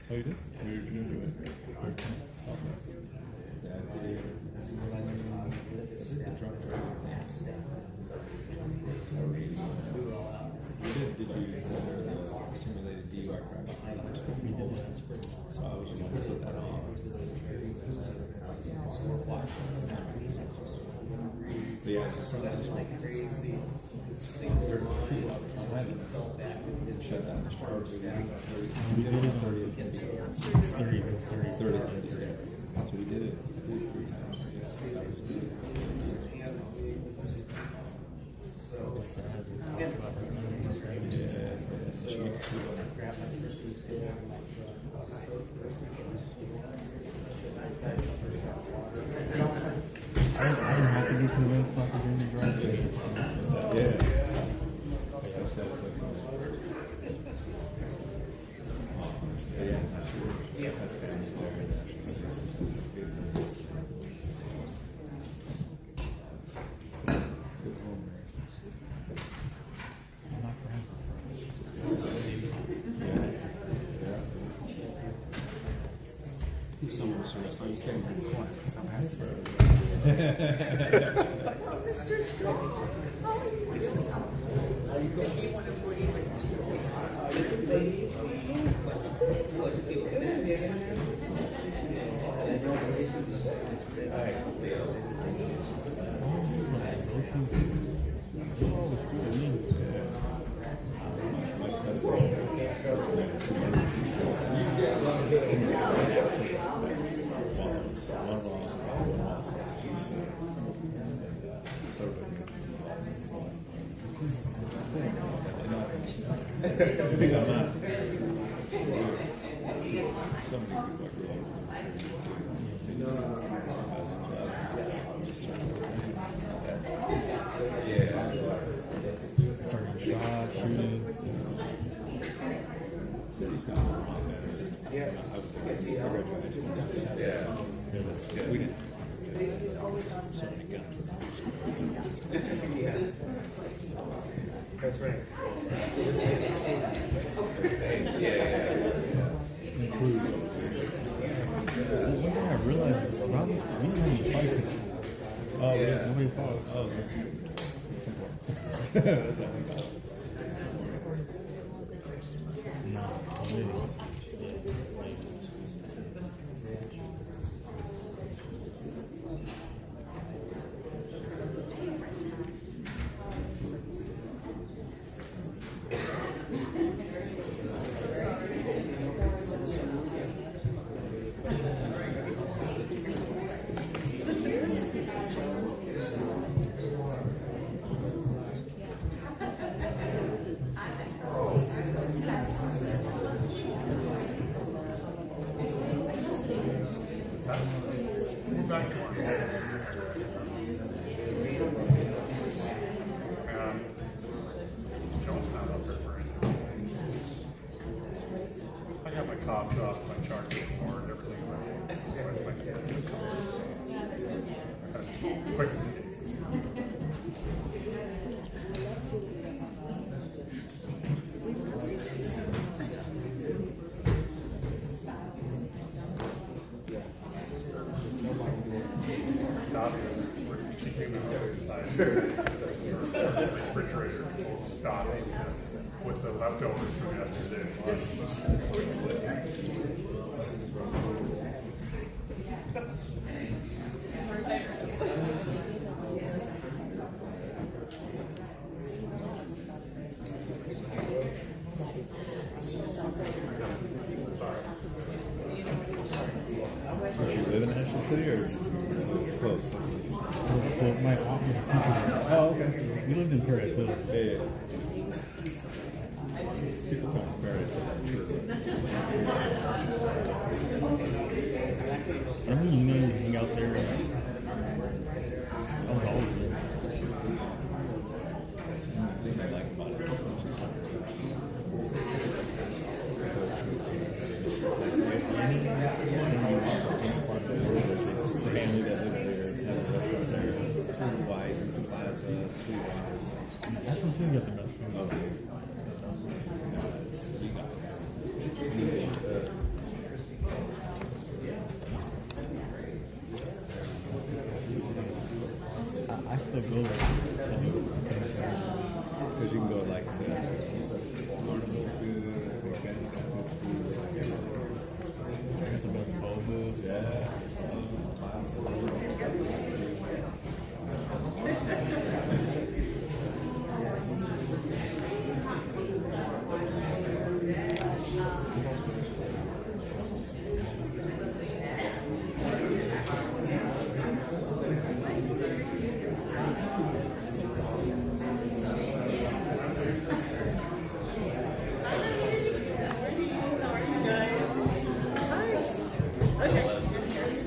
Oh, you did? You're doing it. Did you simulated DUI crash? We did that. So I was going to put that on. But yeah, that's like crazy. Shut down the stars. We did it 30. So we did it 3 times. That was good. I don't have to be convinced not to do any drive. Yeah. Someone serious. I used to in the corner. Mr. Strong, how are you doing? That's right. I realized Robbie's we didn't have any fights in school. Oh, yeah. Nobody fought. Oh, that's important. That's important. got my cop shop, my charcoal board, everything. Quick as it is. Refrigerator stock with the leftovers from yesterday. Do you live in National City or close? So my office is teacher. Oh, okay. We lived in Paris. So Yeah. People come from Paris to that true. I don't really know you hang out there. I was always there. The thing I like about it is the family that lives there has a restaurant there, food-wise, and some plaza, sweet-wise. That's what I'm saying. Got the best food. Okay. You got it. It's neat. I still go there. Because you can go like carnival's good, organic food. I got the best boba. Yeah.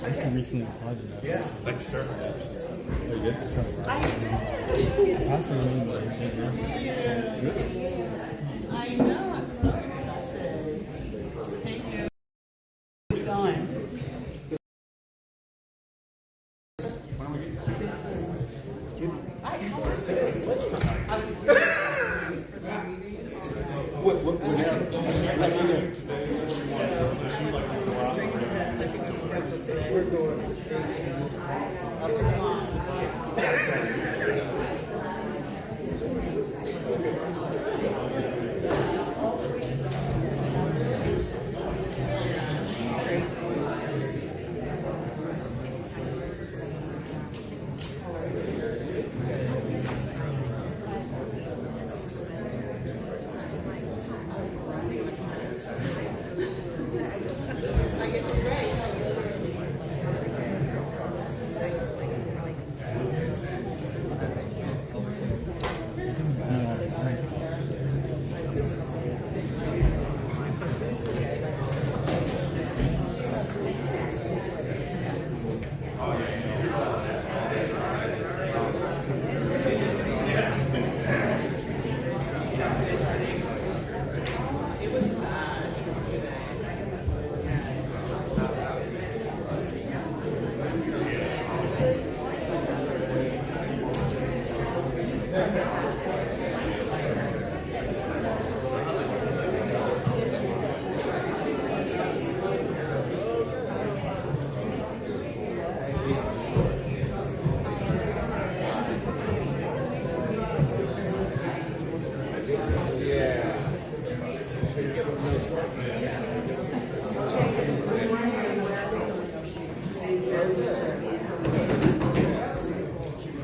I actually recently applied to that. Yeah. Thank you, sir. Oh, you good? I passed the room, but I can't hear. I know. I'm so excited. Thank you. Keep going.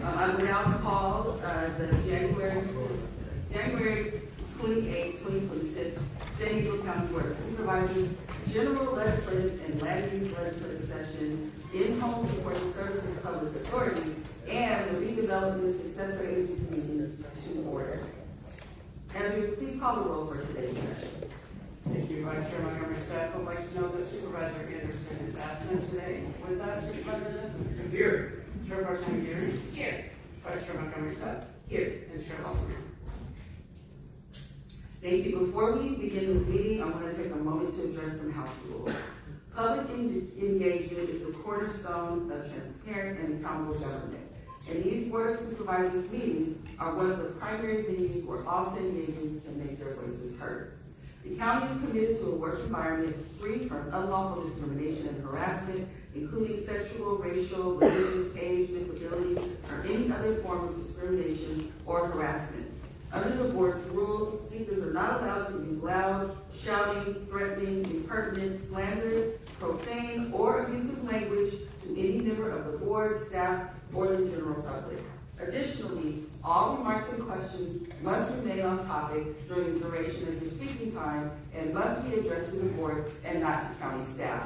I will now call the January 28, 2026 San Diego County Board of Supervisors General Legislative and Land Use Legislative Session in-home supporting services public authority and the redevelopment successor agency meeting to order. Andrew, please call the roll for today's session. Thank you, Vice Chair Montgomery. Staff would like to know that Supervisor Anderson is absent today. With that, Supervisor Anderson? Here. Chairperson Geary? Here. Vice Chair Montgomery Scott? Here. And Chair Hoffman. Thank you. Before we begin this meeting, I want to take a moment to address some House rules. Public engagement is the cornerstone of transparent and accountable government. And these Board of Supervisors meetings are one of the primary venues where all city agents can make their voices heard. The county is committed to a work environment free from unlawful discrimination and harassment, including sexual, racial, religious, age, disability, or any other form of discrimination or harassment. Under the board's rules, speakers are not allowed to use loud, shouting, threatening, impertinent, slanderous, profane, or abusive language to any member of the board, staff, or the general public. Additionally, all remarks and questions must remain on topic during the duration of your speaking time and must be addressed to the board and not to county staff.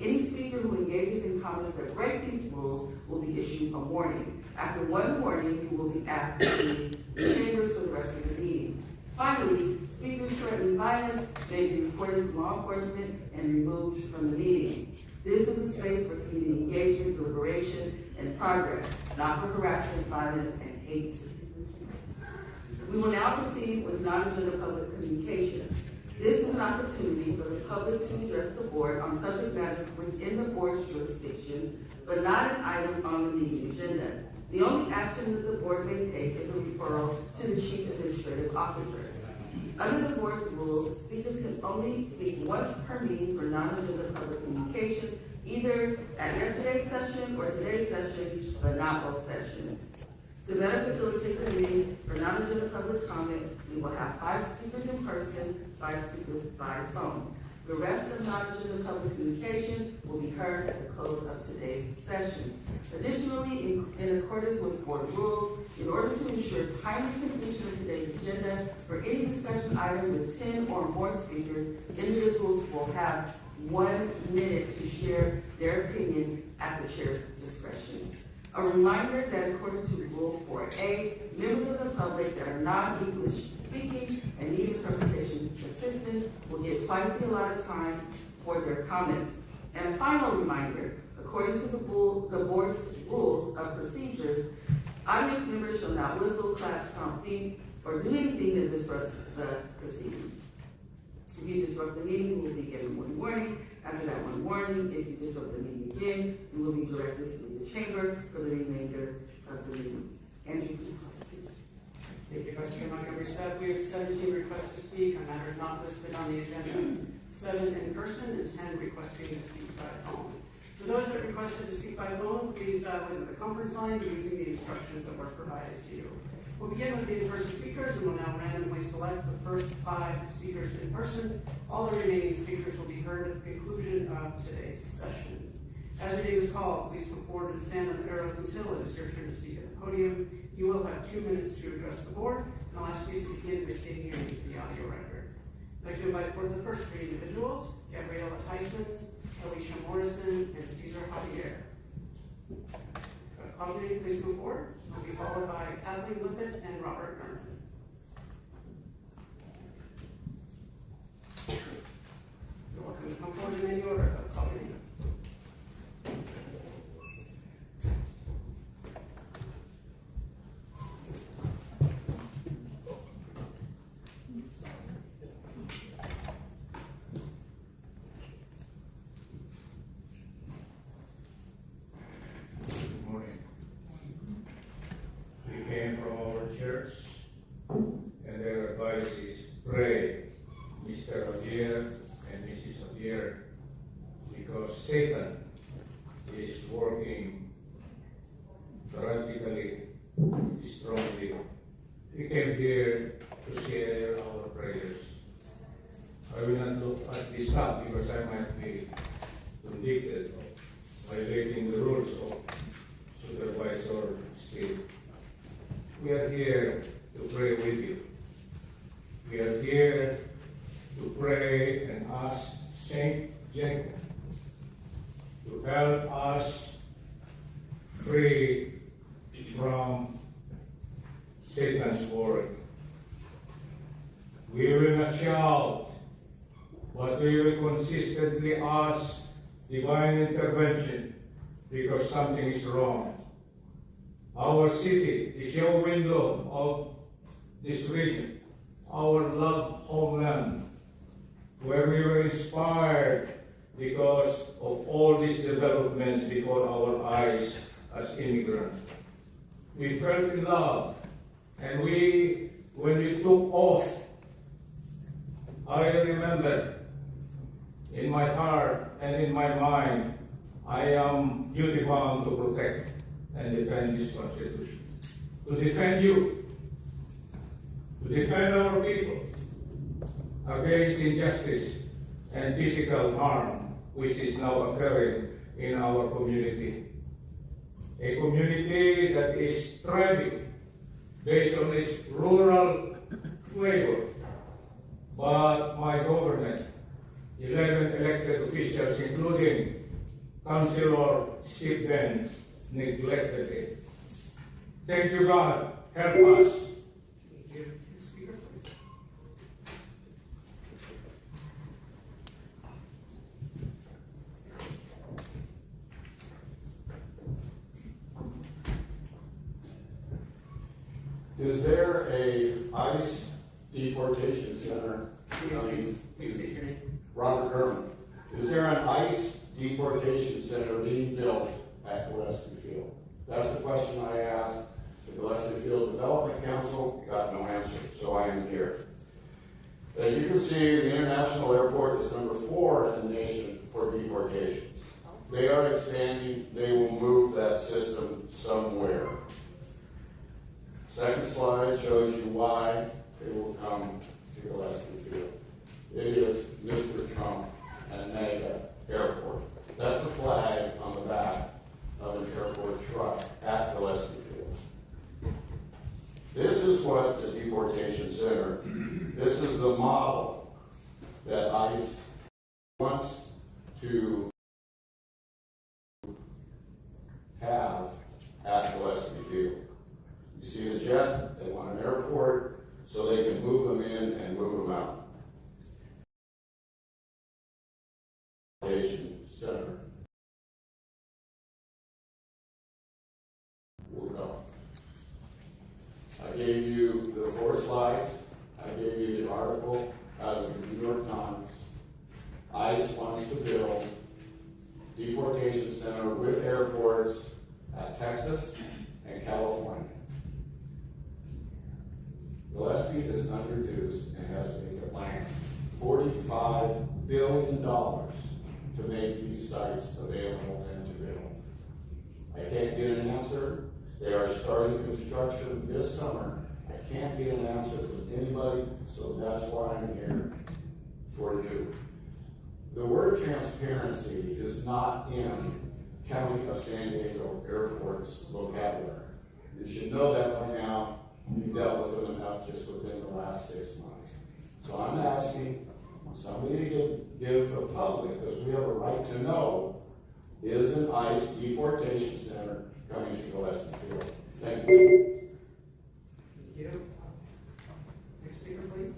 Any speaker who engages in comments that break these rules will be issued a warning. After one warning, you will be asked to leave the chambers for the rest of the meeting. Finally, speakers threatening violence may be reported to law enforcement and removed from the meeting. This is a space for community engagement, deliberation, and progress, not for harassment, violence, and hate. We will now proceed with non-agenda public communication. This is an opportunity for the public to address the board on subject matters within the board's jurisdiction, but not an item on the meeting agenda. The only action that the board may take is a referral to the chief administrative officer. Under the board's rules, speakers can only speak once per meeting for non-agenda public communication, either at yesterday's session or today's session, but not both sessions. To better facilitate the meeting for non-agenda public comment, we will have 5 speakers in person, 5 speakers by phone. The rest of non-agenda public communication will be heard at the close of today's session. Additionally, in accordance with board rules, in order to ensure timely completion of today's agenda, for any discussion item with 10 or more speakers, individuals will have 1 minute to share their opinion at the chair's discretion. A reminder that according to Rule 4A, members of the public that are non-English speaking and need interpretation assistance will get twice the allotted time for their comments. And a final reminder, according to the board's rules of procedures, audience members shall not whistle, clap, stomp feet, or do anything that disrupts the proceedings. If you disrupt the meeting, you will be given 1 warning. After that 1 warning, if you disrupt the meeting again, you will be directed to leave the chamber for the remainder of the meeting. Andrew, please. Thank you, Vice Chair Montgomery. Staff, we have 17 requests to speak on matters not listed on the agenda, 7 in person and 10 requesting to speak by phone. For those that requested to speak by phone, please dial into the conference line using the instructions that were provided to you. We'll begin with the in-person speakers and will now randomly select the first 5 speakers in person. All the remaining speakers will be heard at the conclusion of today's session. As your name is called, please come forward and stand on the arrows until it is your turn to speak at the podium. You will have 2 minutes to address the board, and I'll ask you to begin by stating your name for the audio record. I'd like to invite forward the first 3 individuals, Gabriella Tyson, Alicia Morrison, and Cesar Javier. Audrey, please come forward. Will be followed by Kathleen Lippett and Robert Garner. You're welcome to come forward in any order of calling. Church, and their advice is pray, Mr. Javier and Mrs. Javier, because Satan is working tragically, strongly. We came here to share our prayers. I will not look at this stuff because I might be convicted of violating the rules of supervisor skill. We are here to pray with you. We are here to pray and ask Saint Jacob to help us free from Satan's work. We will not shout, but we will consistently ask divine intervention because something is wrong. Our city is your window of this region, our loved homeland. where we were inspired because of all these developments before our eyes as immigrants. We fell in love, and when we took off, I remember in my heart and in my mind, I am duty bound to protect and defend this Constitution, to defend you, to defend our people against injustice and physical harm, which is now occurring in our community. A community that is thriving based on its rural flavor. But my government, 11 elected officials, including Councilor Steve Ben, neglected it. Thank you, God. Help us. Thank you. Speaker, please. Is there a ICE deportation center? Please state your name. Robert Herman. Is there an ICE deportation center being built at Gillespie Field? That's the question I asked the Gillespie Field Development Council, got no answer, so I am here. As you can see, the international airport is number 4 in the nation for deportations. They are expanding, they will move that system somewhere. Second slide shows you why they will come to Gillespie Field. It is Mr. Trump and mega airport. That's a flag on the back of an airport truck at Gillespie Field. This is what the deportation center, this is the model that ICE wants to have at Gillespie Field. You see the jet, they want an airport so they can move them in and move them out. Center. We'll go. I gave you the 4 slides. I gave you the article out of the New York Times. ICE wants to build deportation center with airports at Texas and California. Gillespie is underused and has vacant land. $45 billion to make these sites available and to build. I can't get an answer. They are starting construction this summer. I can't get an answer from anybody, so that's why I'm here for you. The word transparency is not in County of San Diego Airport's vocabulary. You should know that by now. You've dealt with it enough just within the last 6 months. So I'm asking somebody to give the public, because we have a right to know, is an ICE deportation center coming to Gillespie Field? Thank you. Thank you. Next speaker, please.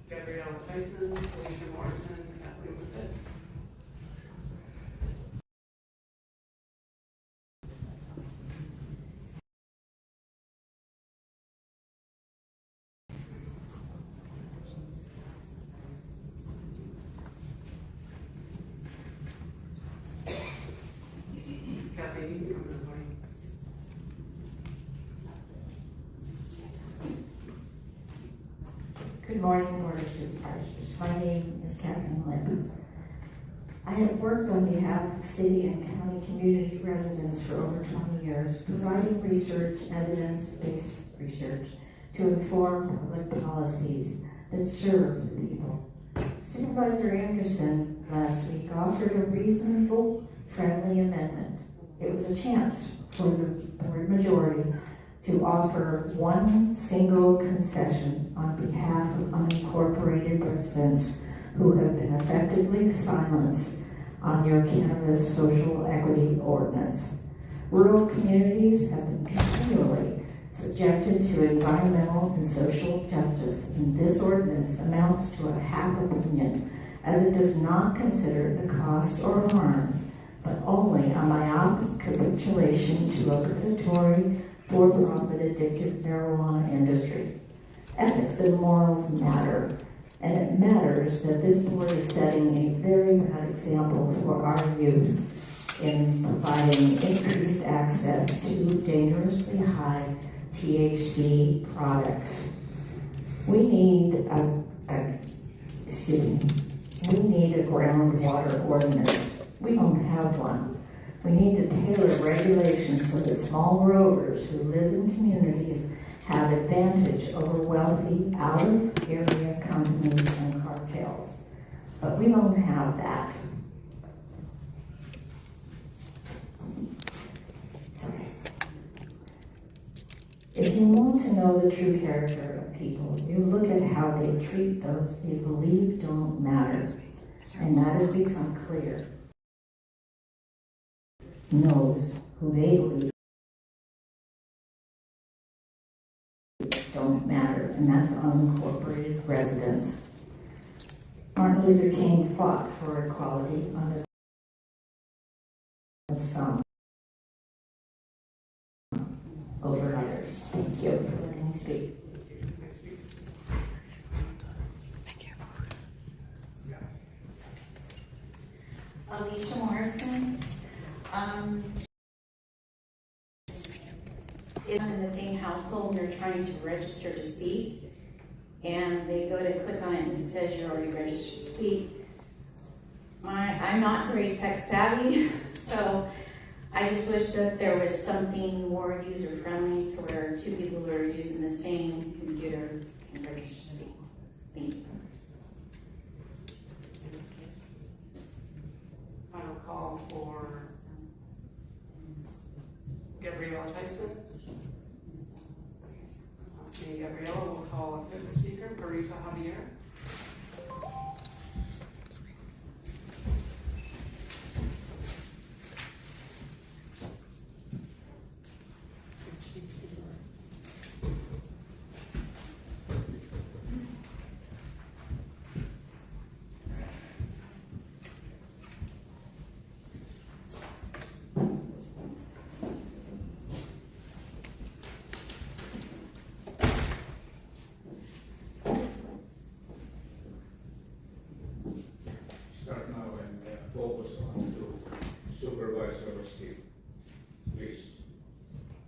Gabrielle Tyson, Felicia Morrison, Kathleen Witt. Kathleen, you can come to the podium. Good morning, Board of Supervisors. My name is Catherine Lynn. I have worked on behalf of city and county community residents for over 20 years, providing research, evidence-based research, to inform public policies that serve the people. Supervisor Anderson last week offered a reasonable, friendly amendment. It was a chance for the board majority to offer one single concession on behalf of unincorporated residents who have been effectively silenced on your cannabis social equity ordinance. Rural communities have been continually subjected to environmental and social justice, and this ordinance amounts to a $500 million, as it does not consider the costs or harms, but only a myopic capitulation to a predatory, for-profit addictive marijuana industry. Ethics and morals matter. And it matters that this board is setting a very bad example for our youth in providing increased access to dangerously high THC products. We need we need a groundwater ordinance. We don't have one. We need to tailor regulations so that small growers who live in communities have advantage over wealthy, out-of-area companies and cartels. But we don't have that. If you want to know the true character of people, you look at how they treat those they believe don't matter. And that has become clear. Knows who they believe don't matter, and that's unincorporated residents. Martin Luther King fought for equality under some over others. Thank you for letting me speak. Alicia Morrison. Is in the same household, they're trying to register to speak, and they go to click on it and it says you're already registered to speak. I'm not very tech savvy, so I just wish that there was something more user friendly to where two people who are using the same computer can register to speak. Thank you. Final call for Gabriella Tyson. Seeing Gabriella, we'll call a fifth speaker, Marita Javier. Start now and focus on to Supervisor Steve, please.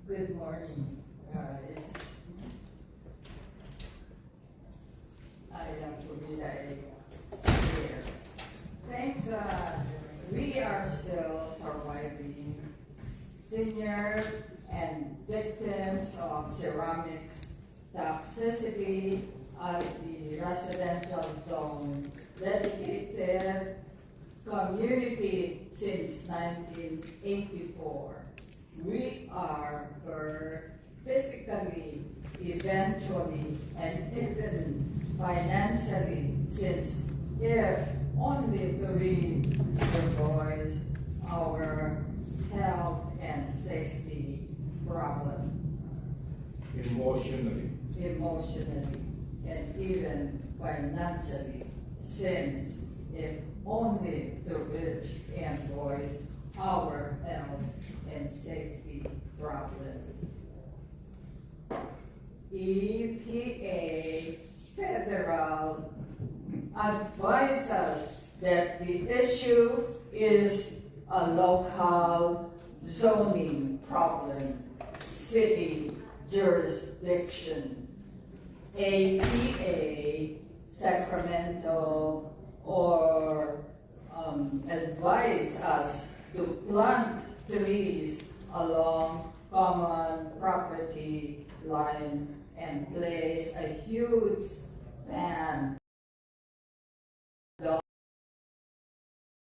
Good morning, guys. I am Pumila here. Thank God we are still surviving. Seniors and victims of ceramics toxicity at the residential zone dedicated community since 1984. We are hurt physically, eventually, and even financially, since if only to read the voice, our health and safety problem. Emotionally, and even financially, since if only to reach and voice our health and safety problem. EPA federal advises that the issue is a local zoning problem, city jurisdiction. APA Sacramento or advise us to plant trees along common property line and place a huge ban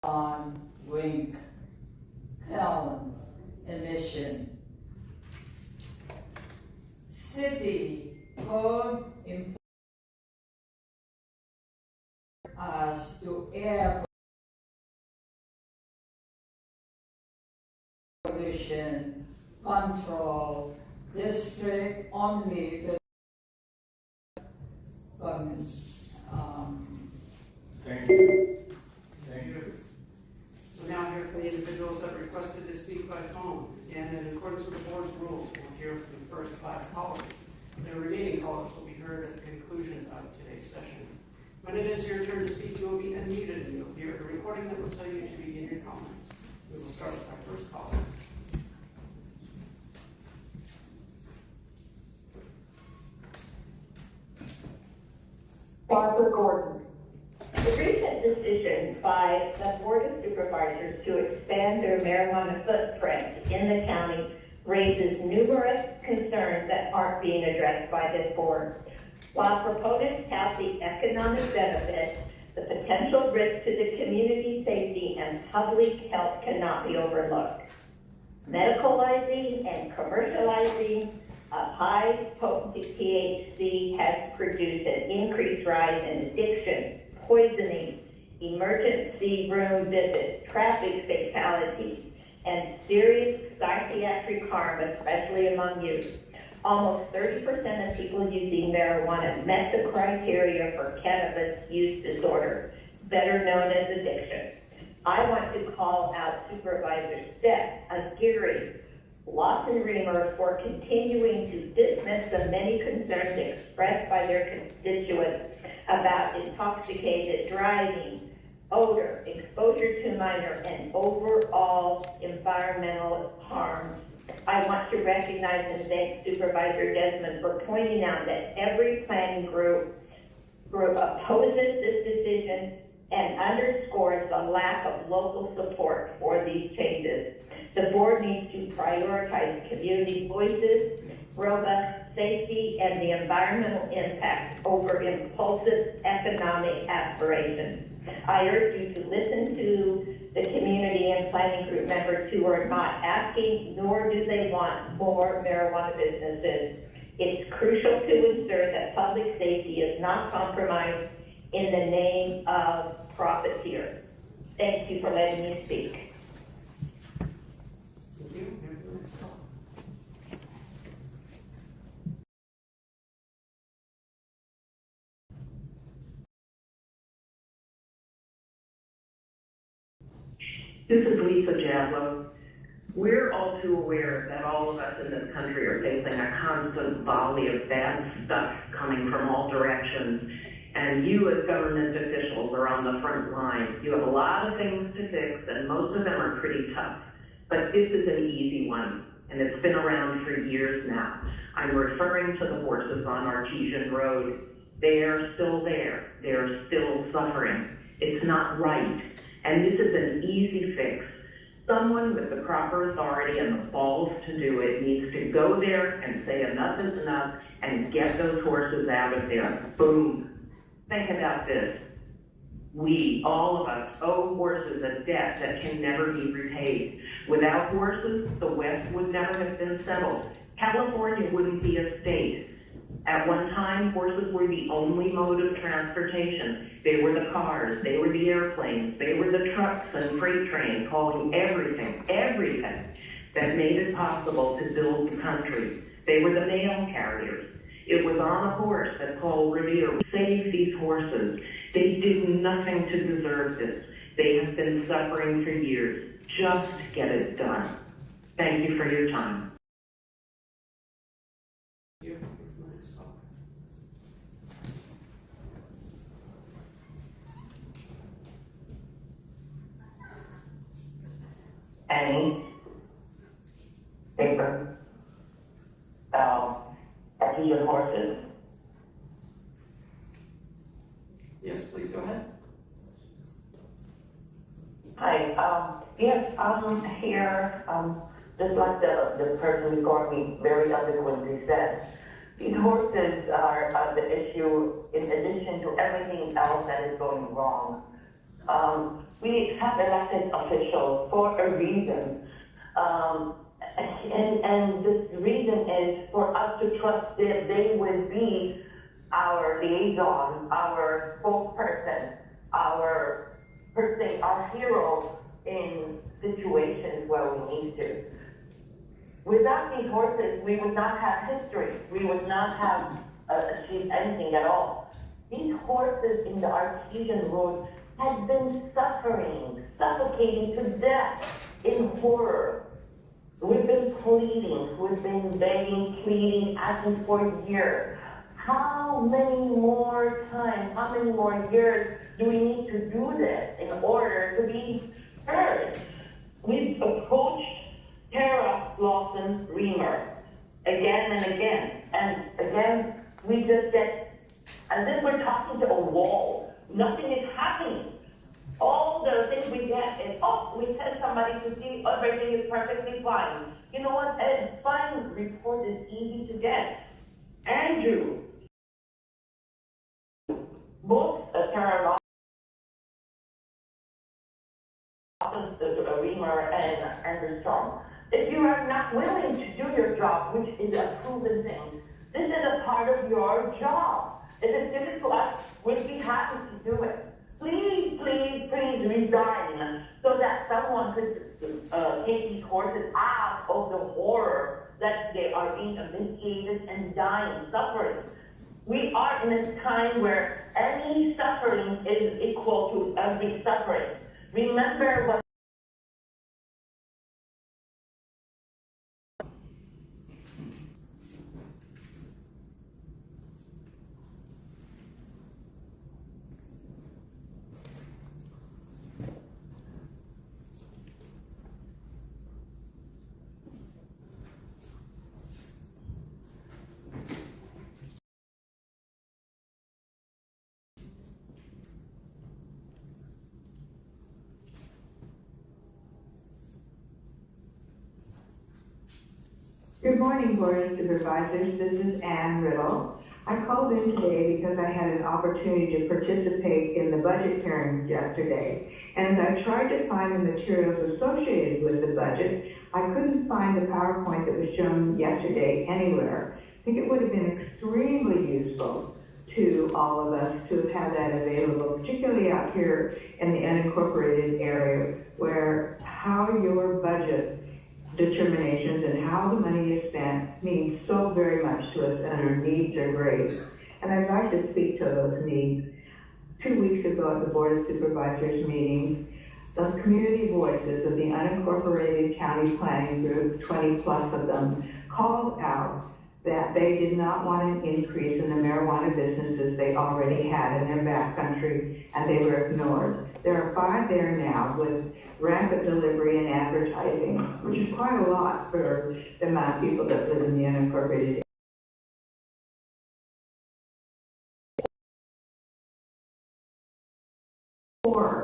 on wind cone emission. City code us to air pollution control district only to Thank you. Thank you. We'll now hear from the individuals that requested to speak by phone. And in accordance with the board's rules, we'll hear from the first 5 callers. The remaining callers will be heard at the conclusion of today's session. My name recording that will show you to begin your comments. We will start with our first caller. Barbara Gordon. The recent decision by the Board of Supervisors to expand their marijuana footprint in the county raises numerous concerns that aren't being addressed by this board. While proponents have the economic benefit, the potential risk to the community safety and public health cannot be overlooked. Medicalizing and commercializing of high-potency THC has produced an increased rise in addiction, poisoning, emergency room visits, traffic fatalities, and serious psychiatric harm, especially among youth. Almost 30% of people using marijuana met the criteria for cannabis use disorder, better known as addiction. I want to call out Supervisor Stepp, Aguirre, Lawson-Remer for continuing to dismiss the many concerns expressed by their constituents about intoxicated driving, odor, exposure to minor, and overall environmental harm. I want to recognize and thank Supervisor Desmond for pointing out that every planning group opposes this decision and underscores the lack of local support for these changes. The board needs to prioritize community voices, robust safety, and the environmental impact over impulsive economic aspirations. I urge you to listen to the community and planning group members who are not asking, nor do they want more marijuana businesses. It's crucial to ensure that public safety is not compromised in the name of profiteers. Thank you for letting me speak. Thank you. Here's the next caller. This is Lisa Jadlow. We're all too aware that all of us in this country are facing a constant volley of bad stuff coming from all directions. And you as government officials are on the front line. You have a lot of things to fix, and most of them are pretty tough. But this is an easy one, and it's been around for years now. I'm referring to the horses on Artesian Road. They are still there. They're still suffering. It's not right. And this is an easy fix. Someone with the proper authority and the balls to do it needs to go there and say enough is enough and get those horses out of there. Boom. Think about this. We, all of us, owe horses a debt that can never be repaid. Without horses, the West would never have been settled. California wouldn't be a state. At one time, horses were the only mode of transportation. They were the cars, they were the airplanes, they were the trucks and freight trains hauling everything that made it possible to build the country. They were the mail carriers. It was on a horse that Paul Revere saved these horses. They did nothing to deserve this. They have been suffering for years. Just get it done. Thank you for your time. Annie, paper, Artesian horses. Yes, please go ahead. Hi, yes, I'm here, just like the person before me very eloquently said. These horses are the issue in addition to everything else that is going wrong. We have elected officials for a reason, and this reason is for us to trust that they would be our liaison, our spokesperson, our hero in situations where we need to. Without these horses, we would not have history. We would not have achieved anything at all. These horses in the Artesian Road have been suffering, suffocating to death in horror. We've been pleading, we've been begging, pleading, asking for years. how many more times, how many more years do we need to do this in order to be heard? We've approached Tara Lawson Reamer again and again, and again, we just get, as if we're talking to a wall. Nothing is happening. All the things we get is, oh, we send somebody to see everything is perfectly fine. You know what? A fine report is easy to get. Andrew, both Tara Lawson Reamer and Andrew Strong, if you are not willing to do your job, which is a proven thing, this is a part of your job. If it's given to us, we'd be happy to do it. Please, please, please resign so that someone could take these horses out of the horror that they are being emaciated and dying, suffering. We are in a time where any suffering is equal to every suffering. Remember what Good morning, Board of Supervisors. This is Ann Riddle. I called in today because I had an opportunity to participate in the budget hearings yesterday. And as I tried to find the materials associated with the budget, I couldn't find the PowerPoint that was shown yesterday anywhere. I think it would have been extremely useful to all of us to have had that available, particularly out here in the unincorporated area, where how your budget determinations and how the money is spent means so very much to us, and our needs are great. And I'd like to speak to those needs. 2 weeks ago at the Board of Supervisors meeting, the community voices of the unincorporated county planning group, 20 plus of them, called out that they did not want an increase in the marijuana businesses they already had in their backcountry, and they were ignored. There are 5 there now with rapid delivery and advertising, which is quite a lot for the amount of people that live in the unincorporated area.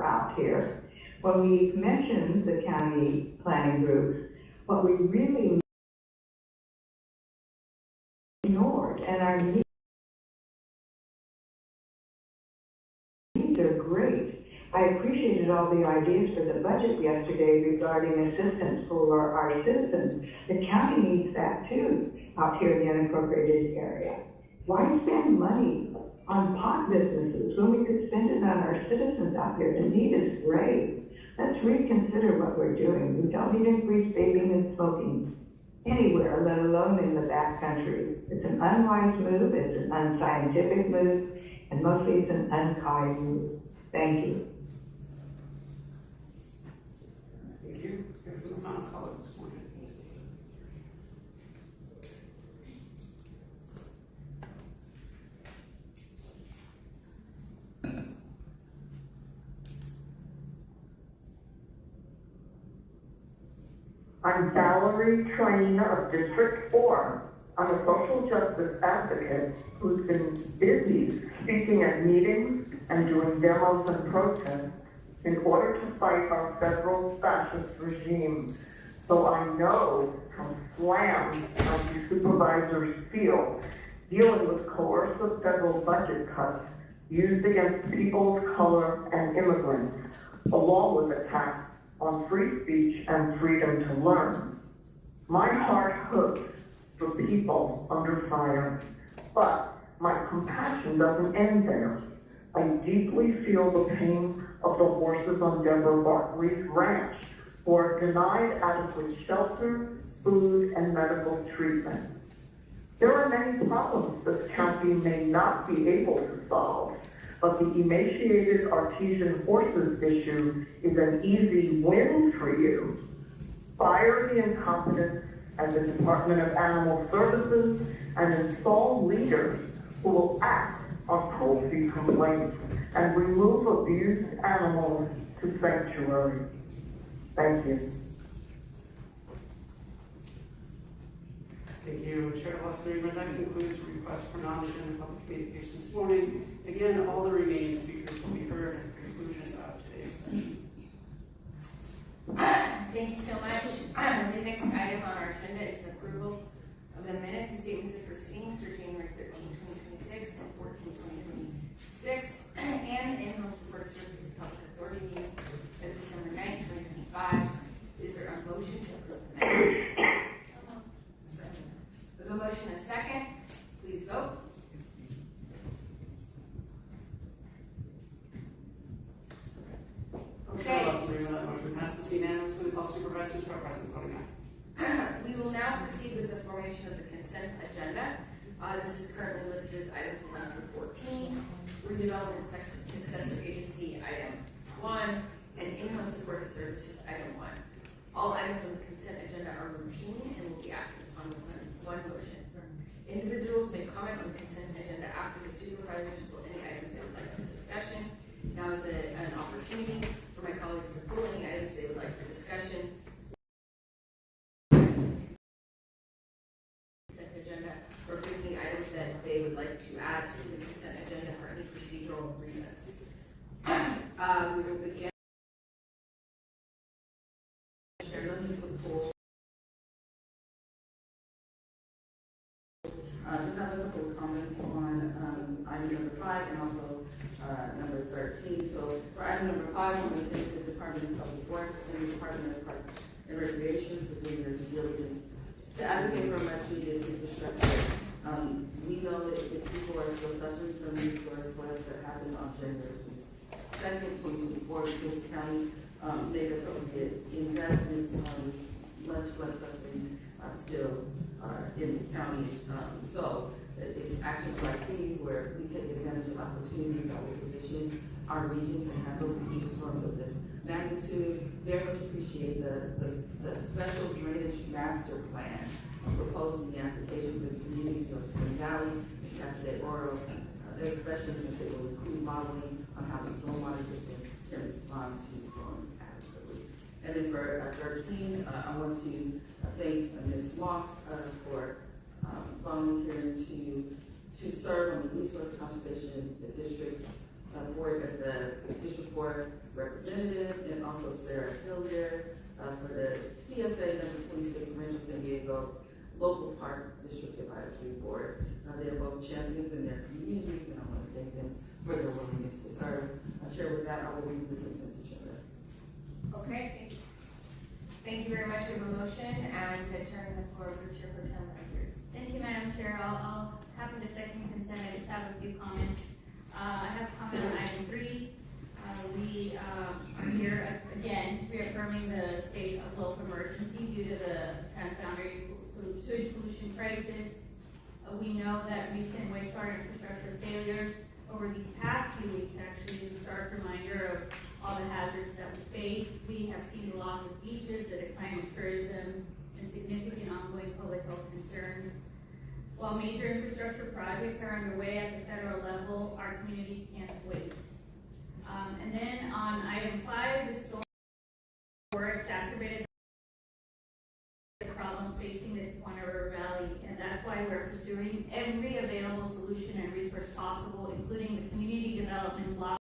Out here, when we mentioned the county planning groups, what we really ignored, and our needs are great. I appreciated all the ideas for the budget yesterday regarding assistance for our citizens. The county needs that too, out here in the unincorporated area. Why spend money on pot businesses when we could spend it on our citizens out here? The need is great. Let's reconsider what we're doing. We don't need to increase vaping and smoking anywhere, let alone in the backcountry. It's an unwise move, it's an unscientific move, and mostly it's an unkind move. Thank you. Thank you. It was not solid this morning. I'm Valerie Traina of District 4. I'm a social justice advocate who's been busy speaking at meetings and doing demos and protests in order to fight our federal fascist regime. So I know how slammed county supervisors feel dealing with coercive federal budget cuts used against people of color and immigrants, along with attacks on free speech and freedom to learn. My heart hurts for people under fire, but my compassion doesn't end there. I deeply feel the pain of the horses on Deborah Barkley's ranch who are denied adequate shelter, food, and medical treatment. There are many problems this county may not be able to solve, but the emaciated artesian horses issue is an easy win for you. Fire the incompetents at the Department of Animal Services and install leaders who will act on cruelty complaints and remove abused animals to sanctuary. Thank you. Thank you, Chair Lester. That concludes the request for non-agenda public communication this morning. Again, all the remaining speakers will be heard at the conclusion of today's session. Thank you so much. The next item on our agenda is the approval of the minutes and statements of proceedings for January 13, 2026 and 14, 2026, and in-home support services public authority meeting of December 9, 2025. Is there a motion to approve the minutes? With a motion and a second, please vote. Okay. That motion passes unanimously. All supervisors are present voting aye. We will now proceed with the formation of the consent agenda. This is currently listed as items 1 through 14, redevelopment successor agency item 1, and in-home supportive services item 1. All items on the consent agenda are routine and will be acted upon with one motion. Individuals may comment on the consent agenda after the supervisors pull any items they would like for discussion. Now is an opportunity for my colleagues to pull any items they would like for discussion. Consent agenda, or 15 items that they would like to add to the consent agenda for any procedural reasons. We will begin. Just have a couple of comments on item number 5 and also number 13. So for item number 5, I want to thank the Department of Public Works and the Department of Parks and Recreation for doing their due diligence to advocate for much needed infrastructure. We know that the people are still suffering from these storm floods that happened on January 2nd, 2024, because the county made appropriate investments, much less suffering still in the county. So it's actions like these where we take advantage of opportunities that will position our regions and have those huge storms of this magnitude. Very much appreciate the special drainage master plan proposed in the application for the communities of Spring Valley and Cascade Oro, especially since it will include modeling on how the stormwater system can respond to storms adequately. And then for 13, I want to thank Ms. Moss for volunteering to serve on the Resource Conservation District Board as the District 4 representative, and also Sarah Hillier for the CSA number 26 Rancho San Diego Local Park District Advisory Board. They're both champions in their communities, and I want to thank them for their willingness to serve. Chair, with that, I will read the consent agenda. Okay, thank you. Thank you very much for the motion, and I turn the floor over to Chair Pro Tem Andrews. Thank you, Madam Chair. I'll happen to second consent. I just have a few comments. I have a comment on item 3. We are here again reaffirming the state of local emergency due to the transboundary sewage pollution crisis. We know that recent wastewater infrastructure failures over these past few weeks actually is a stark reminder of all the hazards that we face. We have seen the loss of beaches, the decline in tourism, and significant ongoing public health concerns. While major infrastructure projects are underway at the federal level, our communities can't wait. And then on item 5, the storm exacerbated the problems facing the Tijuana River Valley, and that's why we're pursuing every available solution and resource possible, including the community development block.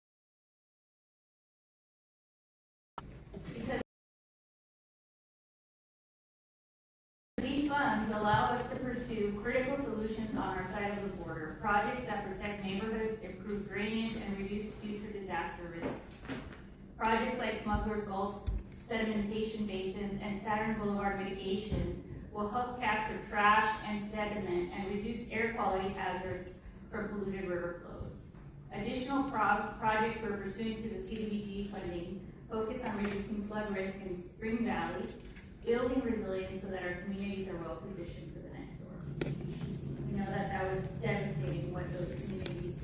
Because these funds allow us to pursue critical solutions on our side of the border, projects that protect neighborhoods, improve drainage, and reduce future disaster risks. Projects like Smuggler's Gulch sedimentation basins and Saturn Boulevard mitigation will help capture trash and sediment and reduce air quality hazards from polluted river flows. Additional projects we're pursuing through the CDBG funding focus on reducing flood risk in Spring Valley, building resilience so that our communities are well positioned for the next storm. We know that that was devastating what those communities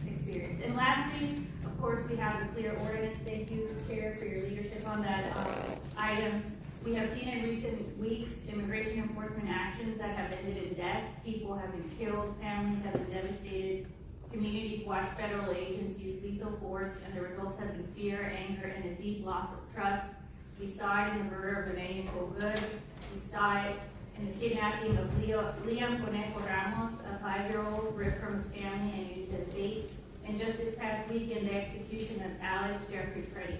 experienced. And lastly, of course, we have the clear ordinance. Thank you, Chair, for your leadership on that item. We have seen in recent weeks immigration enforcement actions that have ended in death. People have been killed, families have been devastated, communities watch federal agents use lethal force, and the results have been fear, anger, and a deep loss of trust. We saw it in the murder of Renee Good. We saw it in the kidnapping of Liam Conejo Ramos, a 5-year-old ripped from his family and used as bait. And just this past weekend, the execution of Alex Jeffrey Freddie.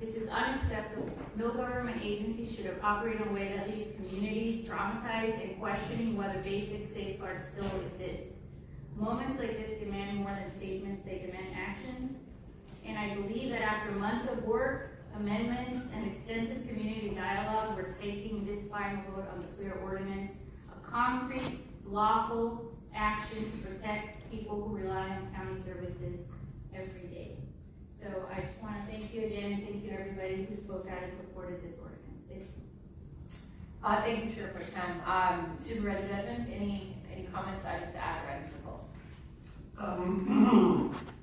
This is unacceptable. No government agency should have operated in a way that leaves communities traumatized and questioning whether basic safeguards still exist. Moments like this demand more than statements, they demand action. And I believe that after months of work, amendments, and extensive community dialogue, we're taking this final vote on the SWIR ordinance, a concrete, lawful action to protect people who rely on county services every day. So I just want to thank you again, and thank you everybody who spoke out and supported this ordinance. Thank you. Thank you, Chair Pro Tem. Supervisor Desmond, any comments, items to add, or items to pull?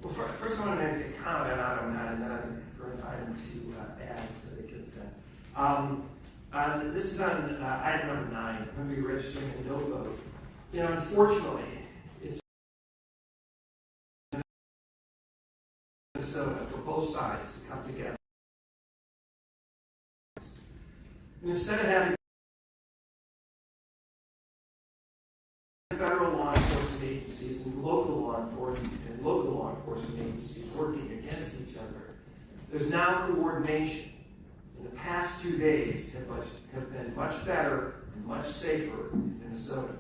Well, first I want to make a comment on item 9, and then for an item to add to the consent. This is on item number 9, when we registering a no vote. You know, unfortunately, it's Minnesota for both sides to come together. And instead of having federal law enforcement agencies and local law enforcement agencies working against each other, there's now coordination. In the past 2 days have been much better and much safer in Minnesota.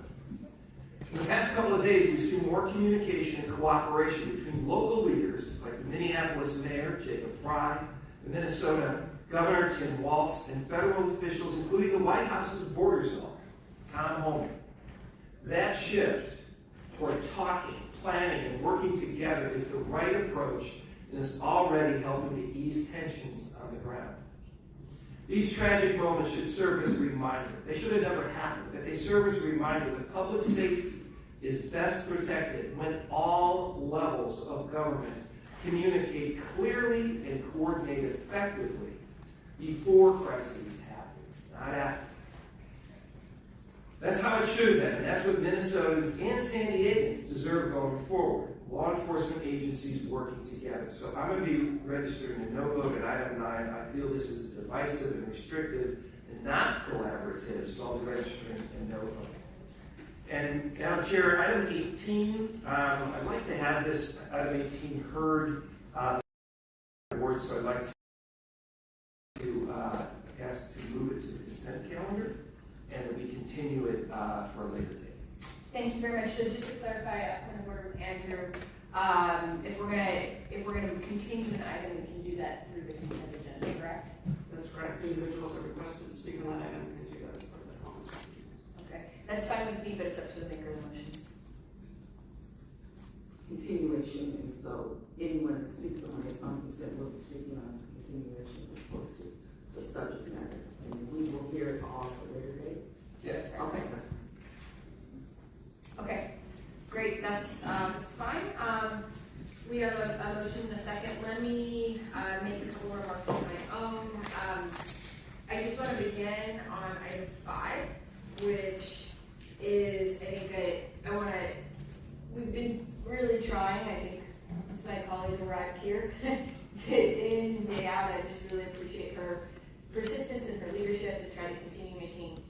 In the past couple of days, we've seen more communication and cooperation between local leaders like the Minneapolis Mayor, Jacob Fry, the Minnesota Governor, Tim Walz, and federal officials, including the White House's border czar, Tom Homan. That shift toward talking, planning, and working together is the right approach and is already helping to ease tensions on the ground. These tragic moments should serve as a reminder. They should have never happened, but they serve as a reminder that public safety is best protected when all levels of government communicate clearly and coordinate effectively before crises happen, not after. That's how it should have been, and that's what Minnesotans and San Diegans deserve going forward. Law enforcement agencies working together. So I'm going to be registering a no vote at item 9. I feel this is divisive and restrictive and not collaborative, so I'll be registering a no vote. And now, Chair, item 18, I'd like to have this item 18 heard board, so I'd like to ask to move it to the consent calendar and that we continue it for a later date. Thank you very much. So just to clarify, point of order with Andrew, if we're gonna continue an item, we can do that through the consent agenda, correct? That's correct. Individuals that requested to speak on that item can do that as part of the comments. Okay, that's fine with me, but it's up to the maker of the motion. Continuation, and so anyone that speaks on it on consent will be speaking on continuation as opposed to the subject matter. And we will hear it all at a later date. Yes. Okay. Okay, great, that's fine. We have a motion and a second. Let me make a couple remarks of my own. I just want to begin on item 5, which is, I think that we've been really trying, I think, as my colleague arrived here, day in and day out. I just really appreciate her persistence and her leadership to try to continue making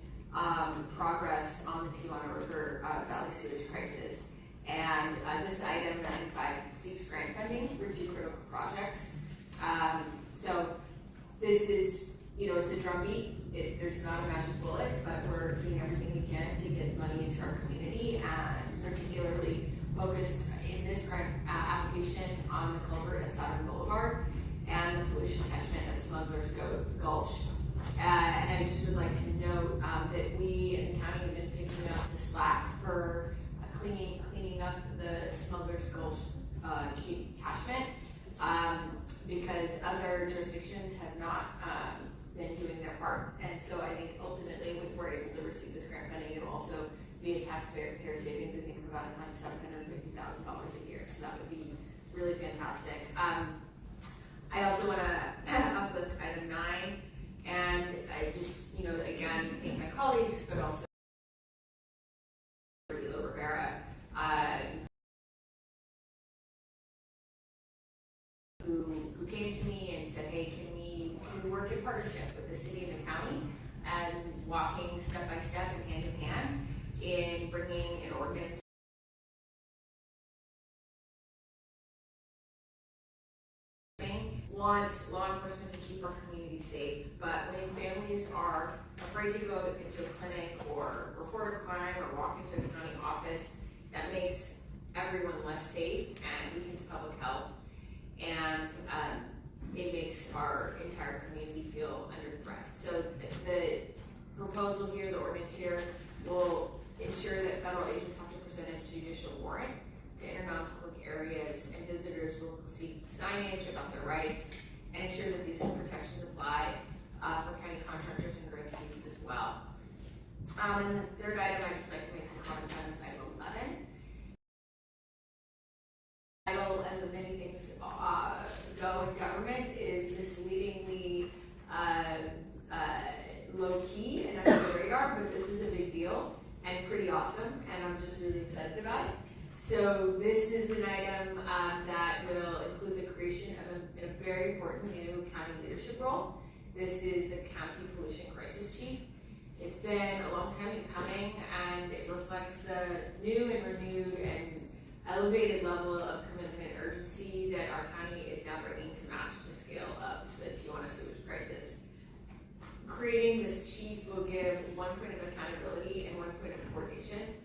progress on the Tijuana River Valley sewage crisis. And this item, 95, seeks grant funding for 2 critical projects. So this is, it's a drumbeat. There's not a magic bullet, but we're doing everything we can to get money into our community, and particularly focused in this grant application on the culvert at Saturn Boulevard and the pollution catchment at Smuggler's Gulch. And I just would like to note that we in the county have been picking up the slack for cleaning up the Smuggler's Gulch catchment because other jurisdictions have not been doing their part. And so I think ultimately, if we're able to receive this grant funding, it will also be a taxpayer savings, I think, of about like $750,000 a year. So that would be really fantastic. I also want to uplift item 9. And I just, came to me and said, hey, can we work in partnership with the city and the county and walking step by step and hand in hand in bringing an ordinance want law enforcement to keep our community safe, but when families are afraid to go into a clinic or report a crime or walk into a county office, that makes everyone less safe and weakens public health, and it makes our entire community feel under threat. So the proposal here, the ordinance here, will ensure that federal agents have to present a judicial warrant to enter non-public areas, and visitors will see signage about their rights and ensure that these protections apply for county contractors and grantees as well. And this third item, I'd just like to make some comments on this item 11. Title, as of many things go in government, is misleadingly low-key and under the radar, but this is a big deal and pretty awesome, and I'm just really excited about it. So this is an item that will include the creation of a very important new county leadership role. This is the County Pollution Crisis Chief. It's been a long time in coming, and it reflects the new and renewed and elevated level of commitment and urgency that our county is now bringing to match the scale of the Tijuana sewage crisis. Creating this chief will give one point of accountability and one point of coordination,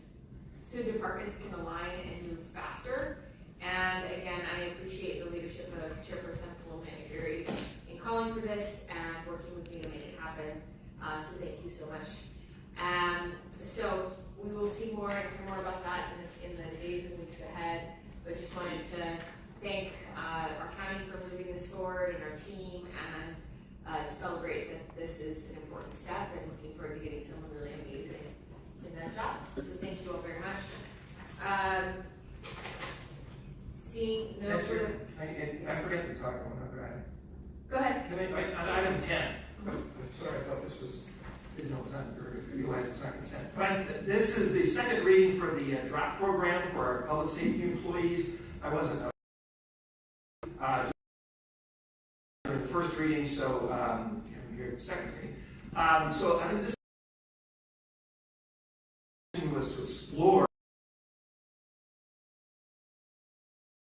so departments can align and move faster. And again, I appreciate the leadership of Chairperson Pullman-Gary in calling for this and working with me to make it happen. So thank you so much. So we will see more and hear more about that in the days and weeks ahead. But just wanted to thank our county for moving this forward and our team, and celebrate that this is an important step, and looking forward to getting someone really amazing in that job. So thank you all very much. Seeing no further. I forget to talk about another item. Go ahead. Can I, on item 10, I'm sorry, I thought this was, didn't know it was on, or realized it was on consent. But this is the second reading for the DROP program for our public safety employees. I wasn't during the first reading, so I'm here at the second reading. So I think this was to explore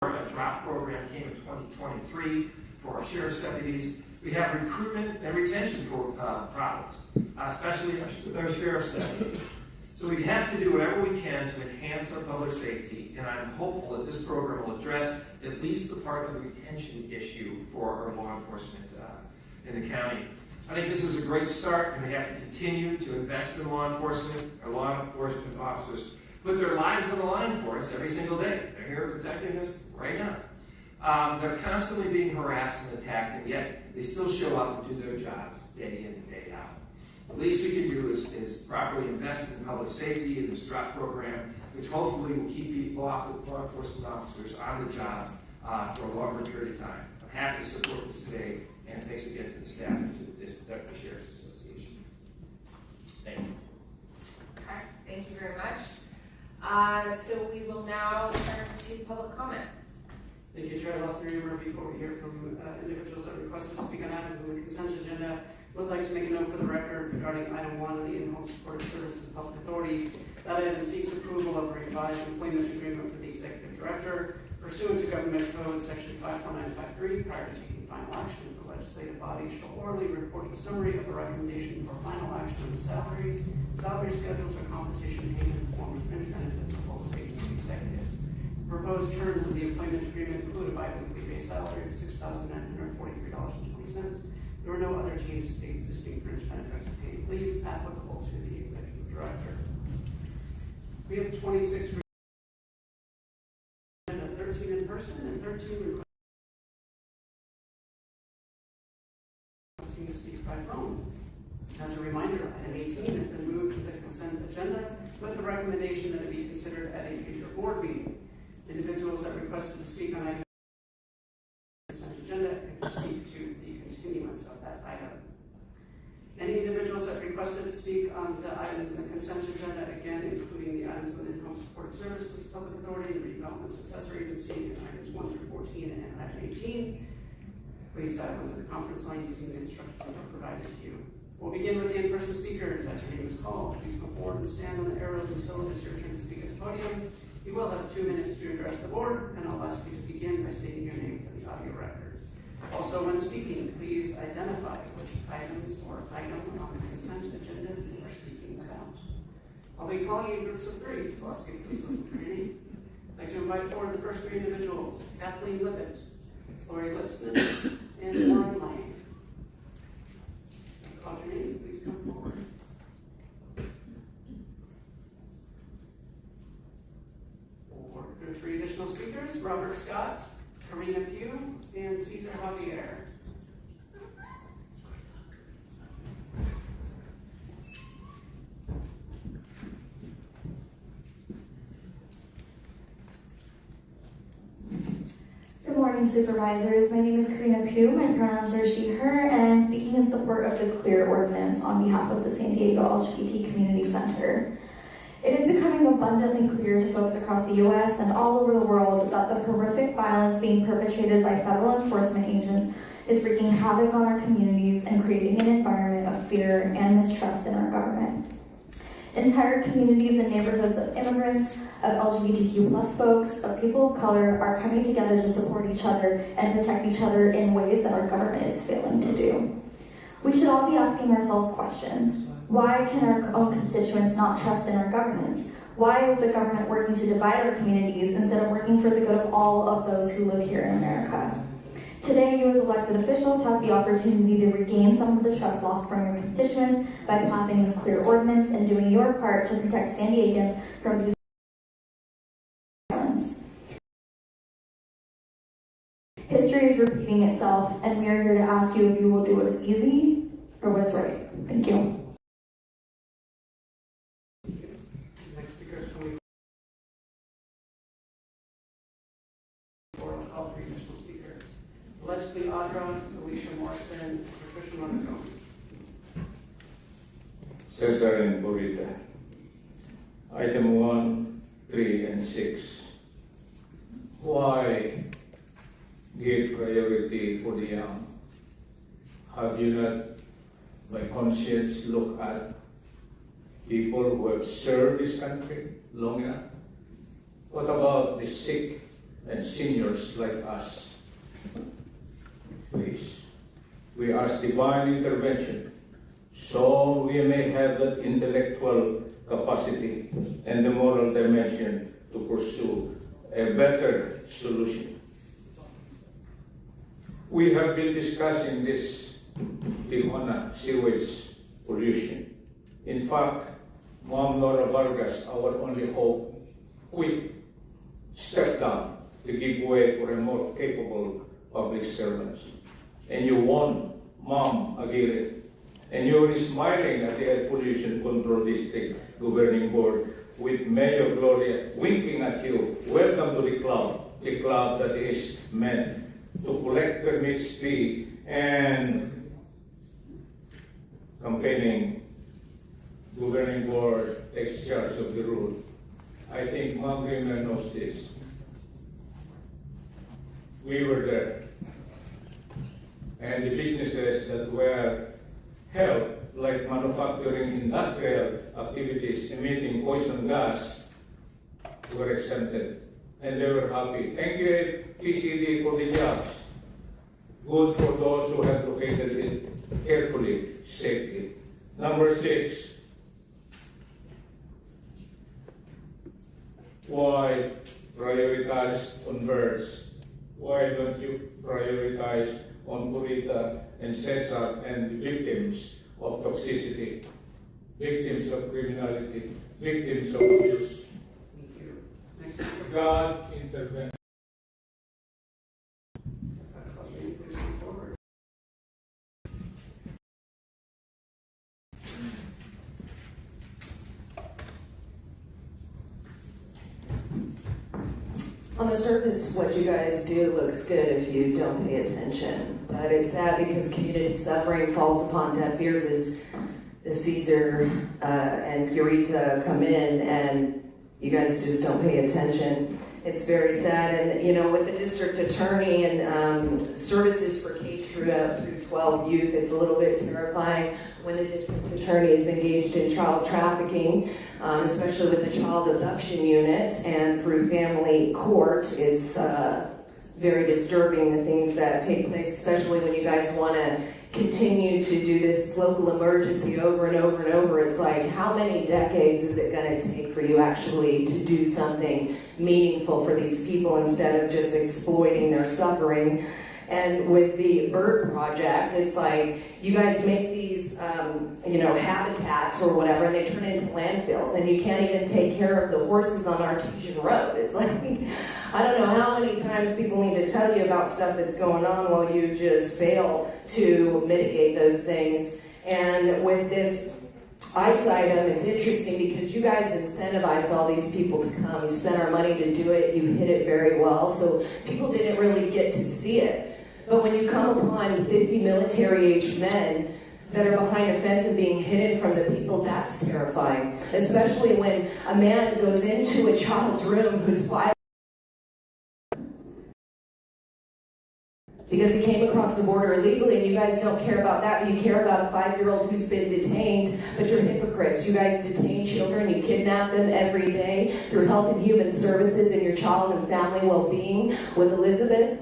a drop program came in 2023 for our sheriff's deputies. We have recruitment and retention problems, especially with our sheriff's deputies. So we have to do whatever we can to enhance our public safety, and I'm hopeful that this program will address at least the part of the retention issue for our law enforcement in the county. I think this is a great start, and we have to continue to invest in law enforcement. Our law enforcement officers put their lives on the line for us every single day. They're here protecting us right now. They're constantly being harassed and attacked, and yet they still show up and do their jobs day in and day out. The least we can do is properly invest in public safety in this DROP program, which hopefully will keep law enforcement officers on the job for a longer period of time. I'm happy to support this today, and thanks again to the staff and to the Sheriff's Association. Thank you. Okay, thank you very much. So we will now turn to public comment. Thank you, Chair Lester. Before we hear from individuals that requested to speak on items on the consent agenda, I would like to make a note for the record regarding item 1 of the In-Home Support Services Public Authority. That item seeks approval of a revised employment agreement for the Executive Director pursuant to Government Code Section 54953. Prior to taking final action, the legislative body shall orally report a summary of the recommendation for final action on the salaries, salary schedules, or compensation payment in the form of fringe benefits of both agency executives. The proposed terms of the employment agreement include a bi-weekly base salary of $6,943.20. There are no other changes to the existing fringe benefits and paid leaves applicable to the Executive Director. We have 26 13 in person and 13 requesting to speak by phone. As a reminder, item 18 has been moved to the consent agenda with the recommendation that it be considered at a future board meeting. Individuals that requested to speak on item consent agenda can speak to the continuance of that item. Any individuals that requested to speak on the items in the consent agenda, again, including the items on the In-Home Support Services Public Authority, the Redevelopment Successor Agency, and items 1 through 14 and item 18, Please dial into the conference line using the instructions that are provided to you. We'll begin with the in-person speakers. As your name is called, please come forward and stand on the arrows until it is your turn to speak at the podium. You will have 2 minutes to address the board, and I'll ask you to begin by stating your name for the audio record. Also, when speaking, please identify which items or item on the consent agenda you are speaking about. I'll be calling you in groups of 3, so I'll ask you to please listen for your name. I'd like to invite forward the first 3 individuals: Kathleen Lippett, Lori Lipsman, and Warren Lang. Call your name, please come forward. Or there are 3 additional speakers: Robert Scott, Karina Pugh, and Cesar Javier. Good morning, Supervisors. My name is Karina Pugh. My pronouns are she, her, and I'm speaking in support of the CLEAR ordinance on behalf of the San Diego LGBT Community Center. It is becoming abundantly clear to folks across the U.S. and all over the world that the horrific violence being perpetrated by federal enforcement agents is wreaking havoc on our communities and creating an environment of fear and mistrust in our government. Entire communities and neighborhoods of immigrants, of LGBTQ+ folks, of people of color are coming together to support each other and protect each other in ways that our government is failing to do. We should all be asking ourselves questions. Why can our own constituents not trust in our governments? Why is the government working to divide our communities instead of working for the good of all of those who live here in America? Today, you as elected officials have the opportunity to regain some of the trust lost from your constituents by passing this CLEAR ordinance and doing your part to protect San Diegans from these violence. History is repeating itself, and we are here to ask you if you will do what is easy or what is right. Thank you. Next speaker is coming forward. All 3 additional speakers: Leslie Audra, Alicia Morrison, and Patricia Monaco. Cesar and Burita. Item 1, 3, and 6. Why give priority for the young? Have you not, by conscience, looked at people who have served this country long enough? What about the sick and seniors like us? Please, we ask divine intervention so we may have that intellectual capacity and the moral dimension to pursue a better solution. We have been discussing this Tijuana sewage pollution. In fact, Ma'am Laura Vargas, our only hope, quit, stepped down to give way for a more capable public servant. And you won, Ma'am Aguirre. And you're smiling at the Air Pollution Control District Governing Board with Mayor Gloria winking at you. Welcome to the club that is meant to collect permits fee and campaigning. Governing Board takes charge of the rule. I think Ma'am Grimmer knows this. We were there. And the businesses that were held, like manufacturing industrial activities emitting poison gas, were exempted. And they were happy. Thank you, PCD, for the jobs. Good for those who have located it carefully, safely. Number 6. Why prioritize on birds? Why don't you prioritize on Burita and Cesar and the victims of toxicity, victims of criminality, victims of abuse? Thank you. Next speaker. God intervene. Please come forward. On the surface, what you guys do looks good if you don't pay attention. But it's sad because community suffering falls upon deaf ears as the Caesar and Eureka come in and you guys just don't pay attention. It's very sad. And, you know, with the district attorney and services for K through 12 youth. It's a little bit terrifying when the district attorney is engaged in child trafficking, especially with the child abduction unit and through family court. It's very disturbing, the things that take place, especially when you guys want to continue to do this local emergency over and over and over. It's like, how many decades is it going to take for you actually to do something meaningful for these people instead of just exploiting their suffering? And with the bird project, it's like you guys make these, habitats or whatever, and they turn into landfills, and you can't even take care of the horses on Artesian Road. It's like, I don't know how many times people need to tell you about stuff that's going on while you just fail to mitigate those things. And with this ICE item, it's interesting because you guys incentivized all these people to come. You spent our money to do it. You hit it very well, so people didn't really get to see it. But when you come upon 50 military-aged men that are behind a fence and being hidden from the people, that's terrifying. Especially when a man goes into a child's room who's 5 because he came across the border illegally, and you guys don't care about that. You care about a 5-year-old who's been detained, but you're hypocrites. You guys detain children, you kidnap them every day through Health and Human Services and your child and family well-being with Elizabeth.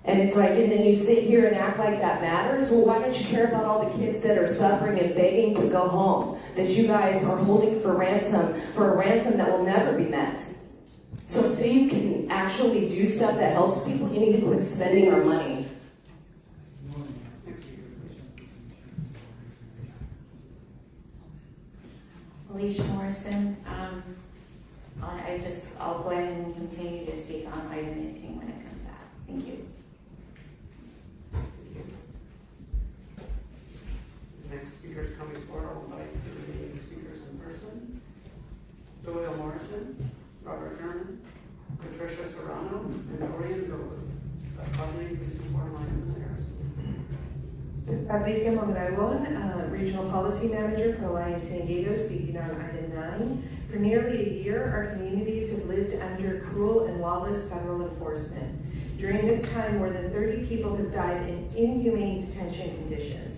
And it's like, and then you sit here and act like that matters? Well, why don't you care about all the kids that are suffering and begging to go home, that you guys are holding for ransom, for a ransom that will never be met? So until you can actually do stuff that helps people, you need to quit spending our money. Alicia Morrison. I'll go ahead and continue to speak on item 18 when it comes back. Thank you. The next speakers coming forward, I'll invite the remaining speakers in person. Doyle Morrison, Robert Herman, Patricia Serrano, and Dorian Gold. Probably please inform my Patricia Mondragon, Regional Policy Manager for Alliance San Diego, speaking on item 9. For nearly a year, our communities have lived under cruel and lawless federal enforcement. During this time, more than 30 people have died in inhumane detention conditions.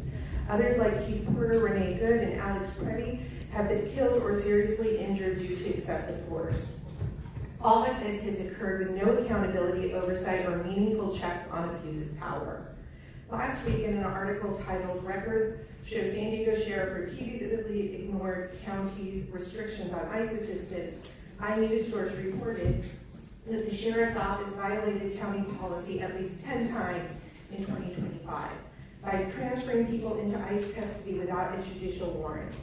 Others like Keith Porter, Renee Good, and Alex Preddy have been killed or seriously injured due to excessive force. All of this has occurred with no accountability, oversight, or meaningful checks on abuse of power. Last week, in an article titled "Records Show San Diego Sheriff Repeatedly Ignored County's Restrictions on ICE Assistance," iNews source reported that the Sheriff's Office violated county policy at least 10 times in 2025 by transferring people into ICE custody without a judicial warrant.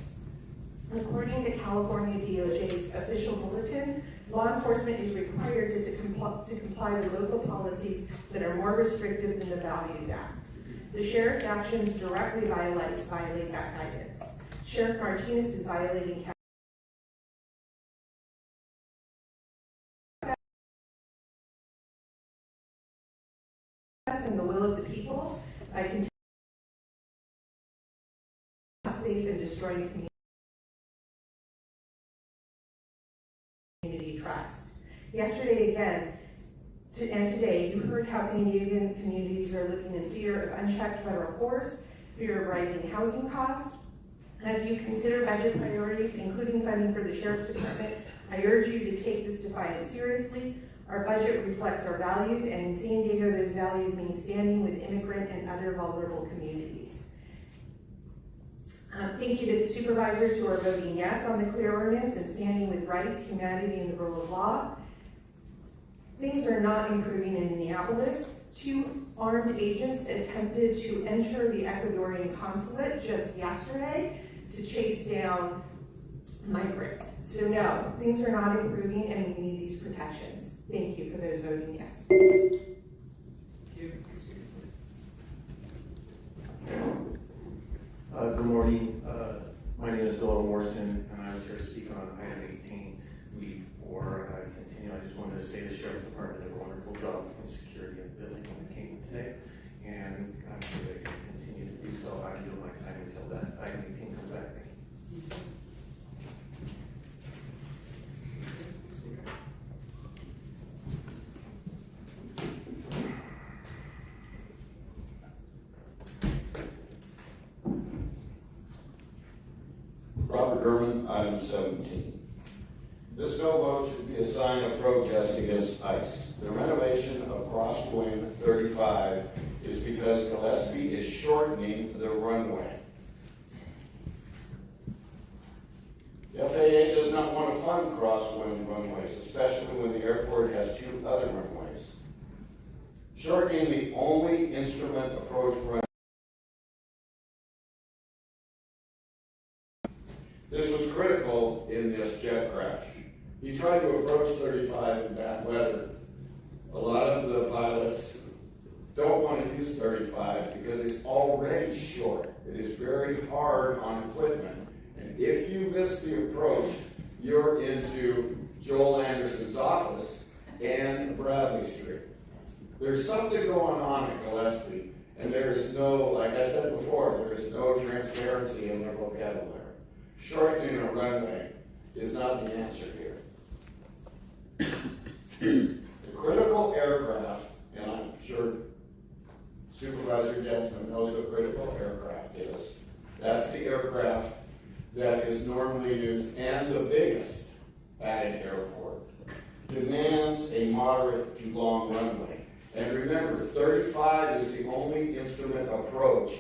According to California DOJ's official bulletin, law enforcement is required to comply with local policies that are more restrictive than the Values Act. The sheriff's actions directly violate that guidance. Sheriff Martinez is violating and the will of the people by continuing safe and destroying community trust. Yesterday again, and today, you heard how San Diegan communities are living in fear of unchecked federal force, fear of rising housing costs. As you consider budget priorities, including funding for the Sheriff's Department, I urge you to take this defiance seriously. Our budget reflects our values, and in San Diego, those values mean standing with immigrant and other vulnerable communities. Thank you to the supervisors who are voting yes on the CLEAR ordinance and standing with rights, humanity, and the rule of law. Things are not improving in Minneapolis. 2 armed agents attempted to enter the Ecuadorian consulate just yesterday to chase down migrants. So no, things are not improving and we need these protections. Thank you for those voting yes. Thank you. Good morning. My name is Doyle Morrison, and I was here to speak on item 18. Before I continue, I just wanted to say the Sheriff's Department did a wonderful job in security of the building when it came today, and I'm sure they can continue to do so. I do my time until that item 18 comes back. German, item 17. This no vote should be a sign of protest against ICE. The renovation of Crosswind 35 is because Gillespie is shortening the runway. The FAA does not want to fund crosswind runways, especially when the airport has 2 other runways. Shortening the only instrument approach runway. This was critical in this jet crash. He tried to approach 35 in bad weather. A lot of the pilots don't want to use 35 because it's already short. It is very hard on equipment. And if you miss the approach, you're into Joel Anderson's office and Bradley Street. There's something going on at Gillespie, and there is no, like I said before, there is no transparency in their vocabulary. Shortening a runway is not the answer here. The critical aircraft, and I'm sure Supervisor Jensen knows what critical aircraft is. That's the aircraft that is normally used and the biggest at an airport. Demands a moderate to long runway. And remember, 35 is the only instrument approach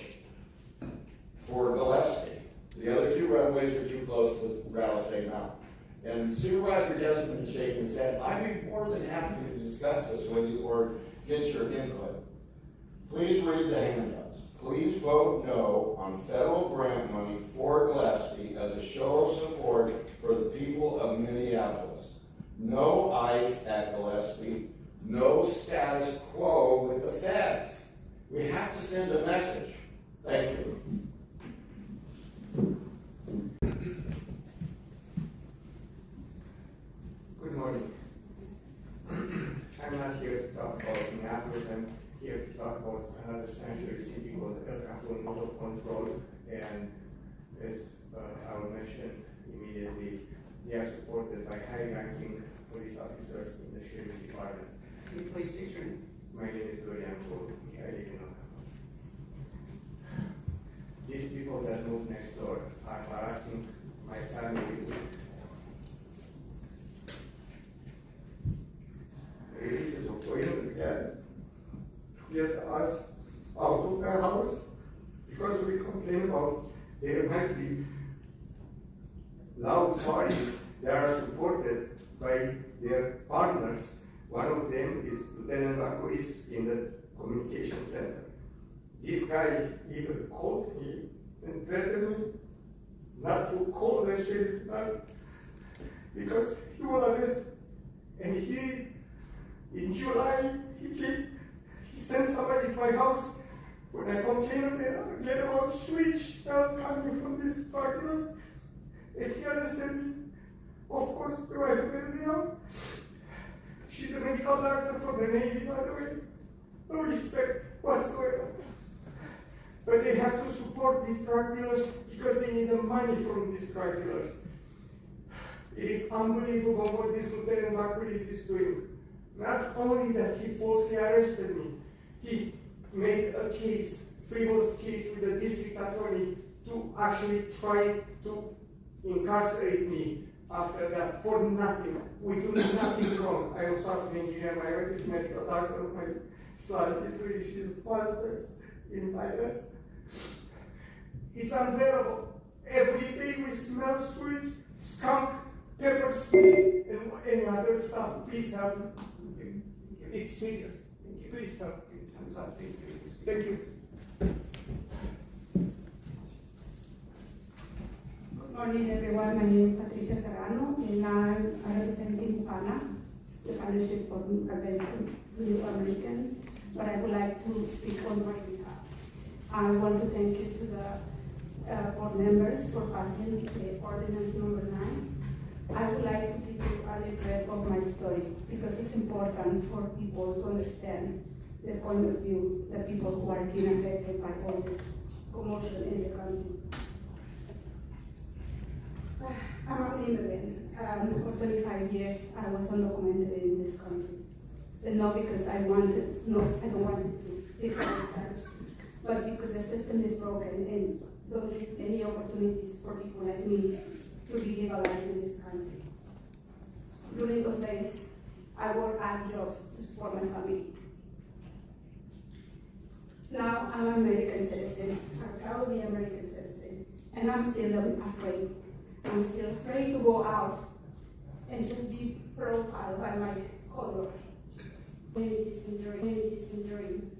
for Gillespie. The other 2 runways are too close to Rattlesnake Mountain. And Supervisor Desmond is shaking his head. I'd be more than happy to discuss this with you or get your input. Please read the handouts. Please vote no on federal grant money for Gillespie as a show of support for the people of Minneapolis. No ICE at Gillespie. No status quo with the feds. We have to send a message. Thank you. Good morning. I'm not here to talk about Minneapolis. I'm here to talk about another sanctuary city called El Cajon out of control. And as I will mention immediately, they are supported by high-ranking police officers in the sheriff's department. Can you please state your name? My name is Dorian Cole. I live in El Cajon. These people that move next door are harassing my family with releases of oil and gas to get us out of their house because we complain about there might be loud parties that are supported by their partners. One of them is Lieutenant Lacoris in the communication center. This guy even called me and threatened me not to call the sheriff because he will arrest. And in July, he sent somebody to my house. When I complained again about switch stuff coming from these partners, and he arrested me. Of course, the wife of Elvia. She's a medical doctor from the Navy, by the way. No respect whatsoever. But they have to support these drug dealers because they need the money from these drug dealers. It is unbelievable what this Lieutenant Lacoris is doing. Not only that he falsely arrested me, he made a case, frivolous case with the district attorney to actually try to incarcerate me after that for nothing. We do nothing wrong. I was software engineer, my wife is medical doctor, my son is doing his master's in finance. It's unbearable. Every day we smell switch, skunk, pepper spray, and any other stuff. Please help me. It's serious. Please help me. Thank you. Good morning, everyone. My name is Patricia Serrano, and I'm representing PANA, the Partnership for Against New Americans. But I would like to speak on my behalf. I want to thank you to the board members for passing the ordinance number 9. I would like to give you a little bit of my story because it's important for people to understand the point of view, the people who are being affected by all this commotion in the country. I'm an immigrant. For 25 years, I was undocumented in this country. And not because I don't want to fix my status, but because the system is broken and don't give any opportunities for people like me to be legalized in this country. During those days, I worked at jobs to support my family. Now I'm an American citizen. I'm proudly American citizen, and I'm still afraid. I'm still afraid to go out and just be profiled by my color. Communities injuring.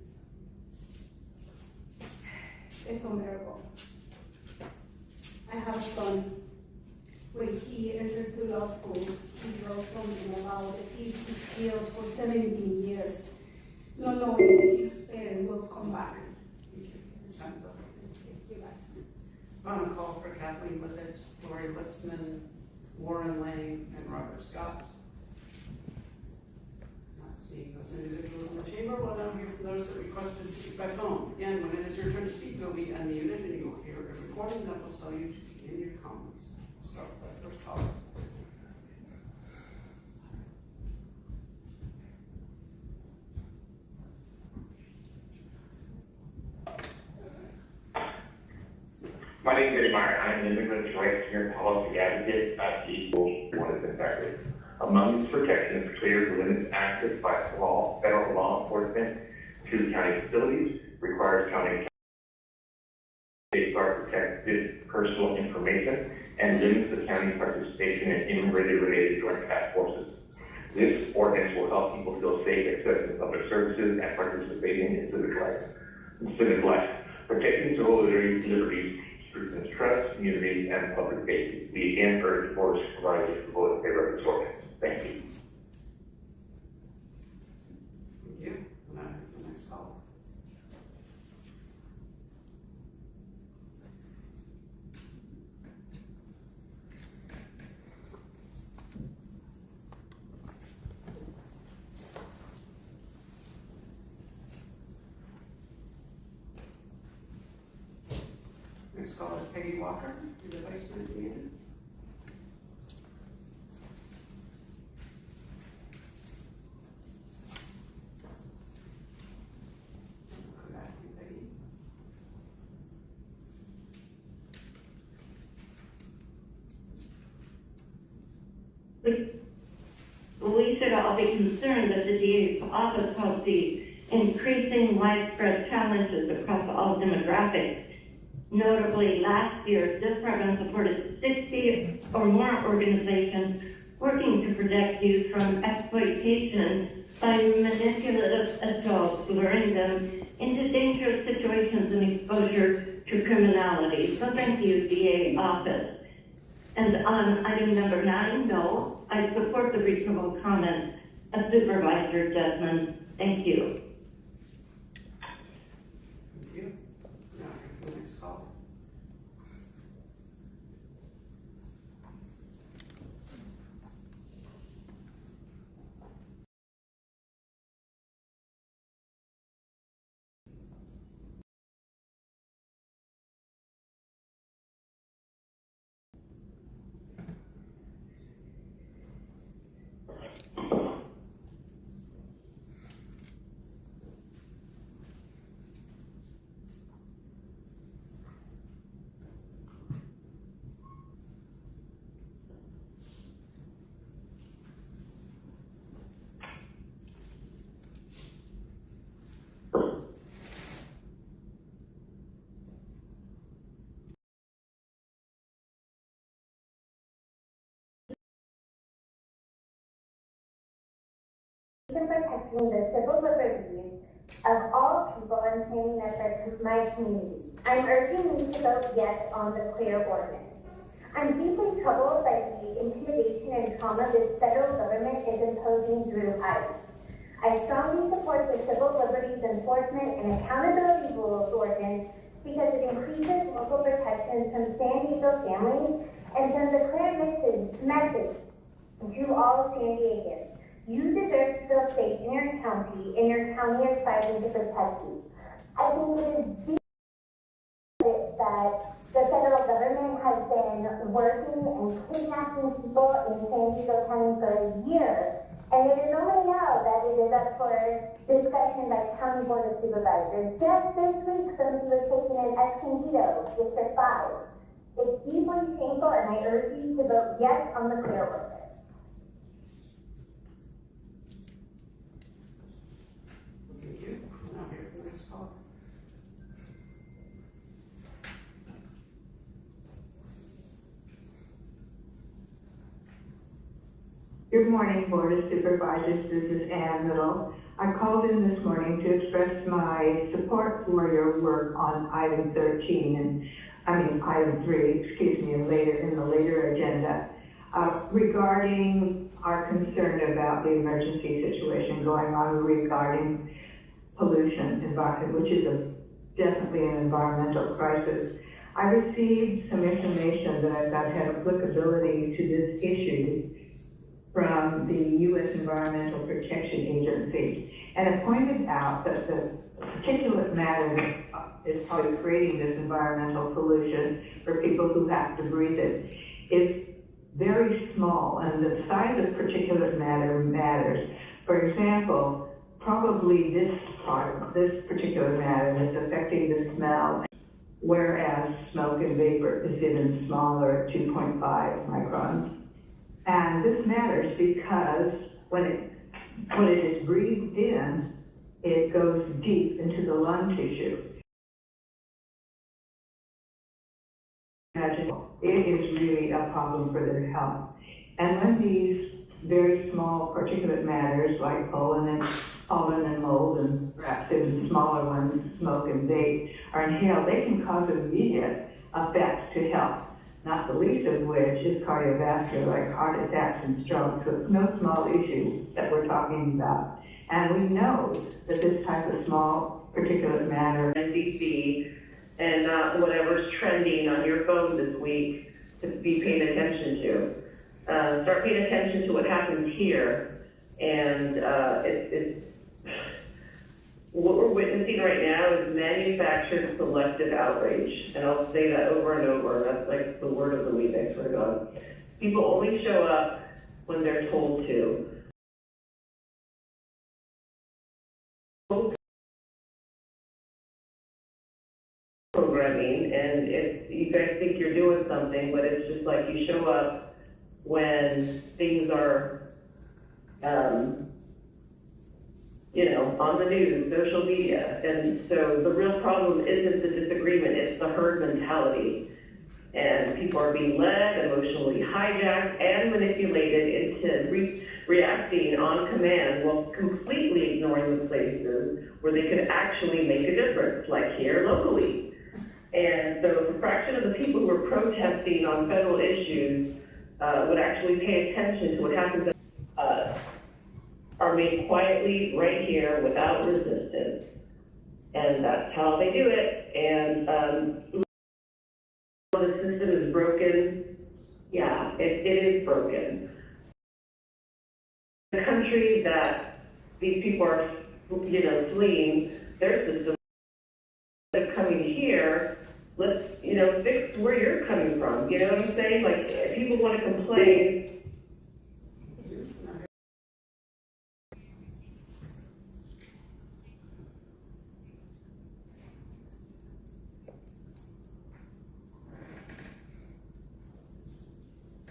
It's unbearable. I have a son. When he entered to law school, he wrote something about that he feels for 17 years, not knowing if his parents will come back. On a call for Kathleen Lippett, Lori Lipsman, Warren Lang, and Robert Scott. Not seeing those individuals in the chamber, we'll now hear from those that requested to speak by phone. Again, when it is your turn to speak, you'll be unmuted and you'll hear a recording that will tell you to begin your comments. We'll start with our first caller. My name is Eddie Meyer. I am an immigrant rights and policy advocate at the Equal One is Infected. Among its protections, clear limits access by federal law enforcement to county facilities, requires county safeguard protected personal information, and limits the county's participation in immigrant-related joint task forces. This ordinance will help people feel safe accessing public services and participating in civic life. Protecting civil liberties strengthens trust, community, and public safety. We again urge board of supervisors to vote in favor of this ordinance. Thank you. Thank you. Now, the next caller. Next caller is Peggy Walker, the Vice President. We should all be concerned that the DA's office will see increasing widespread challenges across all demographics. Notably, last year, this program supported 60 or more organizations working to protect youth from exploitation by manipulative adults, luring them into dangerous situations and exposure to criminality. So thank you, DA office. And on item number 9, no, I support the reasonable comments of Supervisor Desmond. Thank you. Thank you. Now, the next caller. Protecting the civil liberties of all people and planning efforts of my community. I'm urging you to vote yes on the clear ordinance. I'm deeply troubled by the intimidation and trauma this federal government is imposing through ICE. I strongly support the Civil Liberties Enforcement and Accountability Rules ordinance because it increases local protections from San Diego families and sends a clear message to all San Diegans. You deserve to feel safe in your county, and your county is fighting to protect you. I think it is deep that the federal government has been working and kidnapping people in San Diego County for a year, and it is only now that it is up for discussion by County Board of Supervisors. Just this week, somebody was taken in Escondido, District 5. It's deeply painful, and I urge you to vote yes on the clear ordinance. Thank you. Now here for the next call. Good morning, Board of Supervisors. This is Ann Little. I called in this morning to express my support for your work on item 13, item 3, excuse me, in the later agenda, regarding our concern about the emergency situation going on regarding pollution, which is definitely an environmental crisis. I received some information that had applicability to this issue from the U.S. Environmental Protection Agency, and it pointed out that the particulate matter that is probably creating this environmental pollution for people who have to breathe it is very small, and the size of particulate matter matters. For example, probably this particulate matter is affecting the smell, whereas smoke and vapor is even smaller at 2.5 microns. And this matters because when it is breathed in, it goes deep into the lung tissue. Imagine, it is really a problem for their health. And when these very small particulate matters like pollen and mold, and perhaps even smaller ones, smoke and vape, are inhaled, they can cause immediate effects to health, not the least of which is cardiovascular, like heart attacks and strokes. So it's no small issue that we're talking about. And we know that this type of small particulate matter NCC and not whatever's trending on your phone this week to be paying attention to. Start paying attention to what happens here. And what we're witnessing right now is manufactured selective outrage. And I'll say that over and over. That's like the word of the week, I swear to God. People only show up when they're told to. Programming, and if you guys think you're doing something, but it's just like you show up when things are, on the news, social media. And so the real problem isn't the disagreement, it's the herd mentality. And people are being led, emotionally hijacked, and manipulated into reacting on command while completely ignoring the places where they could actually make a difference, like here locally. And so a fraction of the people who are protesting on federal issues would actually pay attention to what happens are made quietly right here without resistance. And that's how they do it. And the system is broken. Yeah, it is broken. The country that these people are, fleeing, their system, of coming here, let's, fix where you're coming from. You know what I'm saying? Like, if people want to complain,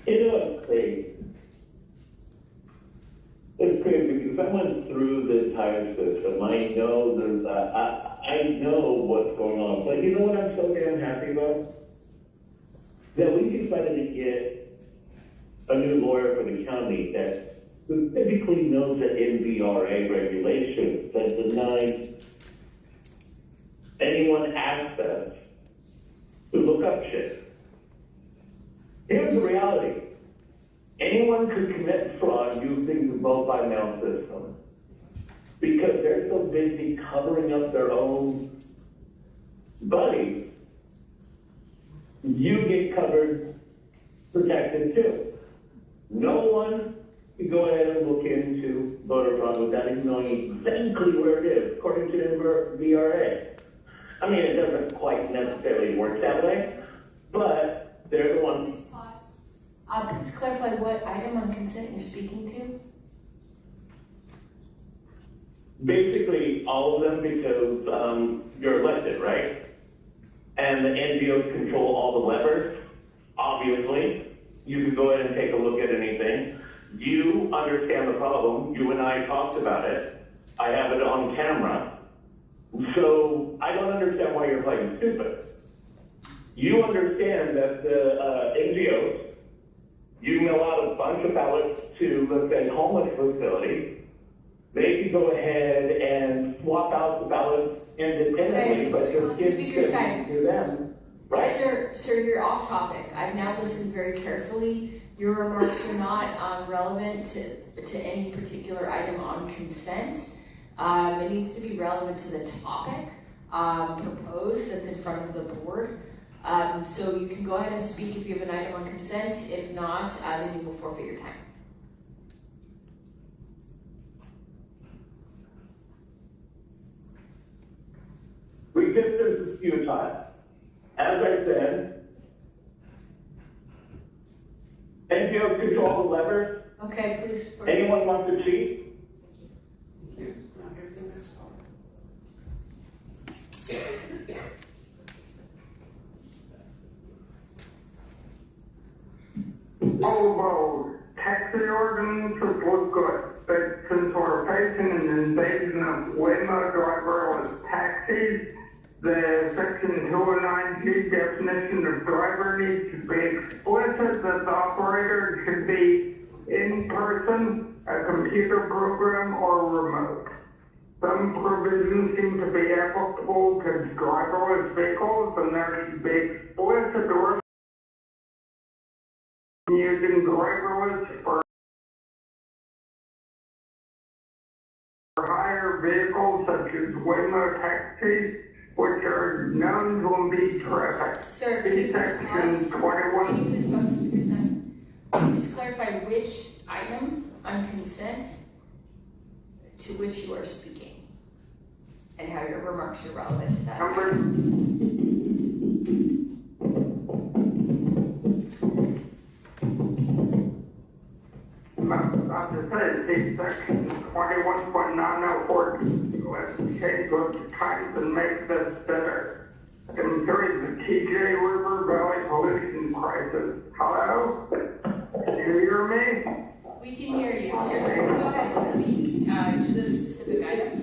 it's crazy. It's crazy because I went through the entire system. I know I know what's going on. But you know what I'm so damn happy about? That we decided to get a new lawyer for the county that specifically knows the NVRA regulations that deny anyone access to look up shit. Here's the reality. Anyone could commit fraud using the vote-by-mail system because they're so busy covering up their own buddies. You get covered, protected too. No one can go ahead and look into voter fraud without even knowing exactly where it is, according to the VRA. I mean, it doesn't quite necessarily work that way, but they're the ones. Please pause. Please clarify what item on consent you're speaking to? Basically, all of them because you're elected, right? And the NGOs control all the levers. obviously. You can go ahead and take a look at anything. You understand the problem. You and I talked about it. I have it on camera. So I don't understand why you're playing stupid. You understand that the NGOs, you mail out a bunch of ballots to, let's say, homeless facilities. They can go ahead and swap out the ballots independently, but just give to them, right? Sir, you're off topic. I've now listened very carefully. Your remarks are not relevant to any particular item on consent. It needs to be relevant to the topic proposed that's in front of the board. So you can go ahead and speak if you have an item on consent. If not, then you will forfeit your time. Resistance is futile. As I said, NGOs control the levers. Okay, please. Anyone wants to cheat? Although taxi ordinances look good, but since we're facing an invasion of limo driverless taxis, the Section 209G definition of driver needs to be explicit that the operator should be in person, a computer program, or remote. Some provisions seem to be applicable to driverless vehicles, and there should be explicit using driverless for hire vehicles such as limo taxis, which are known to impede traffic. Sir, See Section 21. Please clarify which item on consent to which you are speaking and how your remarks are relevant to that. I'll just say, see Section 21.904, let's change those times and make this better. I can carry the TJ River Valley pollution crisis. Hello? Can you hear me? We can hear you. Sir, go ahead and speak to those specific items.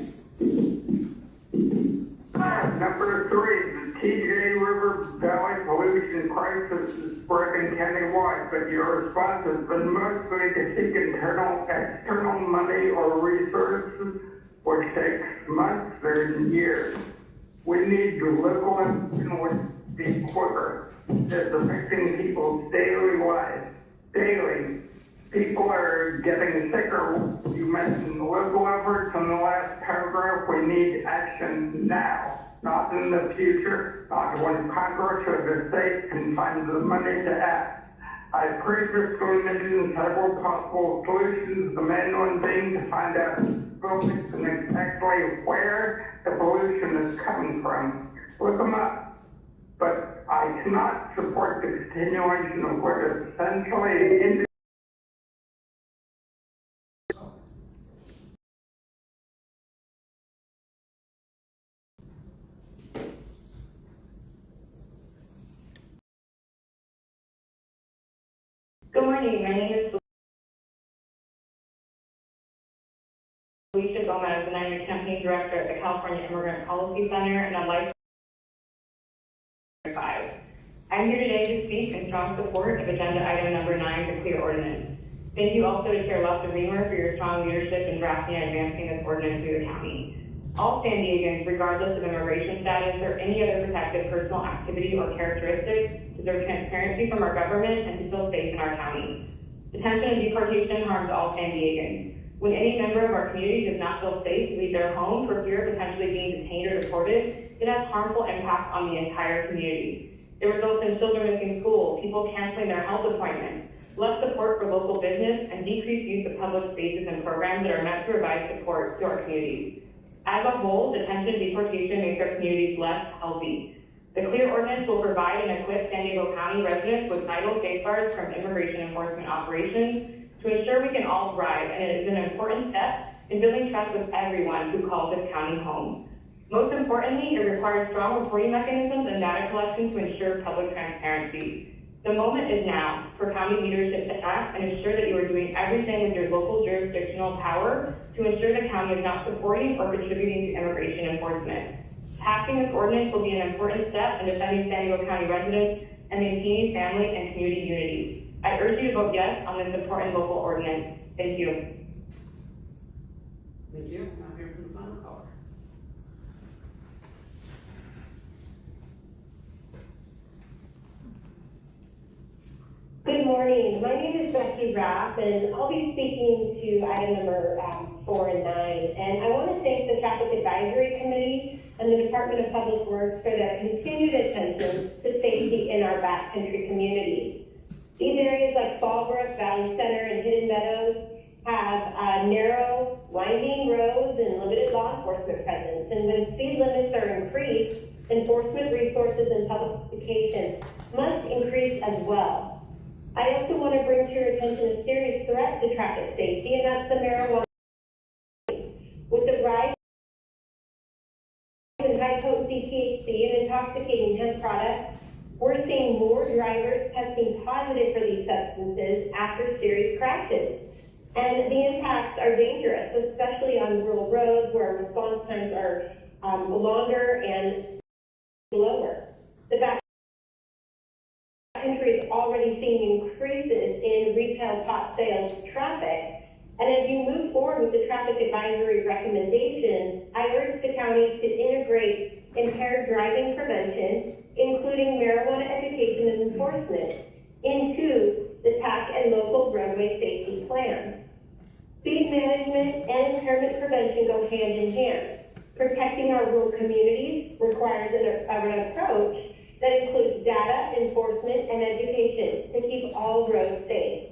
Number 3, the TJ River Valley pollution crisis is spreading countywide, but your response has been mostly to seek external money or resources, which takes months or years. We need local action which be quicker. It's affecting people's daily lives. Daily. People are getting sicker. You mentioned local efforts in the last paragraph. We need action now, not in the future, not when Congress or the state can find the money to act. I previously mentioned several possible solutions, the main one being to find out focus and exactly where the pollution is coming from. Look them up. But I cannot support the continuation of what is essentially Good morning, my name is Alicia Gomez, and I'm the Campaign Director at the California Immigrant Policy Center, and I'd like to 5. I'm here today to speak in strong support of Agenda Item Number 9, the Clear Ordinance. Thank you also to Chair Lester Reamer for your strong leadership in drafting and advancing this ordinance through the county. All San Diegans, regardless of immigration status or any other protected personal activity or characteristics, deserve transparency from our government and to feel safe in our county. Detention and deportation harms all San Diegans. When any member of our community does not feel safe to leave their home for fear of potentially being detained or deported, it has harmful impacts on the entire community. It results in children missing school, people canceling their health appointments, less support for local business, and decreased use of public spaces and programs that are meant to provide support to our communities. As a whole, detention and deportation makes our communities less healthy. The Clear Ordinance will provide and equip San Diego County residents with vital safeguards from immigration enforcement operations to ensure we can all thrive, and it is an important step in building trust with everyone who calls this county home. Most importantly, it requires strong reporting mechanisms and data collection to ensure public transparency. The moment is now for county leadership to act and ensure that you are doing everything with your local jurisdictional power to ensure the county is not supporting or contributing to immigration enforcement. Passing this ordinance will be an important step in defending San Diego County residents and maintaining family and community unity. I urge you to vote yes on this important local ordinance. Thank you. Thank you. Now hear from the final caller. Good morning. My name is Becky Rapp, and I'll be speaking to item number 4 and 9. And I want to thank the Traffic Advisory Committee and the Department of Public Works for their continued attention to safety in our backcountry community. These areas like Fallbrook, Valley Center, and Hidden Meadows have narrow, winding roads and limited law enforcement presence. And when speed limits are increased, enforcement resources and publication must increase as well. I also want to bring to your attention a serious threat to traffic safety, and that's the marijuana. With the rise in high-potency THC and intoxicating hemp products, we're seeing more drivers testing positive for these substances after serious crashes. And the impacts are dangerous, especially on rural roads where response times are longer and lower. The backcountry is already seeing increases in retail pot sales traffic. And as you move forward with the traffic advisory recommendations, I urge the county to integrate impaired driving prevention, including marijuana education and enforcement, into the TAC and local roadway safety plans. Speed management and impairment prevention go hand in hand. Protecting our rural communities requires an approach that includes data, enforcement, and education to keep all roads safe.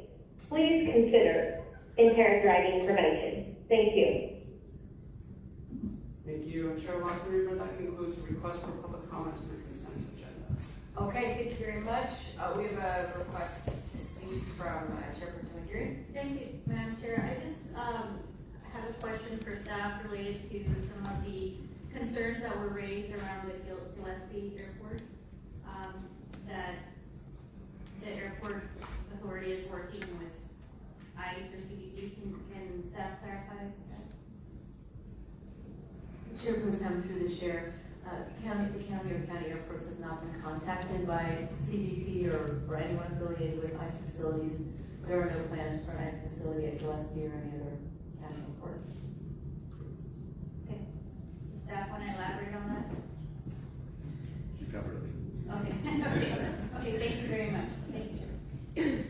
Please consider impaired driving prevention. Thank you. Thank you. Chair Lawson, that concludes the request for public comments on the consent agenda. Okay, thank you very much. We have a request to speak from Chairperson McGeary. Thank you, Madam Chair. I just have a question for staff related to some of the concerns that were raised around the Gillespie Airport. That the airport authority is working with ICE or CBP. Can staff clarify that? Chairperson, through the chair, the county or county airports has not been contacted by CBP or anyone affiliated with ICE facilities. There are no plans for an ICE facility at Gillespie or any other county airport. Okay. Does staff want to elaborate on that? She covered it. Okay. Okay, thank you very much. Thank you.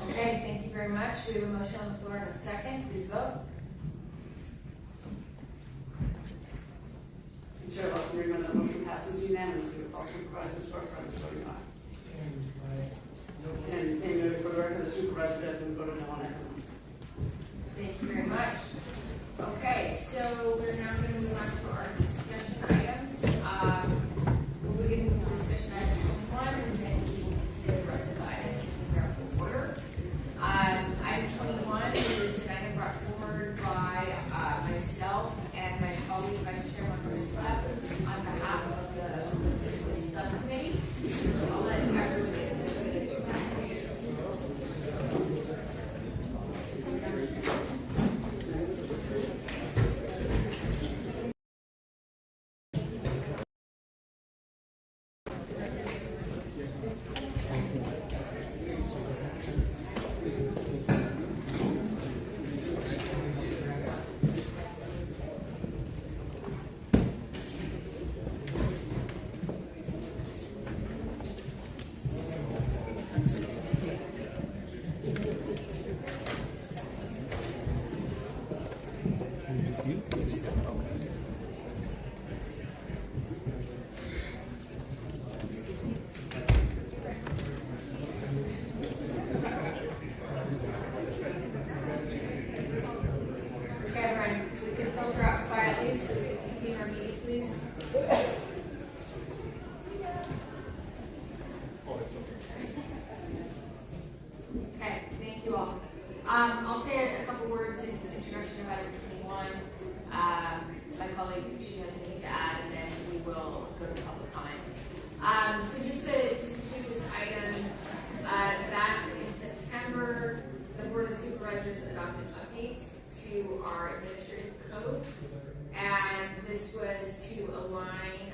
Okay, thank you very much. We have a motion on the floor in a second. Please vote. Chair Lawson, that motion passes unanimously with all supervisors who are present voting aye. And for the record, the supervisor has been voted no on it. Thank you very much. Okay, so we're now going to move on to our discussion items. We'll begin with discussion item 21, and then we will continue the rest of the items in numerical order. Item 21 is an item brought forward by myself and my colleague, Vice Chairman on behalf of the fiscal subcommittee. I'll let everybody our administrative code, and this was to align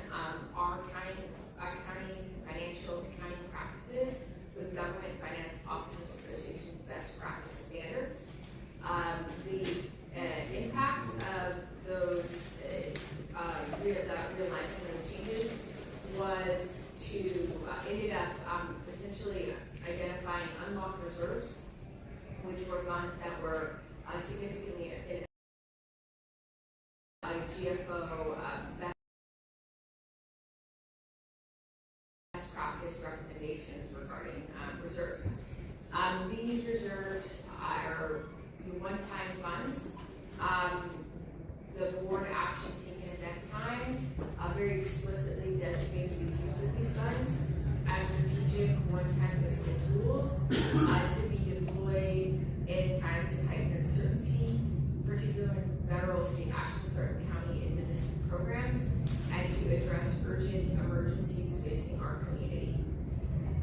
our county financial accounting practices with Government Finance Officers Association best practice standards. The impact of those realignment of those changes was to ended up essentially identifying unlocked reserves, which were funds that were significantly in GFO best practice recommendations regarding reserves. These reserves are one-time funds. The board action taken at that time very explicitly designated the use of these funds as strategic one-time fiscal tools to be deployed in times of heightened uncertainty, particularly in federal state action threatened county administrative programs, and to address urgent emergencies facing our community.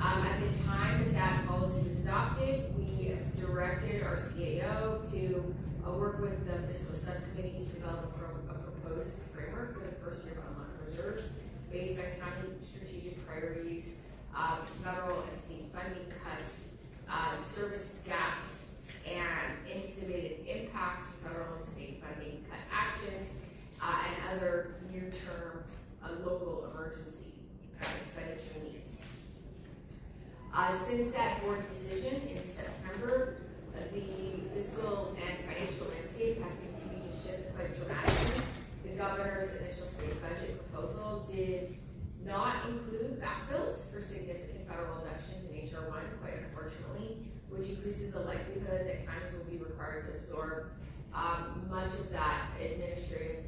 At the time that policy was adopted, we directed our CAO to work with the fiscal subcommittee to develop a proposed framework for the first year of unlocked reserves based on county strategic priorities, federal and state funding cuts, service gaps, and anticipated impacts from federal and state funding cut actions, and other near-term local emergency expenditure needs. Since that board decision in September, the fiscal and financial landscape has continued to shift quite dramatically. The governor's initial state budget proposal did not include backfills for significant federal elections in H.R. 1, quite unfortunately, which increases the likelihood that counties will be required to absorb much of that administrative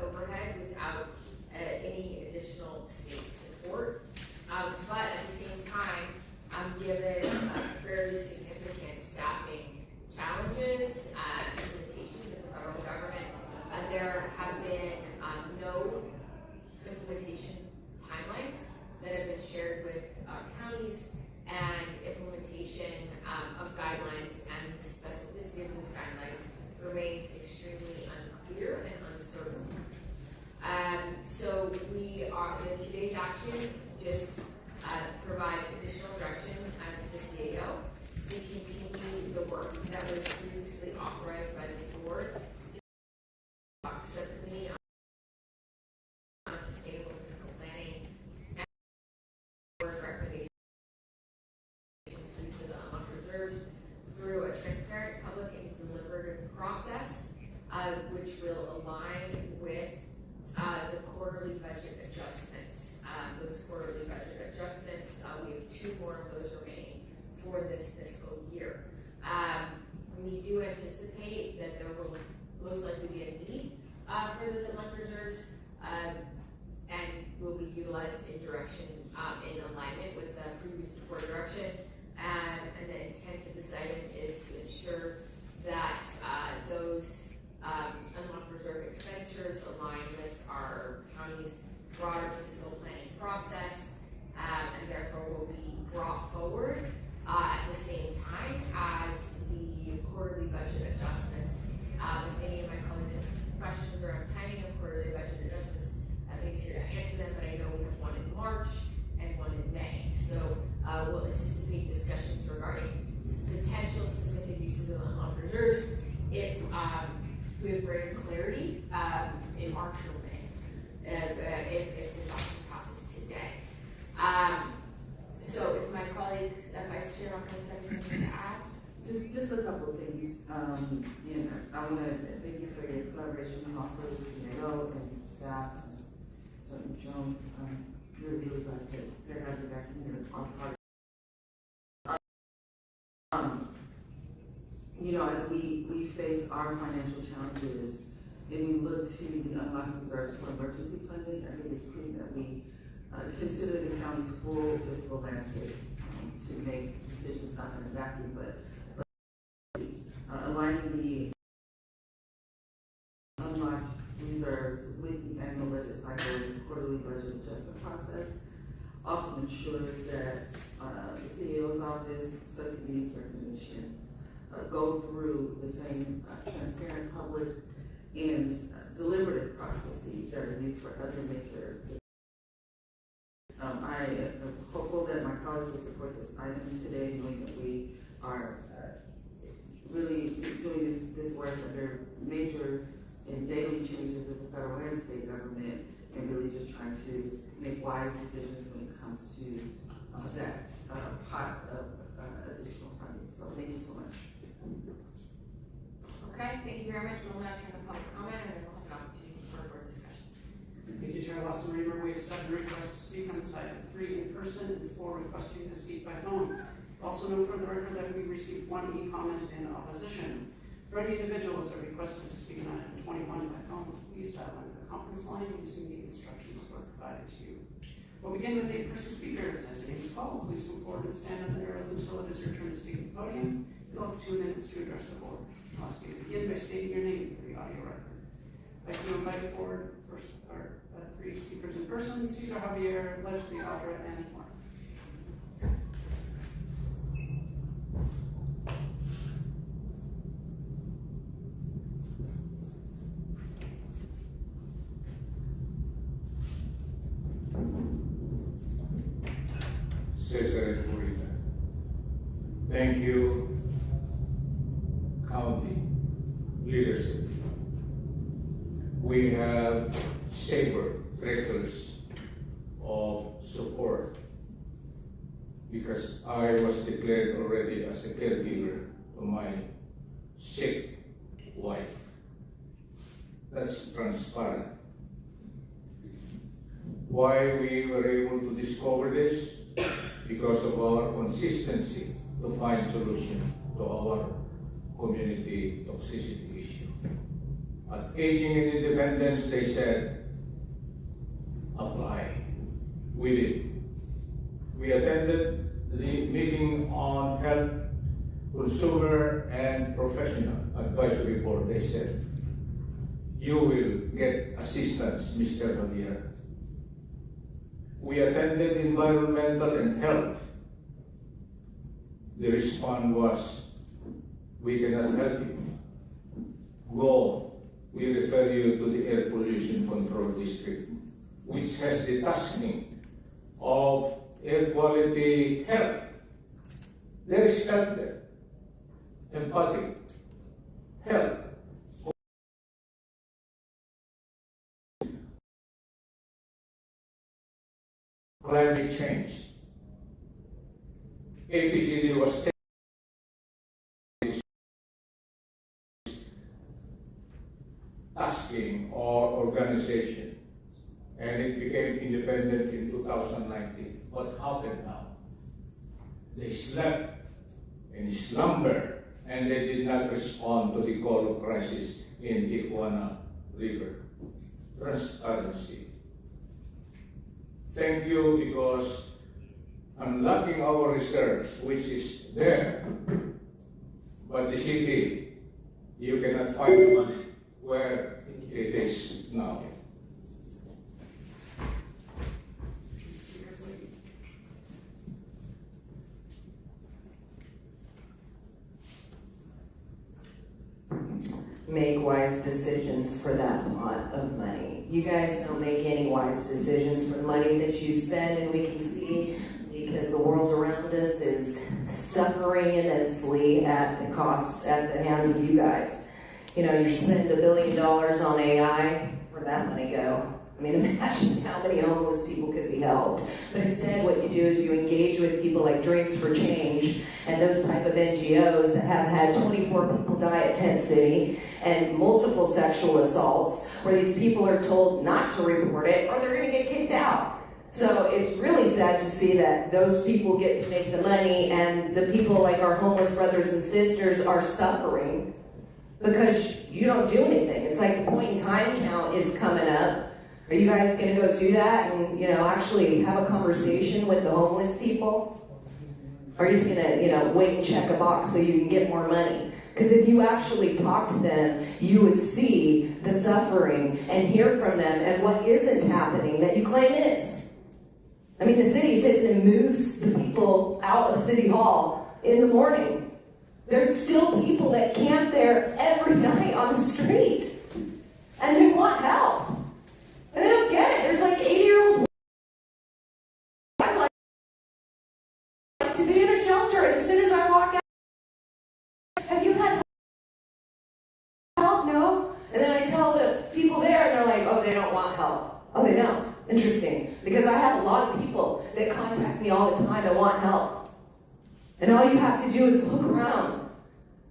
overhead without any additional state support. But at the same time, given fairly significant staffing challenges and limitations of the federal government, there have been no implementation timelines that have been shared with counties, and implementation of guidelines and the specificity of those guidelines remains extremely unclear and uncertain. So today's action just provides additional direction to the CAO to continue the work that was previously authorized by this board. Subcommittee on sustainable fiscal planning and board recommendations for use of the unlocked reserves through a transparent, public, and deliberative process, which will align with the quarterly budget adjustments. Those quarterly budget adjustments, we have 2 more of those remaining for this fiscal year. We do anticipate that there will most likely be a need for those unlocked reserves, and will be utilized in direction in alignment with the previous board direction. And the intent of this item is to ensure that those unlocked reserve expenditures align with our county's broader fiscal planning process, and therefore will be brought forward at the same time as the quarterly budget adjustments. If any of my colleagues have questions around timing of quarterly budget adjustments, I'm here to answer them, but I know we have one in March and one in May. So we'll anticipate discussions regarding potential specific uses of unlocked reserves if we have greater clarity in March or May, if this option passes today. So if my colleagues, Vice Chair, have something to add? Just a couple of things. I want to thank you for your collaboration, and also the CAO and staff, and Joan. Really glad to have you back in here on part. As we face our financial challenges, and we look to the unlocked reserves for emergency funding, I think it's prudent that we consider the county's full fiscal landscape to make decisions not in a vacuum, but aligning the unlocked reserves with the annual budget cycle and quarterly budget adjustment process also ensures that the CAO's office, subcommittee's recommendation go through the same transparent, public, and deliberative processes that are used for other major. I am hopeful that my colleagues will support this item today, knowing that we are really doing this work under major and daily changes of the federal and state government, and really just trying to make wise decisions when it comes to that pot of additional funding. So thank you so much. Okay, thank you very much. We'll now turn to public comment, and then we'll have an opportunity for board discussion. Thank you, Chair Lawson Reamer. We have 7 requests to speak on this item, 3 in person and 4 requesting to speak by phone. Also note for the record that we received 1 e-comment in opposition. For any individuals that requested to speak on item 21 by phone, please dial into the conference line using the instructions that were provided to you. We'll begin with the in-person speakers. As your name is called, please come forward and stand on the arrows until it is your turn to speak at the podium. You'll have 2 minutes to address the board. I'll ask you to begin by stating your name for the audio record. I'd like to invite forward first our 3 speakers in person: Cesar, Javier, Leslie, Audra, and Mark. Cesar, thank you, county leadership. We have saber trickles of support because I was declared already as a caregiver to my sick wife. That's transparent. Why we were able to discover this? Because of our consistency to find solution to our community toxicity issue. At Aging and Independence, they said, apply. We did. We attended the meeting on health, consumer, and professional advisory board. They said, you will get assistance, Mr. Javier. We attended environmental and health. The response was, we cannot help you. Go, we refer you to the Air Pollution Control District, which has the tasking of air quality health. There is help there. Empathic help. Climate change. APCD was tasking or organization, and it became independent in 2019. What happened now? They slept in slumber, and they did not respond to the call of crisis in Tijuana River. Transparency. Thank you, because unlocking our research, which is there, but the city, you cannot find the money where it is now. Make wise decisions for that pot of money. You guys don't make any wise decisions for the money that you spend, and we can see because the world around us is suffering immensely at the cost, at the hands of you guys. You know, you're spending $1 billion on AI. Where'd that money go? I mean, imagine how many homeless people could be helped. But instead, what you do is you engage with people like Drinks for Change and those type of NGOs that have had 24 people die at Tent City and multiple sexual assaults, where these people are told not to report it or they're going to get kicked out. So it's really sad to see that those people get to make the money and the people like our homeless brothers and sisters are suffering because you don't do anything. It's like the point in time count is coming up. Are you guys going to go do that and, actually have a conversation with the homeless people? Or are you just going to, wait and check a box so you can get more money? Because if you actually talk to them, you would see the suffering and hear from them and what isn't happening that you claim is. I mean, the city sits and moves the people out of City Hall in the morning. There's still people that camp there every night on the street. And they want help. And they don't get it. There's like 80-year-old. I'd like to be in a shelter, and as soon as I walk out, have you had help? No. And then I tell the people there, and they're like, oh, they don't want help. Oh, they don't. Interesting. Because I have a lot of people that contact me all the time that want help. And all you have to do is look around.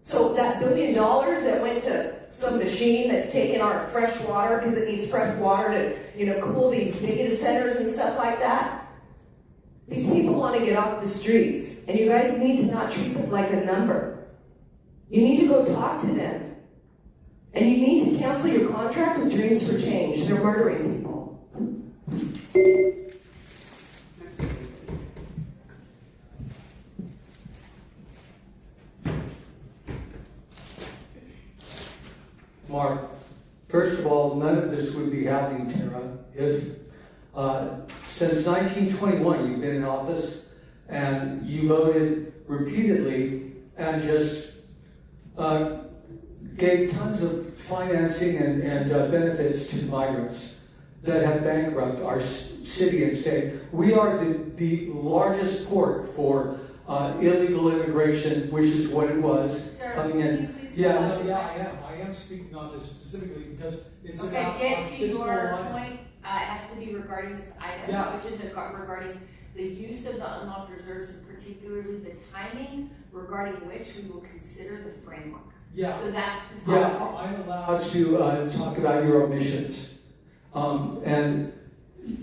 So that $1 billion that went to some machine that's taking our fresh water because it needs fresh water to, cool these data centers and stuff like that. These people want to get off the streets, and you guys need to not treat them like a number. You need to go talk to them. And you need to cancel your contract with Dreams for Change. They're murdering people. Mark, first of all, none of this would be happening, Tara, if since 1921 you've been in office and you voted repeatedly and just gave tons of financing and benefits to migrants that have bankrupted our city and state. We are the largest port for illegal immigration, which is what it was. Sir, coming in. I am speaking on this specifically because it's about Okay, get to fiscal your alignment. point. It has to be regarding this item, Yeah. which is regarding the use of the unlocked reserves and particularly the timing regarding which we will consider the framework. Yeah. So that's the topic. Yeah, I'm allowed to talk about your omissions. And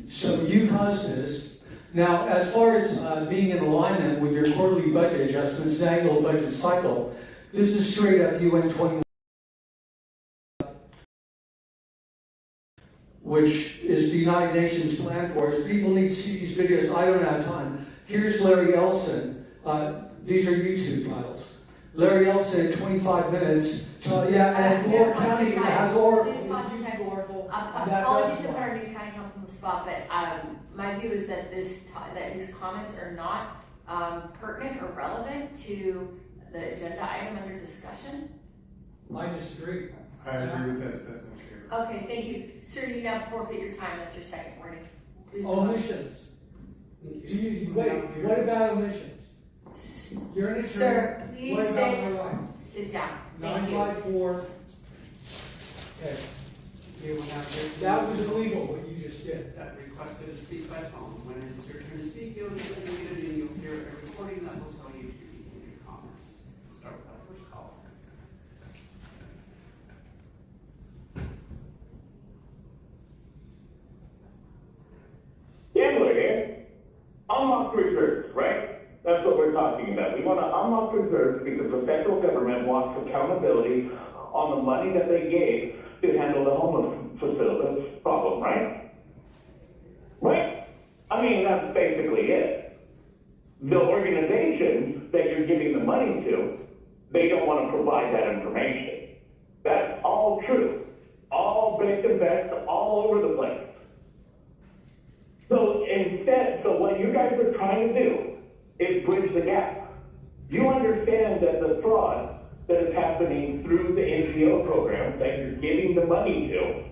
so you caused this. Now, as far as being in alignment with your quarterly budget adjustments and annual budget cycle, this is straight up UN 21, which is the United Nations plan for us. People need to see these videos. I don't have time. Here's Larry Ellison. These are YouTube titles. Larry Ellison in 25 minutes. And Moore County has Oracle. Apologies to put our new county council on the spot, but my view is that that these comments are not pertinent or relevant to the agenda item under discussion. I disagree. I agree with that assessment, Chair. Okay, thank you. Sir, you now forfeit your time. That's your second warning. Please go on. Omissions. What about omissions? You're an attorney. Sir, please What about my right? sit down. Thank you. 954. Okay. You will have your. That was illegal, what you just did. That requested to speak by phone. When it's your turn to speak, you'll get unmuted and you'll hear a recording that will tell you to begin your comments. Start with that first call. Gambler here. Unlock reserves, right? That's what we're talking about. We want to unlock reserves because the federal government wants accountability on the money that they gave to handle the homeless facility problem, right? Right? I mean, that's basically it. The organizations that you're giving the money to, they don't want to provide that information. That's all true. All big events all over the place. So instead, what you guys are trying to do is bridge the gap. You understand that the fraud that is happening through the NGO program that you're giving the money to,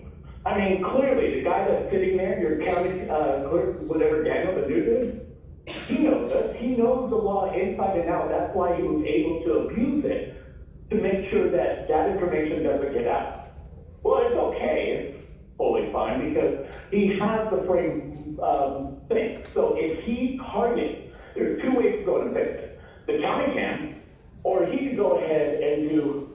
I mean, clearly, the guy that's sitting there, your county clerk, whatever, Daniel, the new dude, he knows this. He knows the law inside and out. That's why he was able to abuse it to make sure that that information doesn't get out. Well, it's okay. It's fully fine because he has the frame thing. So if he targets, there's two ways to go to fix it. The county can, or he can go ahead and do,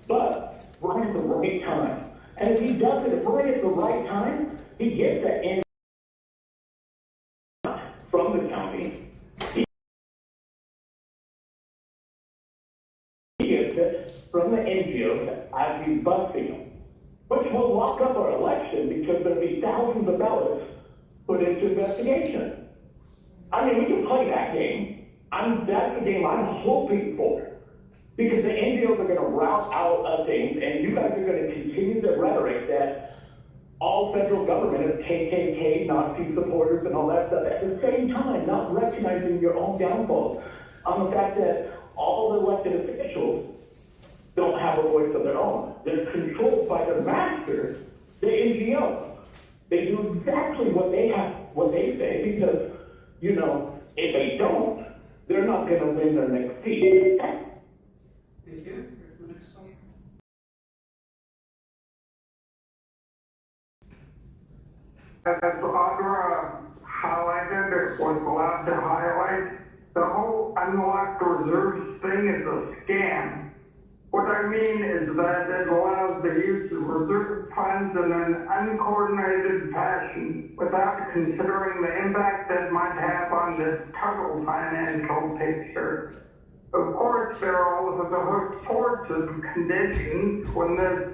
but right at the right time. And if he does it right at the right time, he gets that in from the county. He gets it from the NGOs as he's busting them, which will lock up our election because there'll be thousands of ballots put into investigation. I mean, we can play that game. That's the game I'm hoping for. Because the NGOs are going to route out things, and you guys are going to continue the rhetoric that all federal government is KKK, Nazi supporters, and all that stuff. At the same time, not recognizing your own downfalls on the fact that all the elected officials don't have a voice of their own. They're controlled by their masters, the NGOs. They do exactly what they say because, you know, if they don't, they're not going to win their next seat. Thank you. Here's the next one. As Audra highlighted, it was allowed to highlight, the whole unlocked reserves thing is a scam. What I mean is that it allows the use of reserve funds in an uncoordinated fashion without considering the impact that might have on the total financial picture. Of course, there are all of the sorts of conditions when this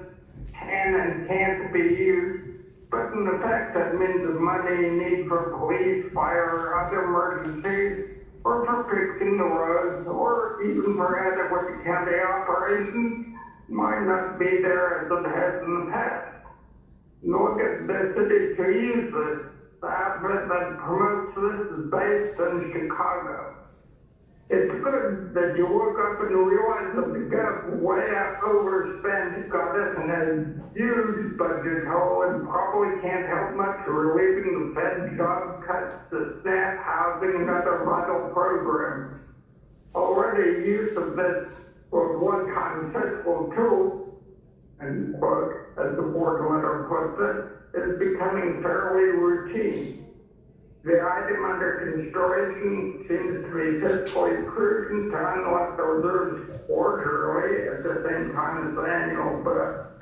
can and can't be used, but in effect that means the money you need for police, fire, or other emergencies, or for fixing the roads, or even for adequate county operations, might not be there as it has in the past. Look at the city to use this. The outfit that promotes this is based in Chicago. It's good that you woke up and realized that the gov way overspent, got us in a huge budget hole, and probably can't help much relieving the Fed job cuts, the SNAP housing, and other vital programs. Already use of this was one-time fiscal tool, end quote, as the board letter puts it, is becoming fairly routine. The item under consideration seems to be fiscally prudent to unlock the reserves quarterly at the same time as the annual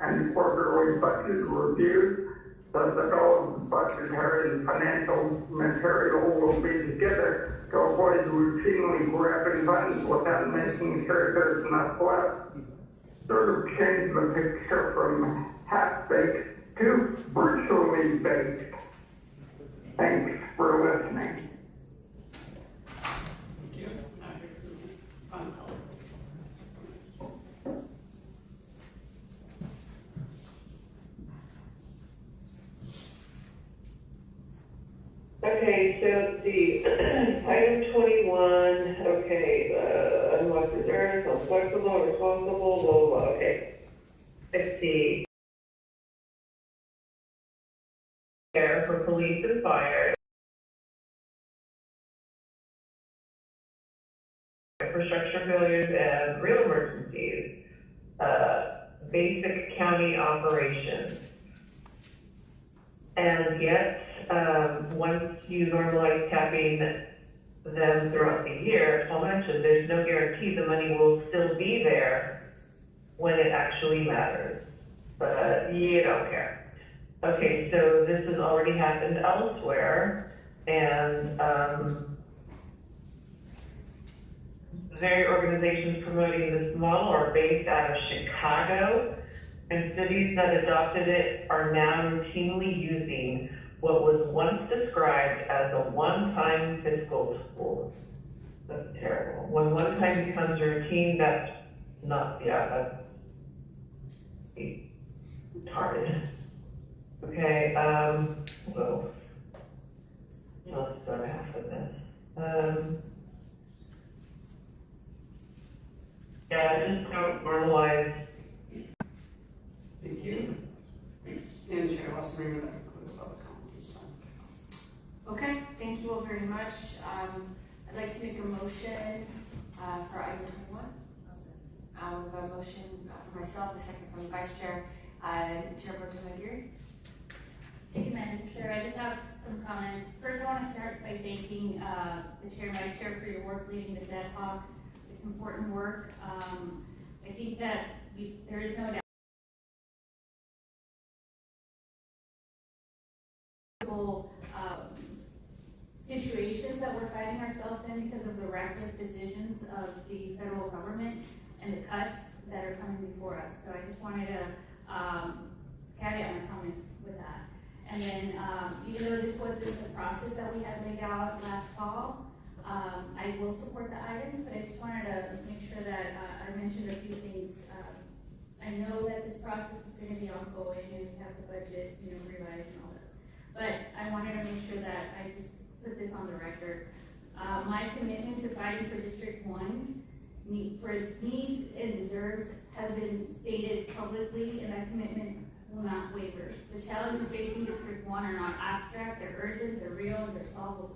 and quarterly budget reviews, so that all of the budgetary and financial material will be together to avoid routinely grabbing funds without making sure there's enough left. Sort of change the picture from half-baked to virtually baked. Thanks for listening. Thank you. Okay, so the item 21, okay, unlocked reserves, flexible, responsible, blah, blah, blah, okay. Let's see. Care for police and fire, infrastructure failures and real emergencies, basic county operations. And yet, once you normalize tapping them throughout the year, as Paul mentioned, there's no guarantee the money will still be there when it actually matters. But you don't care. Okay, so this has already happened elsewhere, and very organizations promoting this model are based out of Chicago, and cities that adopted it are now routinely using what was once described as a one-time fiscal tool. That's terrible. When one time becomes routine, that's not, yeah, that's retarded. Okay, well, let's start half of this. Yeah, just don't normalize. Thank you. And Chair Wasserman, that concludes public comment. Okay, thank you all very much. I'd like to make a motion for item 21. We have a motion for myself, a second from the Vice Chair. Chair Pro Tem Aguirre. Thank you, Madam Chair. I just have some comments. First, I want to start by thanking the Chair and Vice Chair for your work leading the Dead Hawk. It's important work. I think that there is no doubt situations that we're finding ourselves in because of the reckless decisions of the federal government and the cuts that are coming before us. So I just wanted to caveat my comments with that. And then, even though this wasn't the process that we had laid out last fall, I will support the item, but I just wanted to make sure that I mentioned a few things. I know that this process is going to be ongoing and we have the budget, revised and all that. But I wanted to make sure that I just put this on the record. My commitment to fighting for District 1 for its needs and deserves has been stated publicly, and that commitment will not waver. The challenges facing District 1 are not abstract, they're urgent, they're real, and they're solvable.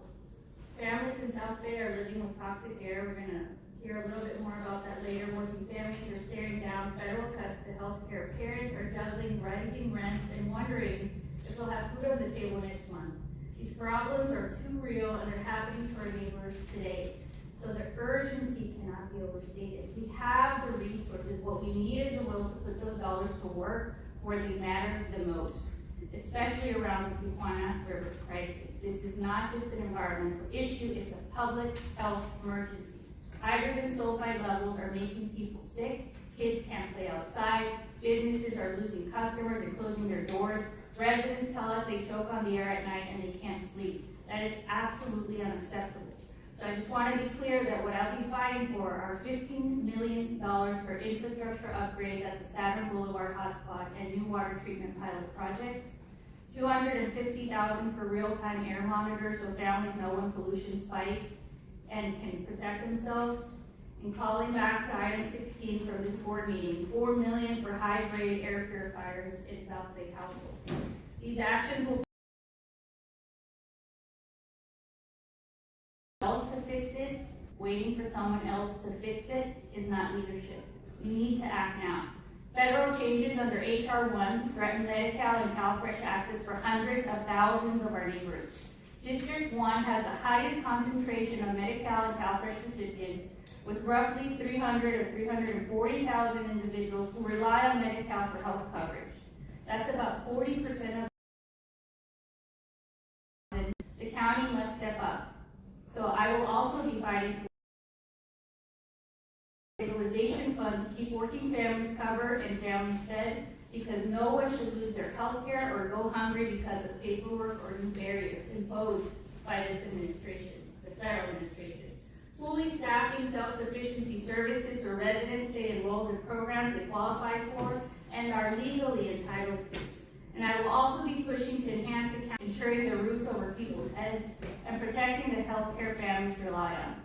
Families in South Bay are living with toxic air. We're going to hear a little bit more about that later. Working families are staring down federal cuts to health care. Parents are juggling rising rents and wondering if they'll have food on the table next month. These problems are too real, and they're happening to our neighbors today. So the urgency cannot be overstated. We have the resources. What we need is the will to put those dollars to work where they matter the most, especially around the Tijuana River crisis. This is not just an environmental issue, it's a public health emergency. Hydrogen sulfide levels are making people sick, kids can't play outside, businesses are losing customers and closing their doors, residents tell us they choke on the air at night and they can't sleep. That is absolutely unacceptable. So I just want to be clear that what I'll be fighting for are $15 million for infrastructure upgrades at the Saturn Boulevard hotspot and new water treatment pilot projects, $250,000 for real-time air monitors so families know when pollution spikes and can protect themselves, and calling back to item 16 from this board meeting, $4 million for high-grade air purifiers in South Bay households. These actions will else to fix it, waiting for someone else to fix it is not leadership. We need to act now. Federal changes under HR 1 threaten Medi-Cal and CalFresh access for hundreds of thousands of our neighbors. District 1 has the highest concentration of Medi-Cal and CalFresh recipients, with roughly 300 of 340,000 individuals who rely on Medi-Cal for health coverage. That's about 40% of the county must step up. So I will also be fighting for stabilization fund to keep working families covered and families fed, because no one should lose their health care or go hungry because of paperwork or new barriers imposed by this administration, the federal administration. Fully staffing self-sufficiency services so residents stay enrolled in programs they qualify for and are legally entitled to. And I will also be pushing to enhance the county, ensuring the roofs over people's heads and protecting the health care families rely on.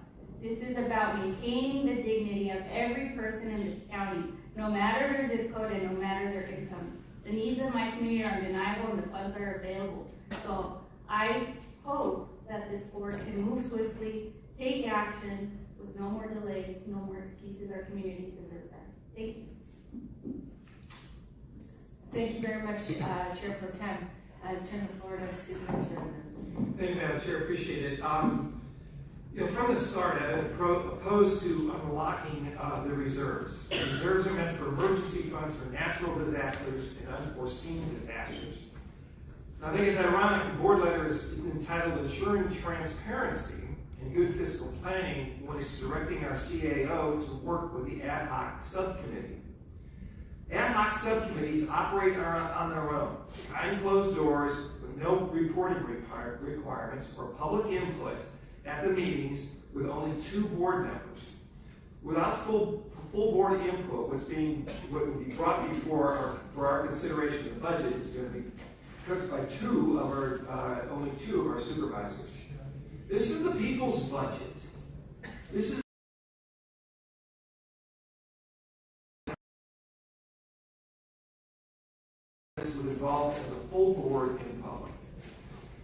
This is about maintaining the dignity of every person in this county, no matter their zip code and no matter their income. The needs of my community are undeniable and the funds are available. So I hope that this board can move swiftly, take action with no more delays, no more excuses. Our communities deserve that. Thank you. Thank you very much, Chair Pro Tem. Turn the floor to Supervisor President. Thank you, Madam Chair. Appreciate it. From the start, I've been opposed to unlocking the reserves. The reserves are meant for emergency funds for natural disasters and unforeseen disasters. Now, I think it's ironic the board letter is entitled Ensuring Transparency and Good Fiscal Planning when it's directing our CAO to work with the ad hoc subcommittee. Ad hoc subcommittees operate on their own, behind closed doors, with no reporting requirements or public input at the meetings, with only 2 board members. Without full board input, what will be brought before for our consideration of the budget is going to be cooked by only two of our supervisors. This is the people's budget. This is would involve the full board in public.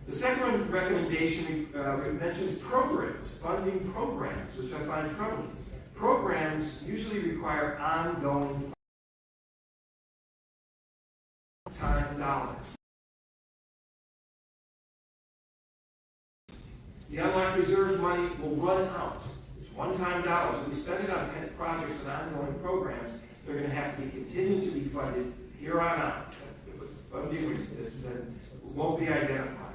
The second recommendation mentions programs, funding programs, which I find troubling. Programs usually require ongoing time dollars. The unlocked reserve money will run out. It's one-time dollars. If we spend it on pet projects and ongoing programs, they're going to have to continue to be funded here on out. Funding won't be identified.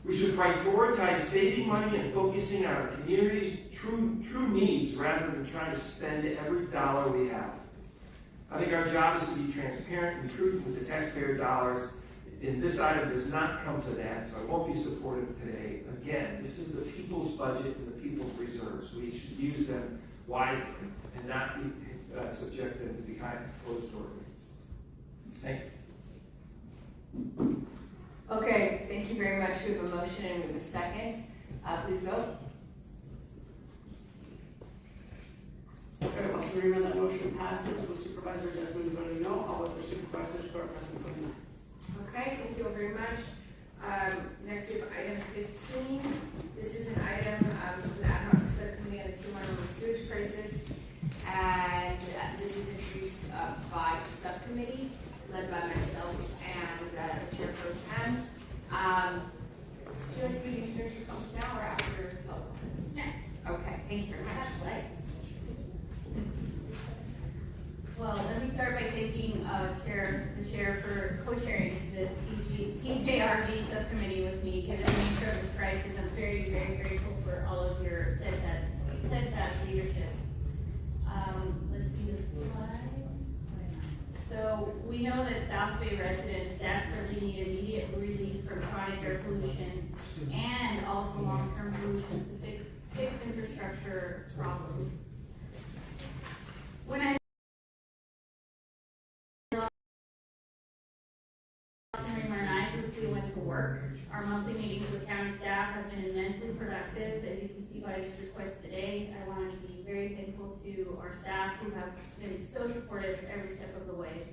We should prioritize saving money and focusing on our community's true needs rather than trying to spend every dollar we have. I think our job is to be transparent and prudent with the taxpayer dollars, and this item does not come to that, so I won't be supportive today. Again, this is the people's budget and the people's reserves. We should use them wisely and not be subject them behind closed door meetings. Thank you. Okay, thank you very much. We have a motion and we have a second. Please vote. Okay, I'll hearing none, that motion passes with Supervisor Desmond voting no. All other supervisors who are present voting aye. Okay, thank you all very much. Next we have item 15. This is an item from the ad hoc subcommittee on the Tijuana River sewage crisis. And this is introduced by the subcommittee led by myself and the chair pro tem. Would you like to introduce yourselves now or after? Oh. Okay, thank you very much. Well, let me start by thanking the chair for co-chairing the TJRB subcommittee with me. Given the nature of this crisis, I'm very, very grateful for all of your steadfast leadership. Let's see the slides. So we know that South Bay residents desperately need immediate relief from chronic air pollution and also long-term solutions to fix infrastructure problems. When I went to work. Our monthly meetings with county staff have been immensely productive. As you can see by this request today, I want to be very thankful to our staff who have been so supportive every step of the way.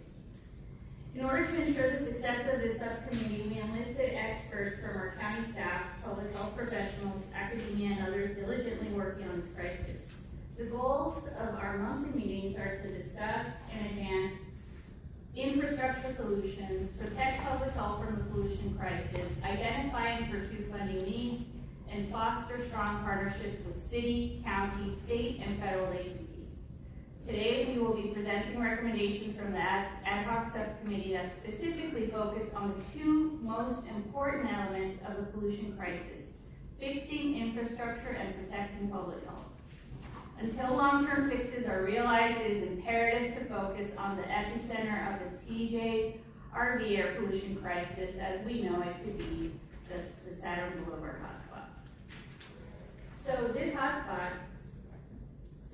In order to ensure the success of this subcommittee, we enlisted experts from our county staff, public health professionals, academia, and others diligently working on this crisis. The goals of our monthly meetings are to discuss and advance infrastructure solutions, protect public health from the pollution crisis, identify and pursue funding needs, and foster strong partnerships with city, county, state, and federal agencies. Today, we will be presenting recommendations from the ad hoc subcommittee that specifically focus on the two most important elements of the pollution crisis: fixing infrastructure and protecting public health. Until long-term fixes are realized, it is imperative to focus on the epicenter of the TJRB air pollution crisis, as we know it to be the Saturn Boulevard hotspot. So this hotspot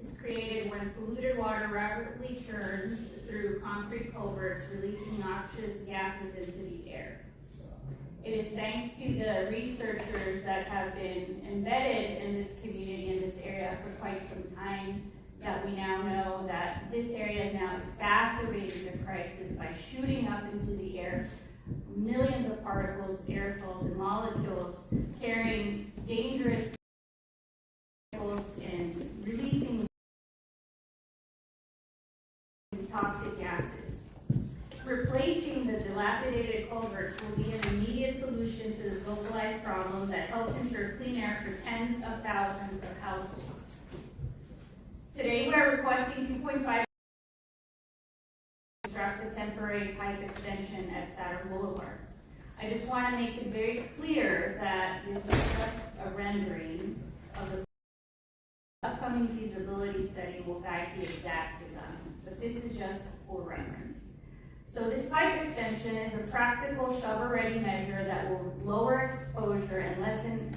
is created when polluted water rapidly churns through concrete culverts, releasing noxious gases into the air. It is thanks to the researchers that have been embedded in this community, in this area for quite some time, that we now know that this area is now exacerbating the crisis by shooting up into the air millions of particles, aerosols, and molecules carrying dangerous chemicals and releasing toxic gases. Replacing the dilapidated culverts will be an immediate solution to this localized problem that helps ensure clean air for tens of thousands of households. Today, we are requesting $2.5 to construct a temporary pipe extension at Saturn Boulevard. I just want to make it very clear that this is just a rendering of the upcoming feasibility study will guide the exact design, but this is just for reference. So this pipe extension is a practical shovel-ready measure that will lower exposure and lessen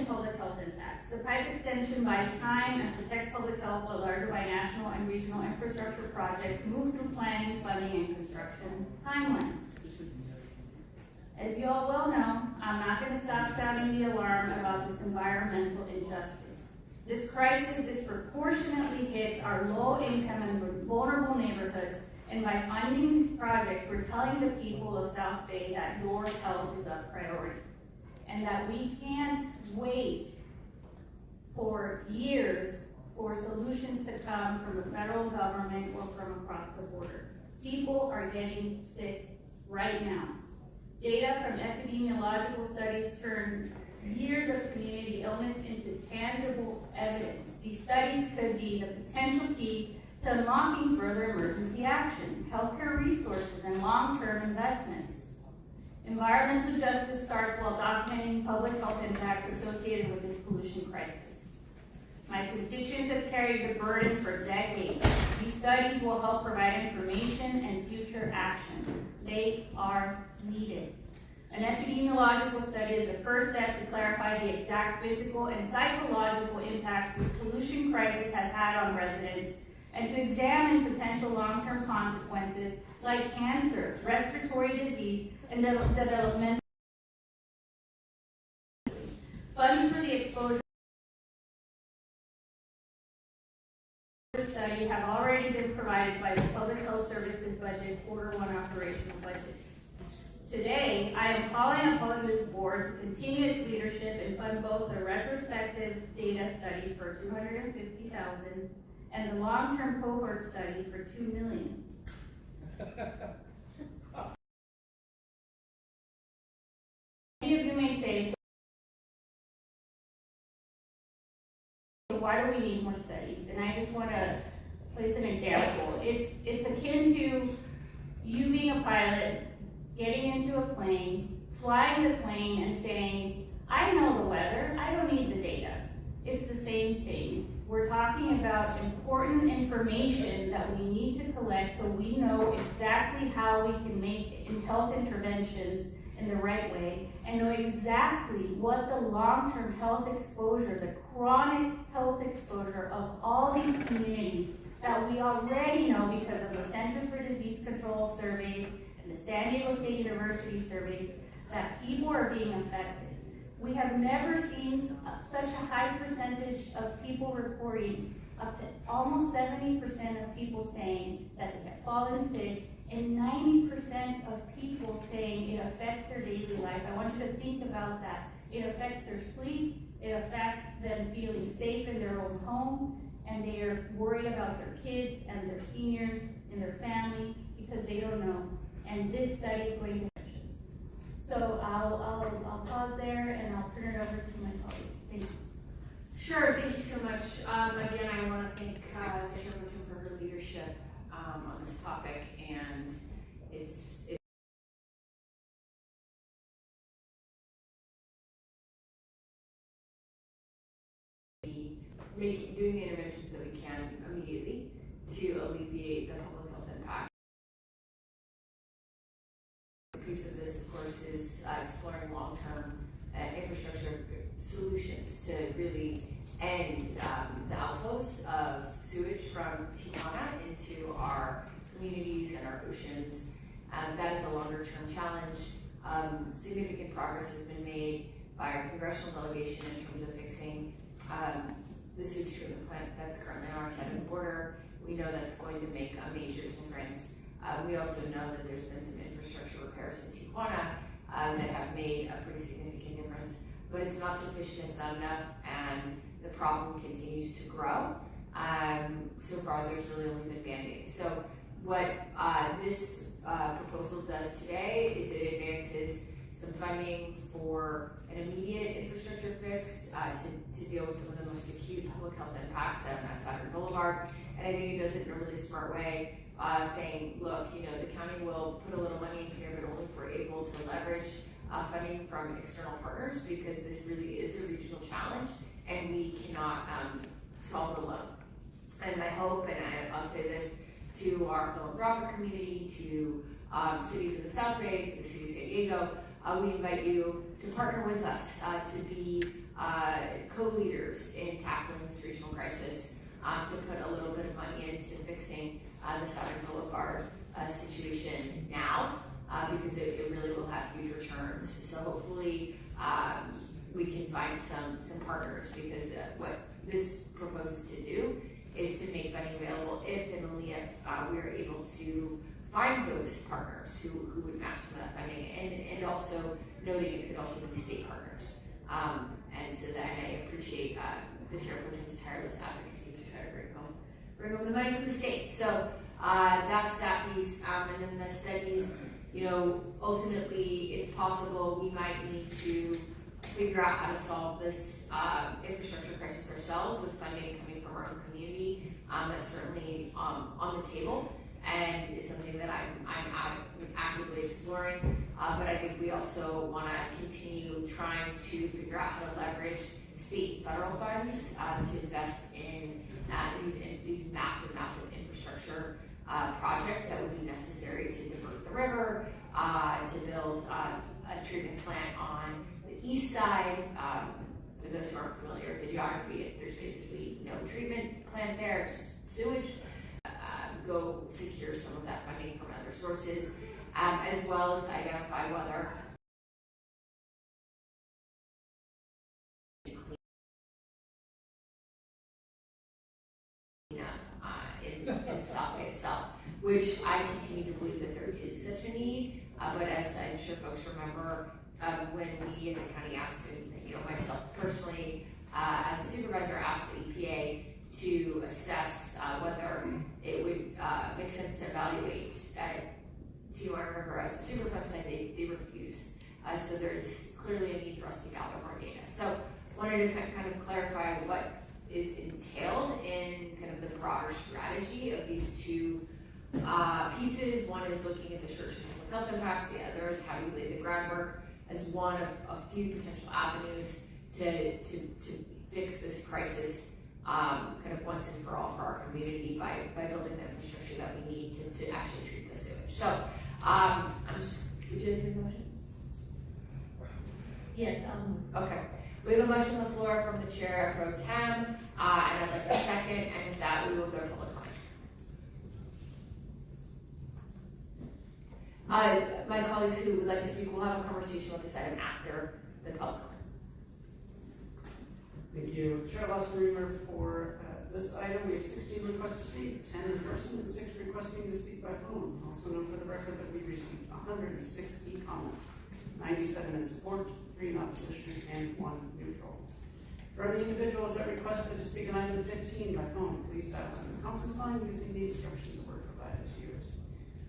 public health impacts. The pipe extension buys time and protects public health while larger binational and regional infrastructure projects move through planning, funding, and construction timelines. As you all well know, I'm not going to stop sounding the alarm about this environmental injustice. This crisis disproportionately hits our low-income and vulnerable neighborhoods, and by funding these projects, we're telling the people of South Bay that your health is a priority, and that we can't wait for years for solutions to come from the federal government or from across the border. People are getting sick right now. Data from epidemiological studies turn years of community illness into tangible evidence. These studies could be the potential key to unlocking further emergency action, healthcare resources, and long-term investments. Environmental justice starts while documenting public health impacts associated with this pollution crisis. My constituents have carried the burden for decades. These studies will help provide information and future action. They are needed. An epidemiological study is the first step to clarify the exact physical and psychological impacts this pollution crisis has had on residents, and to examine potential long-term consequences like cancer, respiratory disease, and developmental. Funds for the exposure leadership and fund both the retrospective data study for $250,000 and the long-term cohort study for $2 million. Many of you may say, so why do we need more studies? And I just want to place an example. It's akin to you being a pilot, getting into a plane, flying the plane and saying, I know the weather, I don't need the data. It's the same thing. We're talking about important information that we need to collect so we know exactly how we can make health interventions in the right way and know exactly what the long-term health exposure, the chronic health exposure of all these communities that we already know because of the Centers for Disease Control surveys and the San Diego State University surveys, that people are being affected. We have never seen such a high percentage of people reporting, up to almost 70% of people saying that they have fallen sick, and 90% of people saying it affects their daily life. I want you to think about that. It affects their sleep, it affects them feeling safe in their own home, and they are worried about their kids and their seniors and their family because they don't know. And this study is going to So I'll pause there and I'll turn it over to my colleague. Thank you. Sure, thank you so much. Again, I want to thank the chairperson for her leadership on this topic, and it's doing the interventions that we can immediately to alleviate the public health impact. A piece of this, of course, is exploring long-term infrastructure solutions to really end the outflows of sewage from Tijuana into our communities and our oceans. That is a longer-term challenge. Significant progress has been made by our congressional delegation in terms of fixing the sewage treatment plant that's currently on our southern border. We know that's going to make a major difference. We also know that there's been some infrastructure repairs in Tijuana that have made a pretty significant difference, but it's not sufficient, it's not enough, and the problem continues to grow. So far, there's really only been Band-Aids. So what this proposal does today is it advances some funding for an immediate infrastructure fix to deal with some of the most acute public health impacts on Saturn Boulevard. And I think it does it in a really smart way, saying, look, you know, the county will put a little money in here, but only if we're able to leverage funding from external partners, because this really is a regional challenge and we cannot solve it alone. And my hope, and I'll say this to our philanthropic community, to cities in the South Bay, to the city of San Diego, we invite you to partner with us to be co-leaders in tackling this regional crisis, to put a little bit of money into fixing the Southern Boulevard situation now, because it really will have huge returns. So hopefully we can find some partners, because what this proposes to do is to make funding available if and only if we are able to find those partners who would match some of that funding, and also noting it could also be state partners. And so that I appreciate the chairperson's tireless advocacy to try to bring home the money from the state. So that's that piece. And then the studies, you know, ultimately it's possible we might need to figure out how to solve this infrastructure crisis ourselves with funding coming from our own community. That's certainly on the table, and is something that I'm actively exploring. But I think we also want to continue trying to figure out how to leverage state and federal funds to invest in these massive infrastructure projects that would be necessary to divert the river, to build a treatment plant on the east side. For those who aren't familiar with the geography, there's basically no treatment plant there, just sewage. Go secure some of that funding from other sources, as well as to identify whether in South Bay itself, which I continue to believe that there is such a need. But as I'm sure folks remember, when we as a county asked, myself personally, as a supervisor, asked the EPA to assess whether it would make sense to evaluate Tijuana River as a Superfund site, they refused. So there's clearly a need for us to gather more data. So wanted to kind of clarify what is entailed in kind of the broader strategy of these two pieces. One is looking at the short-term public health impacts, the other is how do we lay the groundwork as one of a few potential avenues to fix this crisis kind of once and for all for our community by building the infrastructure that we need to actually treat the sewage. So would you like to make a motion? Yes, okay. We have a motion on the floor from the chair pro tem, and I'd like to second, and with that we will go to public comment. My colleagues who would like to speak will have a conversation with this item after the public comment. Thank you. Chair Lawson-Reamer, for this item, we have 16 requests to speak, 10 in person and 6 requesting to speak by phone. Also note for the record that we received 106 e-comments, 97 in support, 3 in opposition, and 1 neutral. For any individuals that requested to speak on item 15 by phone, please dial on the conference line using the instructions that were provided to you.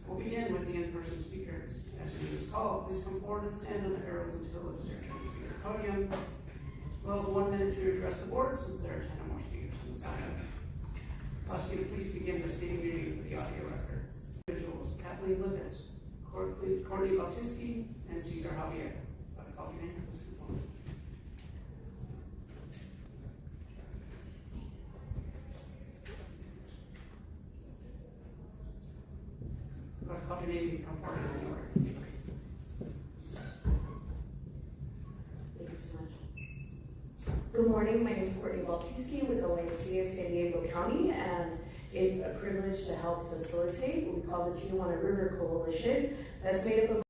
We'll begin with the in-person speakers. As your name is called, please come forward and stand on the arrows until it is your turn to speak at the podium. We'll have 1 minute to address the board since there are 10 or more speakers on this item. Prosecutor, please begin with stating your name for the audio record. Individuals: Kathleen Libet, Courtney Bautiski, and Cesar Javier. Call your name at this point. Call your name and come forward in the order. Thank you so much. Good morning, my name is Courtney Baltiski with the YMCA of San Diego County, and it's a privilege to help facilitate what we call the Tijuana River Coalition that's made up of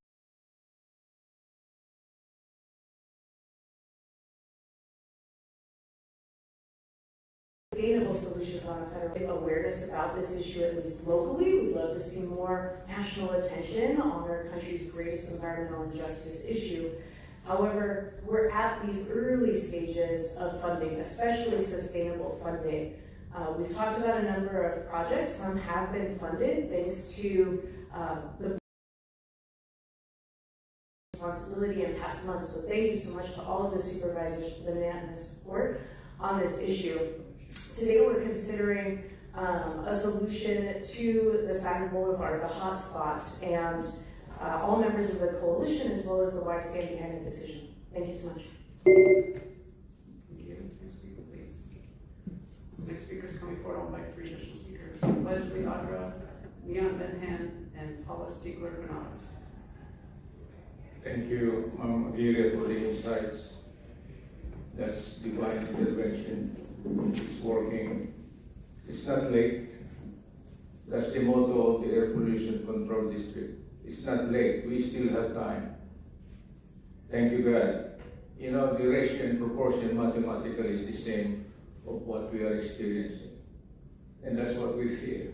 sustainable solutions on a federal awareness about this issue, at least locally. We'd love to see more national attention on our country's greatest environmental injustice issue. However, we're at these early stages of funding, especially sustainable funding. We've talked about a number of projects. Some have been funded thanks to the responsibility in past months. So thank you so much to all of the supervisors for the unanimous support on this issue. Today we're considering a solution to the Saturn Boulevard, the hotspot, and all members of the coalition as well as the Y stand behind the decision. Thank you so much. Thank you. Next speaker, please. The next speaker is coming forward. I'll invite 3 additional speakers. Leslie Adra, Leon Benhan, and Paula Stiegler-Granados. Thank you, Ma'am Aguirre, for the insights. That's divine intervention. It's working. It's not late. That's the motto of the Air Pollution Control District. It's not late. We still have time. Thank you, God. You know, the ratio and proportion mathematically is the same of what we are experiencing. And that's what we fear.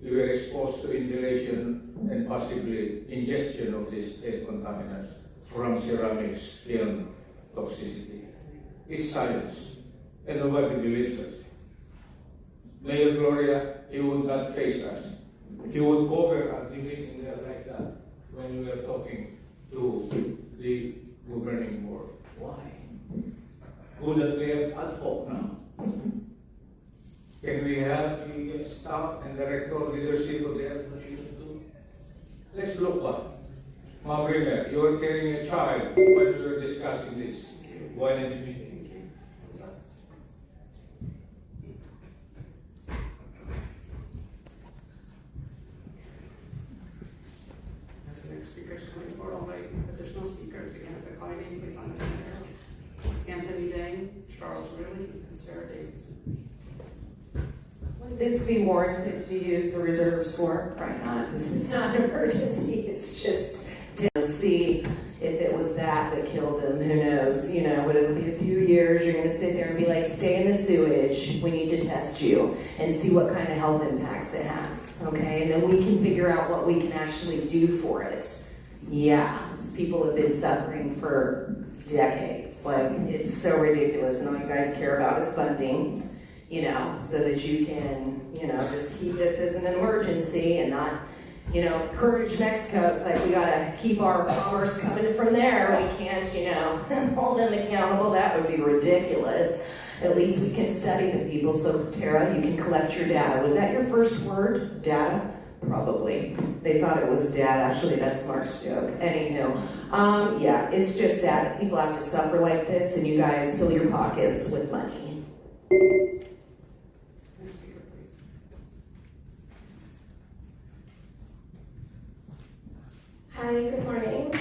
We were exposed to inhalation and possibly ingestion of these air contaminants from ceramics, kiln toxicity. It's science, and nobody believes us. Mayor Gloria, he would not face us. He would cover us in there like that when we were talking to the governing board. Why? Good that we have ad hoc now. Can we have the staff and director leadership of the Air Pollution too? Let's look up. Ma'am Rimer, you were carrying a child when we were discussing this. Why did you meet? As the next speaker is coming forward, I'll invite additional speakers. Again, if they're calling in, please on the arrows. Anthony Dang, Charles Ridley, and Sarah Davidson. Would this be warranted to use the reserves for? Right not, because it's not an emergency. It's just to see if it was that killed them. Who knows? You know, but it'll be a few years. You're going to sit there and be like, stay in the sewage. We need to test you and see what kind of health impacts it has. Okay, and then we can figure out what we can actually do for it. Yeah, people have been suffering for decades. Like, it's so ridiculous, and all you guys care about is funding, you know, so that you can, you know, just keep this as an emergency and not, you know, encourage Mexico. It's like we gotta keep our commerce coming from there. We can't, you know, hold them accountable. That would be ridiculous. At least we can study the people. So, Tara, you can collect your data. Was that your first word, data? Probably. They thought it was dad. Actually, that's Mark's joke. Anywho, yeah, it's just sad that people have to suffer like this, and you guys fill your pockets with money. Next speaker, please. Hi, good morning.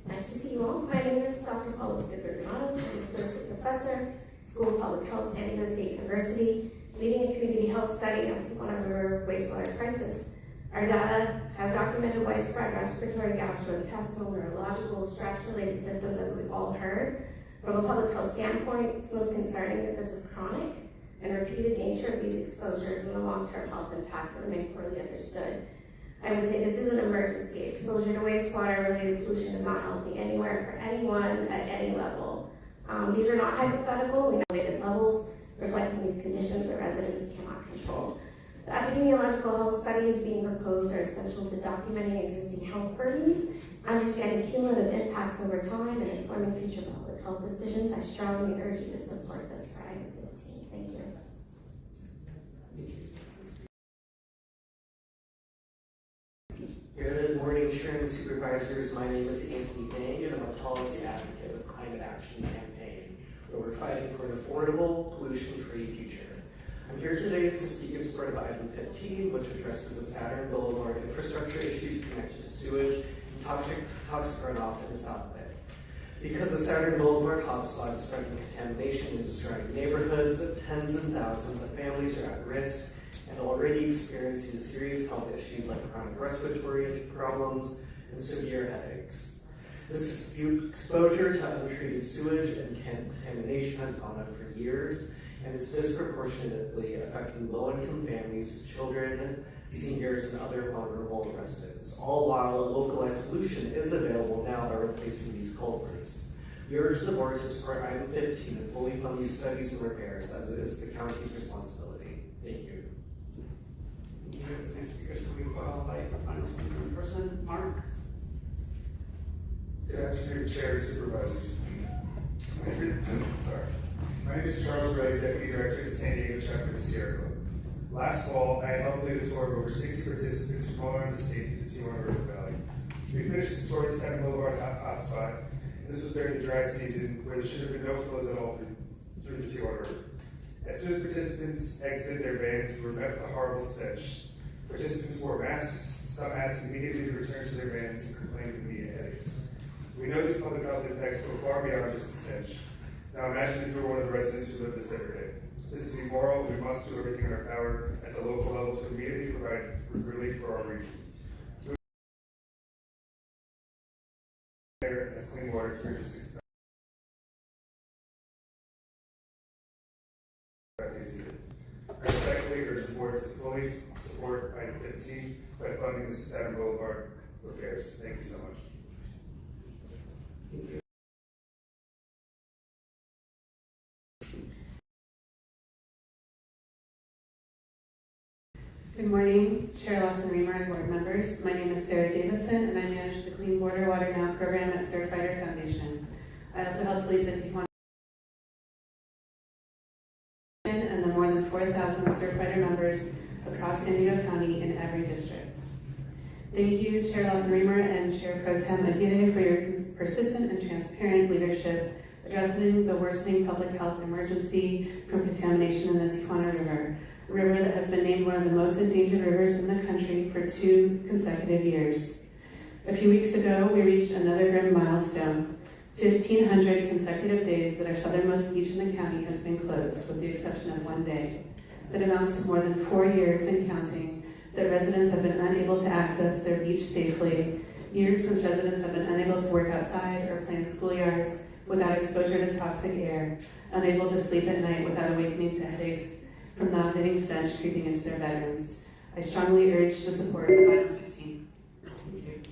Nice to see you all. My name is Dr. Paula Stipper-Granados. I'm an associate professor, School of Public Health, San Diego State University, leading a community health study on the Tijuana River wastewater crisis. Our data has documented widespread respiratory, gastrointestinal, neurological, stress-related symptoms, as we've all heard. From a public health standpoint, it's most concerning that this is chronic and repeated nature of these exposures and the long-term health impacts that remain poorly understood. I would say this is an emergency. Exposure to wastewater-related pollution is not healthy anywhere for anyone at any level. These are not hypothetical. We know elevated levels reflecting these conditions that residents cannot control. The epidemiological health studies being proposed are essential to documenting existing health burdens, understanding cumulative impacts over time, and informing future public health decisions. I strongly urge you to support this for item 15. Thank you. Good morning, Chairman Supervisors. My name is Anthony Dang, and I'm a policy advocate with Climate Action Campaign, where we're fighting for an affordable, pollution-free future. I'm here today to speak in support of item 15, which addresses the Saturn Boulevard infrastructure issues connected to sewage and toxic runoff in the South Bay. Because the Saturn Boulevard hotspot is spreading contamination and destroying neighborhoods, tens and thousands of families are at risk and already experiencing serious health issues like chronic respiratory problems and severe headaches. This exposure to untreated sewage and contamination has gone on for years and is disproportionately affecting low-income families, children, seniors, and other vulnerable residents, all while a localized solution is available now by replacing these culverts. We urge the board to support item 15 and fully fund these studies and repairs, as it is the county's responsibility. Thank you. Here's the next speaker, so we call by final speaker in person, Mark. Good afternoon, Chair and Supervisors. My name is Charles Ray, Deputy Director of the San Diego Chapter of the Sierra Club. Last fall, I helped lead a tour of over 60 participants from all around the state to the Tijuana River Valley. We finished this tour at the Saturn Boulevard hotspot, and this was during the dry season where there should have been no flows at all through the Tijuana River. As soon as participants exited their vans, we were met with a horrible stench. Participants wore masks, some asked immediately to return to their vans and complained of immediate headaches. We know these public health impacts go far beyond just the stench. Now imagine if you were one of the residents who live this every day. This is immoral, and we must do everything in our power at the local level to immediately provide relief for our region. Air and clean water to just I respectfully urge the board to fully support item 15 by funding the Saturn Boulevard repairs. Thank you so much. Thank you. Good morning, Chair Lawson-Remer and board members. My name is Sarah Davidson, and I manage the Clean Water Now program at Surfrider Foundation. I also help lead the Tijuana and the more than 4,000 Surfrider members across San Diego County in every district. Thank you, Chair Lawson-Remer and Chair Pro Tem Aguirre, for your persistent and transparent leadership addressing the worsening public health emergency from contamination in the Tijuana River, a river that has been named one of the most endangered rivers in the country for 2 consecutive years. A few weeks ago, we reached another grim milestone, 1,500 consecutive days that our southernmost beach in the county has been closed, with the exception of 1 day. That amounts to more than 4 years and counting that residents have been unable to access their beach safely, years since residents have been unable to work outside or play in schoolyards without exposure to toxic air, unable to sleep at night without awakening to headaches from nauseating stench creeping into their bedrooms. I strongly urge the support of item 15. Thank you.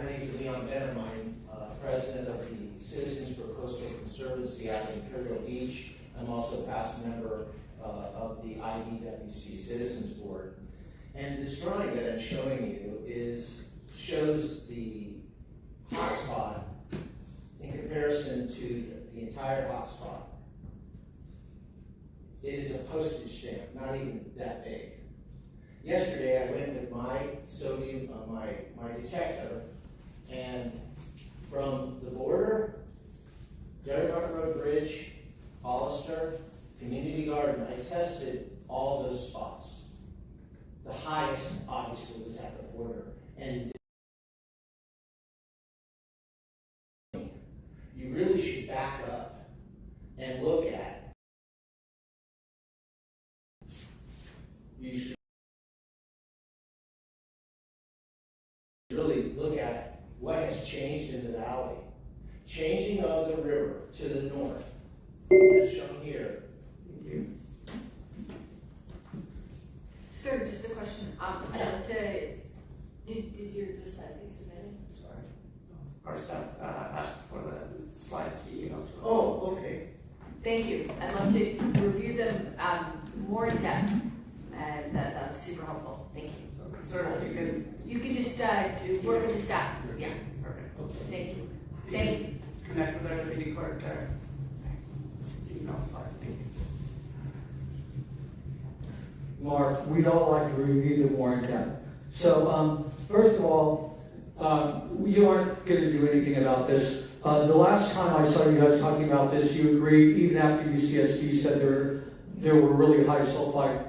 my name is Leon Bennermine, president of the Citizens for Coastal Conservancy out of Imperial Beach. I'm also a past member of the IEWC Citizens Board. And this drawing that I'm showing you shows the hotspot in comparison to the entire hotspot. It is a postage stamp, not even that big. Yesterday, I went with my sodium, my detector, and from the border, Dairy Garden Road Bridge, Hollister, Community Garden, I tested all those spots. The highest, obviously, was at the border. And you really should back up and look at. You should really look at what has changed in the valley. Changing of the river to the north, as shown here. Thank you. Sir, just a question. Did your slides get submitted? Sorry. Our staff asked for the slides to be emailed to us. Oh, okay. Thank you. I'd love to review them more in depth, and that's super helpful. Thank you. So, sir, if you can. You can just work with the staff. Yeah. Perfect. Thank you. Thank you. Connect with our deputy clerk there. Email slides. Thank you. Mark, we'd all like to review them more in depth. So, first of all, you aren't going to do anything about this. The last time I saw you guys talking about this, you agreed, even after UCSD said there were really high sulfide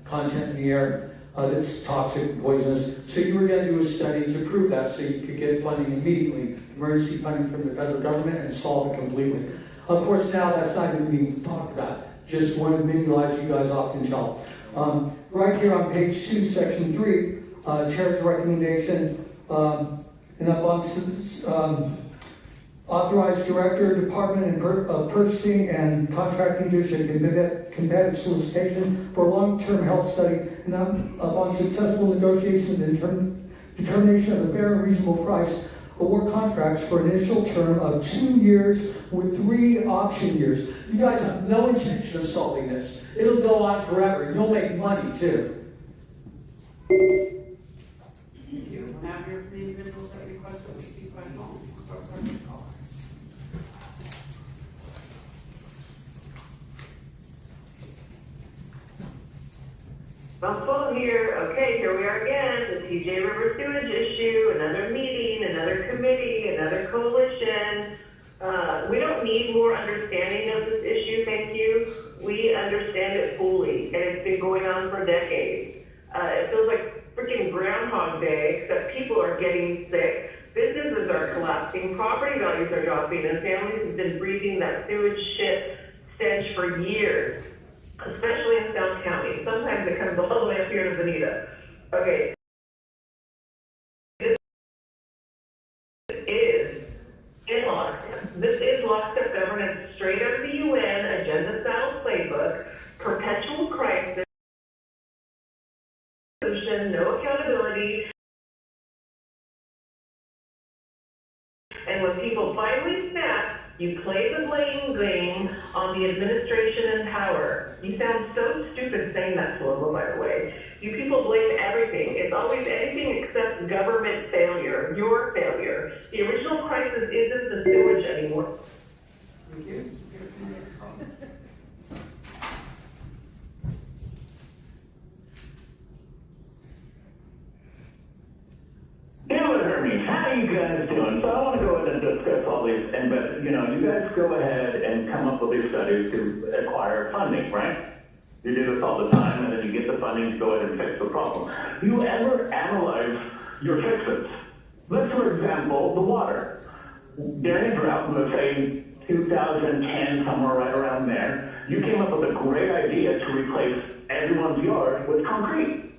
content in the air that's toxic and poisonous. So you were going to do a study to prove that so you could get funding immediately, emergency funding from the federal government, and solve it completely. Of course, now that's not even being talked about. Just one of many lies you guys often tell. Right here on page 2, section 3, chair's recommendation, and up on authorized director, department of purchasing and contracting to competitive solicitation for a long-term health study, and upon successful negotiations and determination of a fair and reasonable price, award contracts for an initial term of 2 years with 3 option years. You guys have no intention of solving this. It'll go on forever. You'll make money too. Thank you. We'll now hear from the individuals that requested to speak by phone. We'll start with our first caller. Mouthful here. Okay, here we are again. The TJ River sewage issue, another meeting, another committee, another coalition. We don't need more understanding of this issue, thank you. We understand it fully, and it's been going on for decades. It feels like freaking Groundhog Day, except people are getting sick, businesses are collapsing, property values are dropping, and families have been breathing that sewage shit stench for years, especially in South County. Sometimes it comes all the way up here to Bonita. Okay. This is lockstep governance straight out of the UN, agenda-style playbook, perpetual crisis, no accountability, and when people finally snap, you play the blame game on the administration and power. You sound so stupid saying that, Slobo, by the way. You people blame everything. It's always anything except government failure, your failure. The original crisis isn't the sewage anymore. Thank you. Hello, Hermes. How are you guys doing? So I want to go ahead and discuss all these, but you guys go ahead and come up with these studies to acquire funding, right? You do this all the time, and then you get the funding to go ahead and fix the problem. Do you ever analyze your fixes? Let's, for example, the water. During a drought, let's say 2010, somewhere right around there, you came up with a great idea to replace everyone's yard with concrete.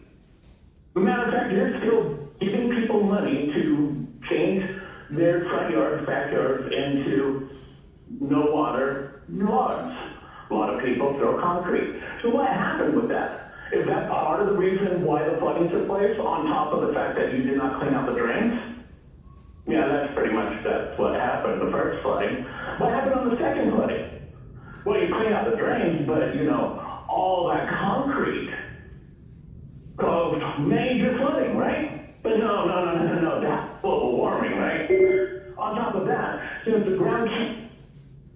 As a matter of fact, you're still giving people money to change their front yards, backyards into no water lawns. A lot of people throw concrete. So what happened with that? Is that part of the reason why the flooding took place, on top of the fact that you did not clean out the drains? Yeah, that's what happened the first flooding. What happened on the second flooding? Well, you clean out the drains, but all that concrete caused major flooding, right? But no, that's global warming, right? On top of that, since the ground...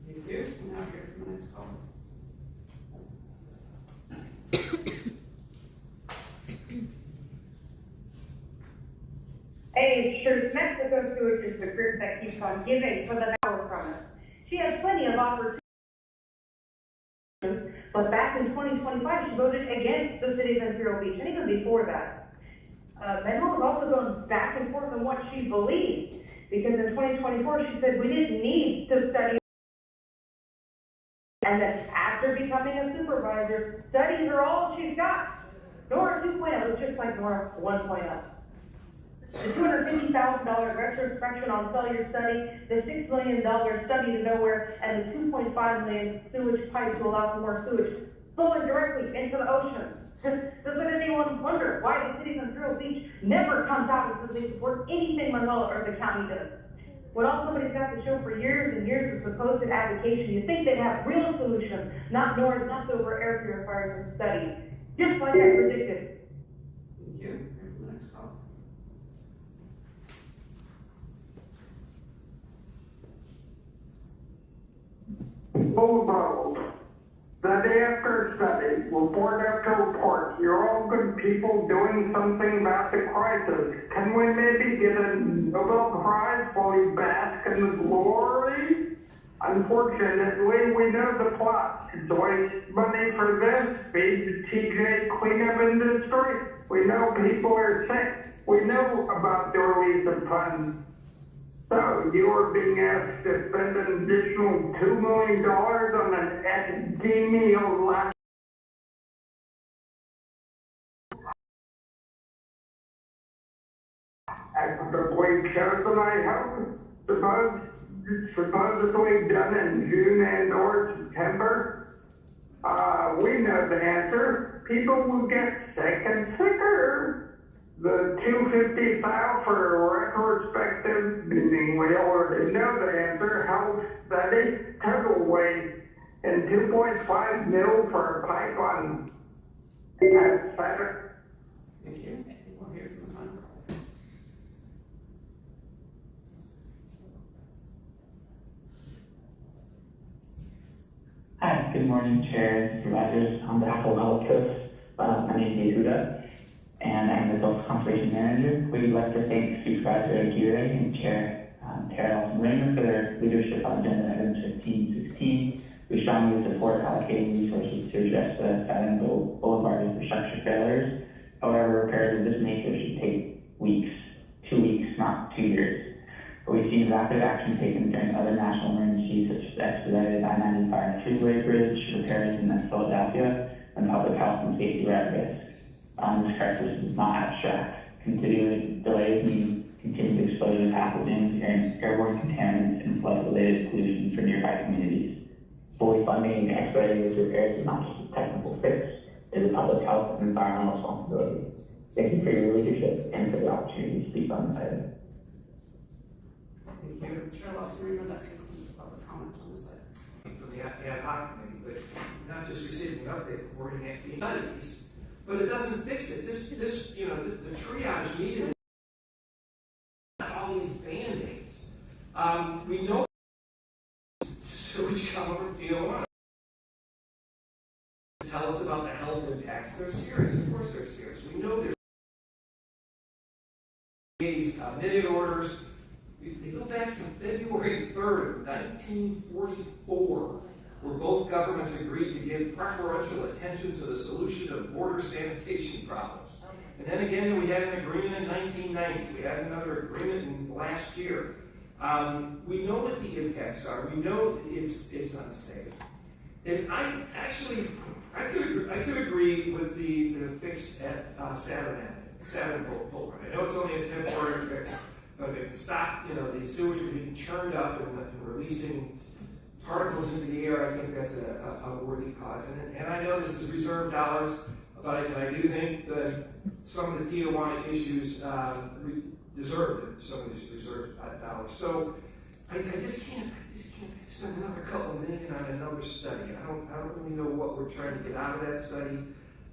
Thank you. Now hear from the next caller. Hey, sure, Mexico Sewage is the group that keeps on giving for the power from us. She has plenty of opportunities, but back in 2025, she voted against the city of Imperial Beach, and even before that. Menlo has also gone back and forth on what she believes, because in 2024, she said we didn't need to study. And then after becoming a supervisor, studies are all she's got. Nora 2.0 is just like Nora 1.0. The $250,000 retrospection on cellular study, the $6 million study to nowhere, and the $2.5 million sewage pipe to allow for more sewage flowing directly into the ocean. Doesn't anyone wonder why the city of Imperial Beach never comes out and says they support anything Manoa or the county does? When all somebody's got to show for years and years of supposed advocation, you think they'd have real solutions, not Nora's leftover air purifiers and studies, just like I predicted. Thank you. Next call. Full of bottles. Study after study, report after report, you're all good people doing something about the crisis. Can we maybe get a Nobel Prize while we bask in the glory? Unfortunately, we know the plot. It's waste money for this, feed the TJ cleanup industry. We know people are sick. We know about the release of funds. So you are being asked to spend an additional $2 million on an academia lab. Equitably chosen, I hope. Supposedly done in June and or September. We know the answer. People will get sick and sicker. The 250 file for retrospective, meaning we already know the answer, health study, total waste, and 2.5 mil for a pipeline. That's better. Thank you. We'll hear from Hunter. Hi, good morning, Chair and Supervisors. On behalf of Health Coast, my name is Yehuda, and I'm the Health Conservation Manager. We'd like to thank Supervisor Aguirre and Chair Tara Raymer for their leadership on agenda items 15-16. We strongly support allocating resources to address the Saturn Boulevard infrastructure failures. However, repairs of this nature should take weeks, 2 weeks, not 2 years. We've seen rapid action taken during other national emergencies, such as the expedited I-95 Freeway Bridge repairs in Philadelphia, when public health and safety were at risk. This crisis is not abstract. Continuing delays mean continued exposure to pathogens, airborne contaminants, and flood-related pollution for nearby communities. Fully funding and expediting these repairs is not just a technical fix, it is a public health and environmental responsibility. Thank you for your leadership and for the opportunity to speak on this item. Thank you. Chair Lawson, that concludes the public comments on this item. From the ad hoc committee, but not just receiving an update, reporting at studies, but it doesn't fix it. This, the triage needed all these band-aids. We know sewage come from DO1. Tell us about the health impacts. They're serious. Of course they're serious. We know there's these minute orders. They go back to February 3rd of 1944, where both governments agreed to give preferential attention to the solution of border sanitation problems. And then again, we had an agreement in 1990. We had another agreement in last year. We know what the impacts are. We know it's unsafe. And I could agree with the fix at Saturn Boulevard. I know it's only a temporary fix. But if it can stop, the sewage from being churned up and releasing particles into the air, I think that's a worthy cause. And I know this is reserved dollars, but I do think that some of the Tijuana issues deserve some of these reserve dollars. So I just can't spend another couple of million on another study. I don't really know what we're trying to get out of that study.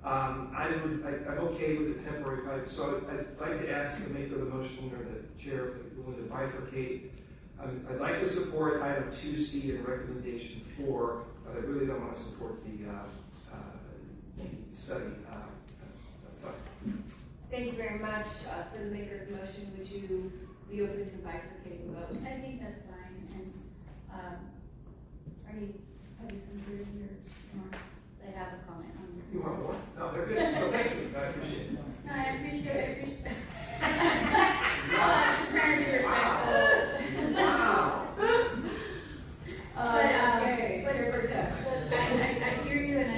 I'm okay with the temporary pipe, so I'd like to ask the maker of the motion or the chair if they're willing to bifurcate. I'd like to support item 2C and recommendation 4, but I really don't want to support the study. That's fine. Thank you very much. For the maker of the motion, would you be open to bifurcating the vote? I think that's fine. And have you considered your remarks? I have a comment on your. You want more? No, they're good. So thank you. I appreciate it. No, I appreciate it. Just trying to be respectful. Wow. I hear you, and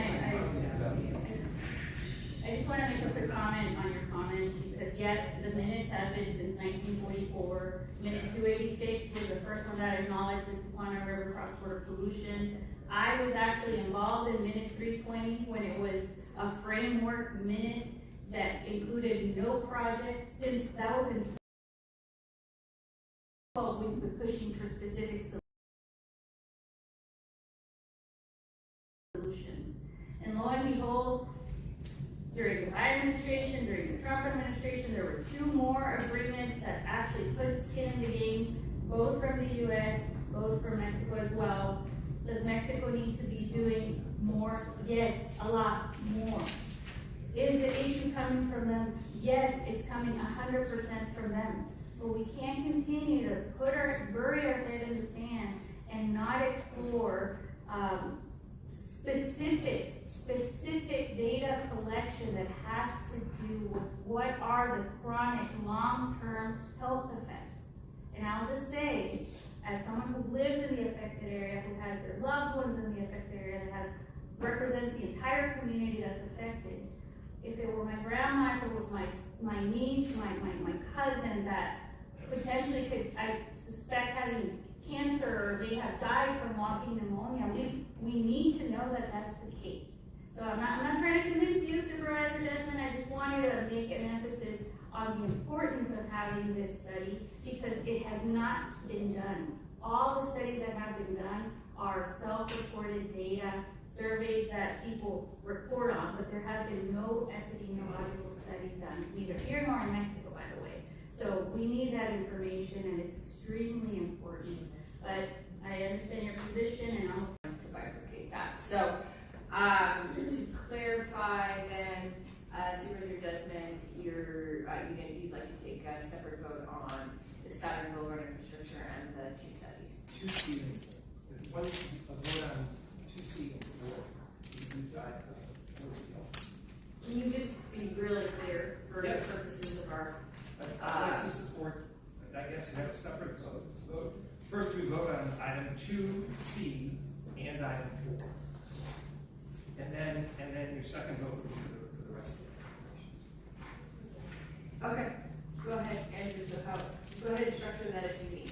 I just want to make a quick comment on your comments, because yes, the minutes have been since 1944. Minute 286 was the first one that acknowledged the Tucana River cross-border pollution. I was actually involved in minute 320 when it was a framework minute that included no projects. Since that was in 2012, we've been pushing for specific solutions. And lo and behold, during the Biden administration, during the Trump administration, there were 2 more agreements that actually put skin in the game, both from the U.S., both from Mexico as well. Does Mexico need to be doing more? Yes, a lot more. Is the issue coming from them? Yes, it's coming 100% from them. But we can't continue to bury our head in the sand and not explore specific data collection that has to do with what are the chronic long-term health effects. And I'll just say, as someone who lives in the affected area, who has their loved ones in the affected area, that represents the entire community that's affected, if it were my grandma, if it was my niece, my cousin that potentially could, I suspect, having cancer or may have died from walking pneumonia, we need to know that that's the case. So I'm not trying to convince you, Supervisor Desmond. I just wanted to make an emphasis on the importance of having this study, because it has not been done. All the studies that have been done are self-reported data, surveys that people report on, but there have been no epidemiological studies done, neither here nor in Mexico, by the way. So we need that information, and it's extremely important. But I understand your position, and I'll to bifurcate that. So to clarify, then, Supervisor Desmond, you'd like to take a separate vote on the Saturn Boulevard infrastructure and the 2 studies. 2C. One vote on 2C and 4. Can you just be really clear for the purposes of our? I'd like to support, I guess, have a separate vote. First, we vote on item 2C and item 4. And then your second vote would be for the rest of the recommendations. Okay, go ahead, Andrew. So go ahead and structure that as you need.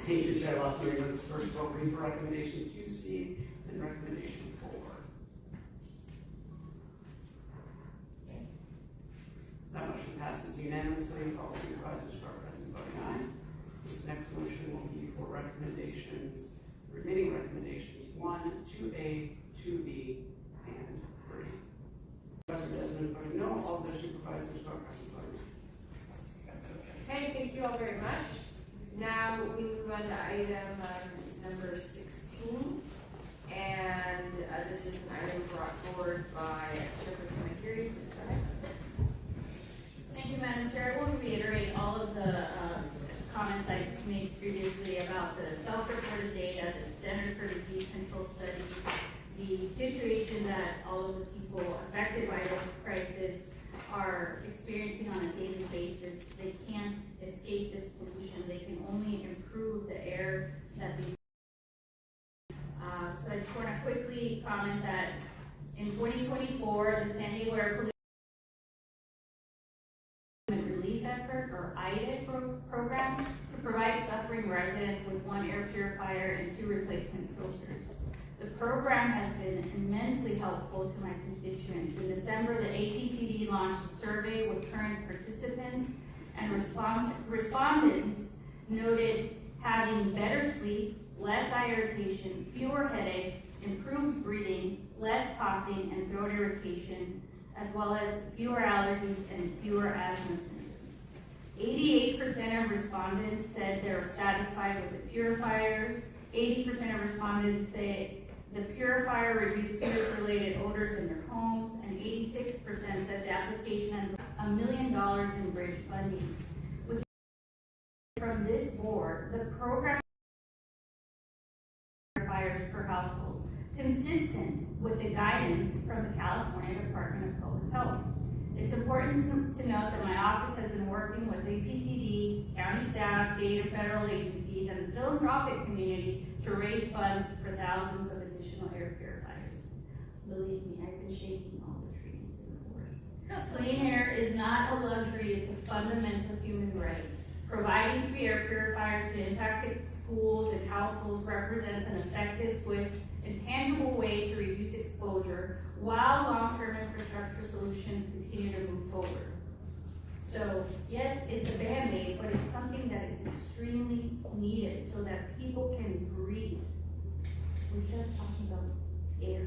Thank you, Chair. Last meeting, first vote read for recommendations 2C and recommendation 4. That motion passes unanimously. All supervisors who are present voting aye. This next motion will be for recommendations, remaining recommendations 1, 2A, 2B, and 3. Supervisor Desmond voting no. All other supervisors who are present voting aye. Okay, thank you all very much. Now we move on to item number 16, and this is an item brought forward by Supervisor McGeary. Thank you, Madam Chair. I want to reiterate all of the comments I made previously about the self-reported data, the Centers for Disease Control studies, the situation that all of the people affected by this crisis are experiencing on a daily basis. They can't escape this pollution. They can only improve the air that they So I just want to quickly comment that in 2024, the San Diego Air Pollution Relief Effort, or IDIT program, to provide suffering residents with 1 air purifier and 2 replacement filters. The program has been immensely helpful to my constituents. In December, the APCD launched a survey with current participants, and respondents noted having better sleep, less eye irritation, fewer headaches, improved breathing, less coughing and throat irritation, as well as fewer allergies and fewer asthma symptoms. 88% of respondents said they were satisfied with the purifiers. 80% of respondents say the purifier reduced spirit-related odors in their homes, and 86% said the application had $1 million in bridge funding. From this board, the program purifiers per household, consistent with the guidance from the California Department of Public Health. It's important to note that my office has been working with APCD, county staff, state and federal agencies, and the philanthropic community to raise funds for thousands of additional air purifiers. Believe me, I've been shaking all the trees in the forest. Clean air is not a luxury, it's a fundamental human right. Providing free air purifiers to impacted schools and households represents an effective, swift, and tangible way to reduce exposure while long-term infrastructure solutions continue to move forward. So yes, it's a Band-Aid, but it's something that is extremely needed so that people can breathe. We're just talking about air.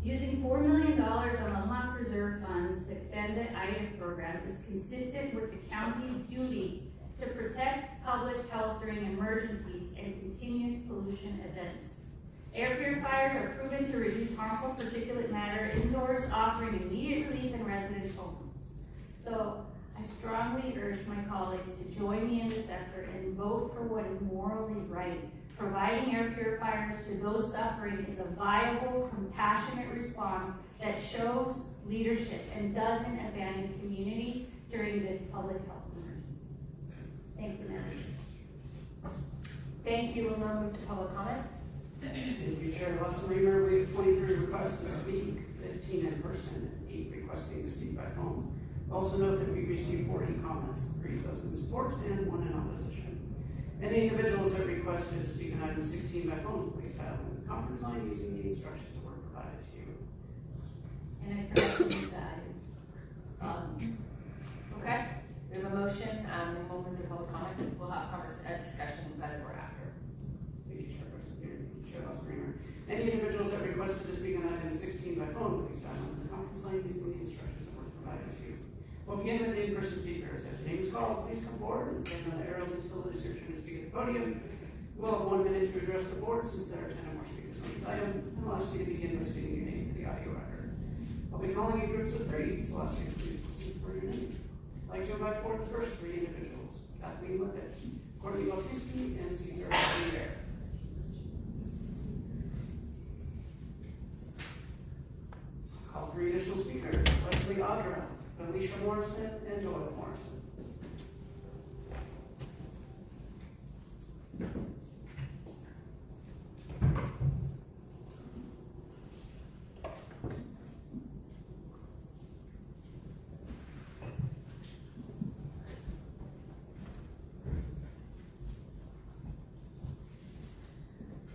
Using $4 million of unlocked reserve funds to expand the IDIF program is consistent with the county's duty to protect public health during emergencies and continuous pollution events. Air purifiers are proven to reduce harmful particulate matter indoors, offering immediate relief in residents' homes. So I strongly urge my colleagues to join me in this effort and vote for what is morally right. Providing air purifiers to those suffering is a viable, compassionate response that shows leadership and doesn't abandon communities during this public health emergency. Thank you, Madam. Thank you. We'll now move to public comment. Thank you, Chair Leslie-Reamer. We have 23 requests to speak, 15 in person, and 8 requesting to speak by phone. Also note that we received 40 comments, 3 of those in support and 1 in opposition. Any individuals that requested to speak on item 16 by phone, please dial in the conference line using the instructions that were provided to you. And I forgot to move that item. Okay, we have a motion, and we'll move to public comment. We'll have a discussion about it after. Thank you, Chairperson Peter. Thank you, Chair Leslie-Reamer. Any individuals that requested to speak on item 16 by phone, please dial in the conference line using the instructions that were provided to you. We'll begin with the in-person speakers. As your name is called, please come forward and stand on the arrows until it is your turn to speak at the podium. We'll have 1 minute to address the board since there are 10 or more speakers on this item. And I'll ask you to begin by stating your name for the audio record. I'll be calling you groups of 3, so I'll ask you to please listen for your name. I'd like to invite forward the first 3 individuals, Kathleen Lippett, Courtney Walczewski, and Cesar Riviere. Call 3 additional speakers, Leslie Audra, Alicia Morrison, and Joel Morrison.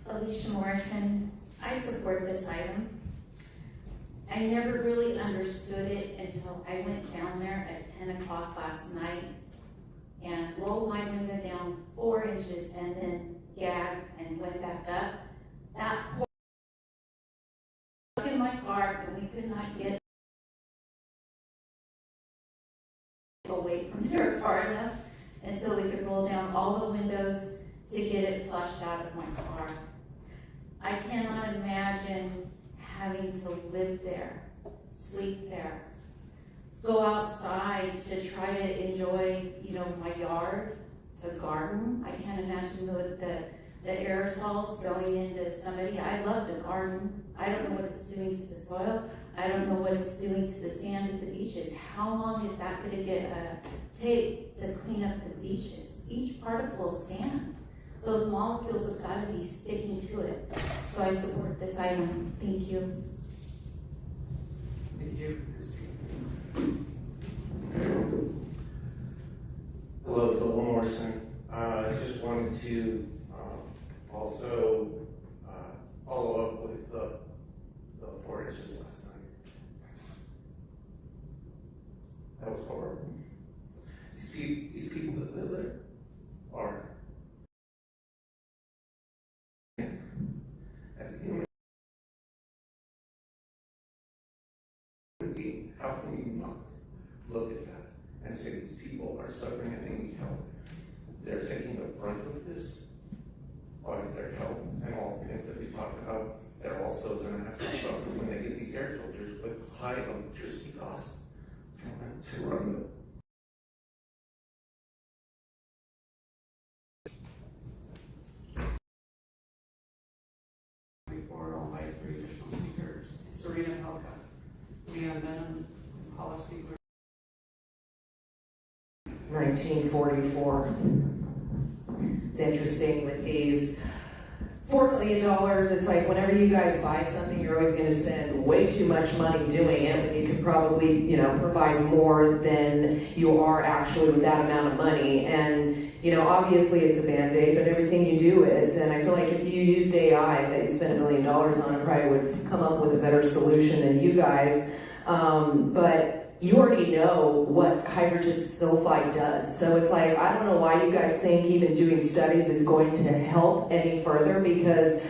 Alicia Morrison. I support this item. I never really understood it until I went down there at 10 o'clock last night and rolled my window down 4 inches and then gagged and went back up. That in my car, and we could not get away from there far enough until we could roll down all the windows to get it flushed out of my car. I cannot imagine having to live there, sleep there, go outside to try to enjoy, my yard, to garden. I can't imagine the aerosols going into somebody. I love to garden. I don't know what it's doing to the soil. I don't know what it's doing to the sand at the beaches. How long is that going to take to clean up the beaches? Each particle of sand. Those molecules have got to be sticking to it. So I support this item. Thank you. Thank you. Hello, Bill Morrison. I just wanted to also follow up with the 4 inches last night. That was horrible. these people that live there are, as a human being, how can you not look at that and say these people are suffering and they need help? They're taking the brunt of this by their health and all the things that we talked about. They're also going to have to suffer when they get these air filters with high electricity costs to run them. Before I'll invite 3 additional speakers. Serena Helka, Leanne Benham, policy. 1944. It's interesting with these $4 million. It's like whenever you guys buy something, you're always going to spend way too much money doing it, but you could probably, provide more than you are actually with that amount of money. And, obviously it's a Band-Aid, but everything you do is. And I feel like if you used AI that you spent $1 million on, it probably would come up with a better solution than you guys. But you already know what hydrogen sulfide does. So it's like, I don't know why you guys think even doing studies is going to help any further, because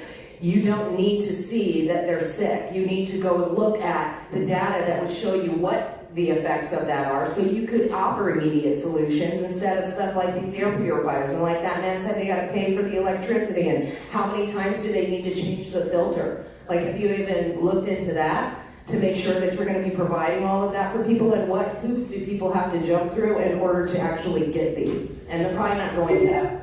you don't need to see that they're sick. You need to go and look at the data that would show you what the effects of that are, so you could offer immediate solutions instead of stuff like these air purifiers. And like that man said, they got to pay for the electricity, and how many times do they need to change the filter? Like, have you even looked into that to make sure that you're going to be providing all of that for people? And what hoops do people have to jump through in order to actually get these? And they're probably not going to.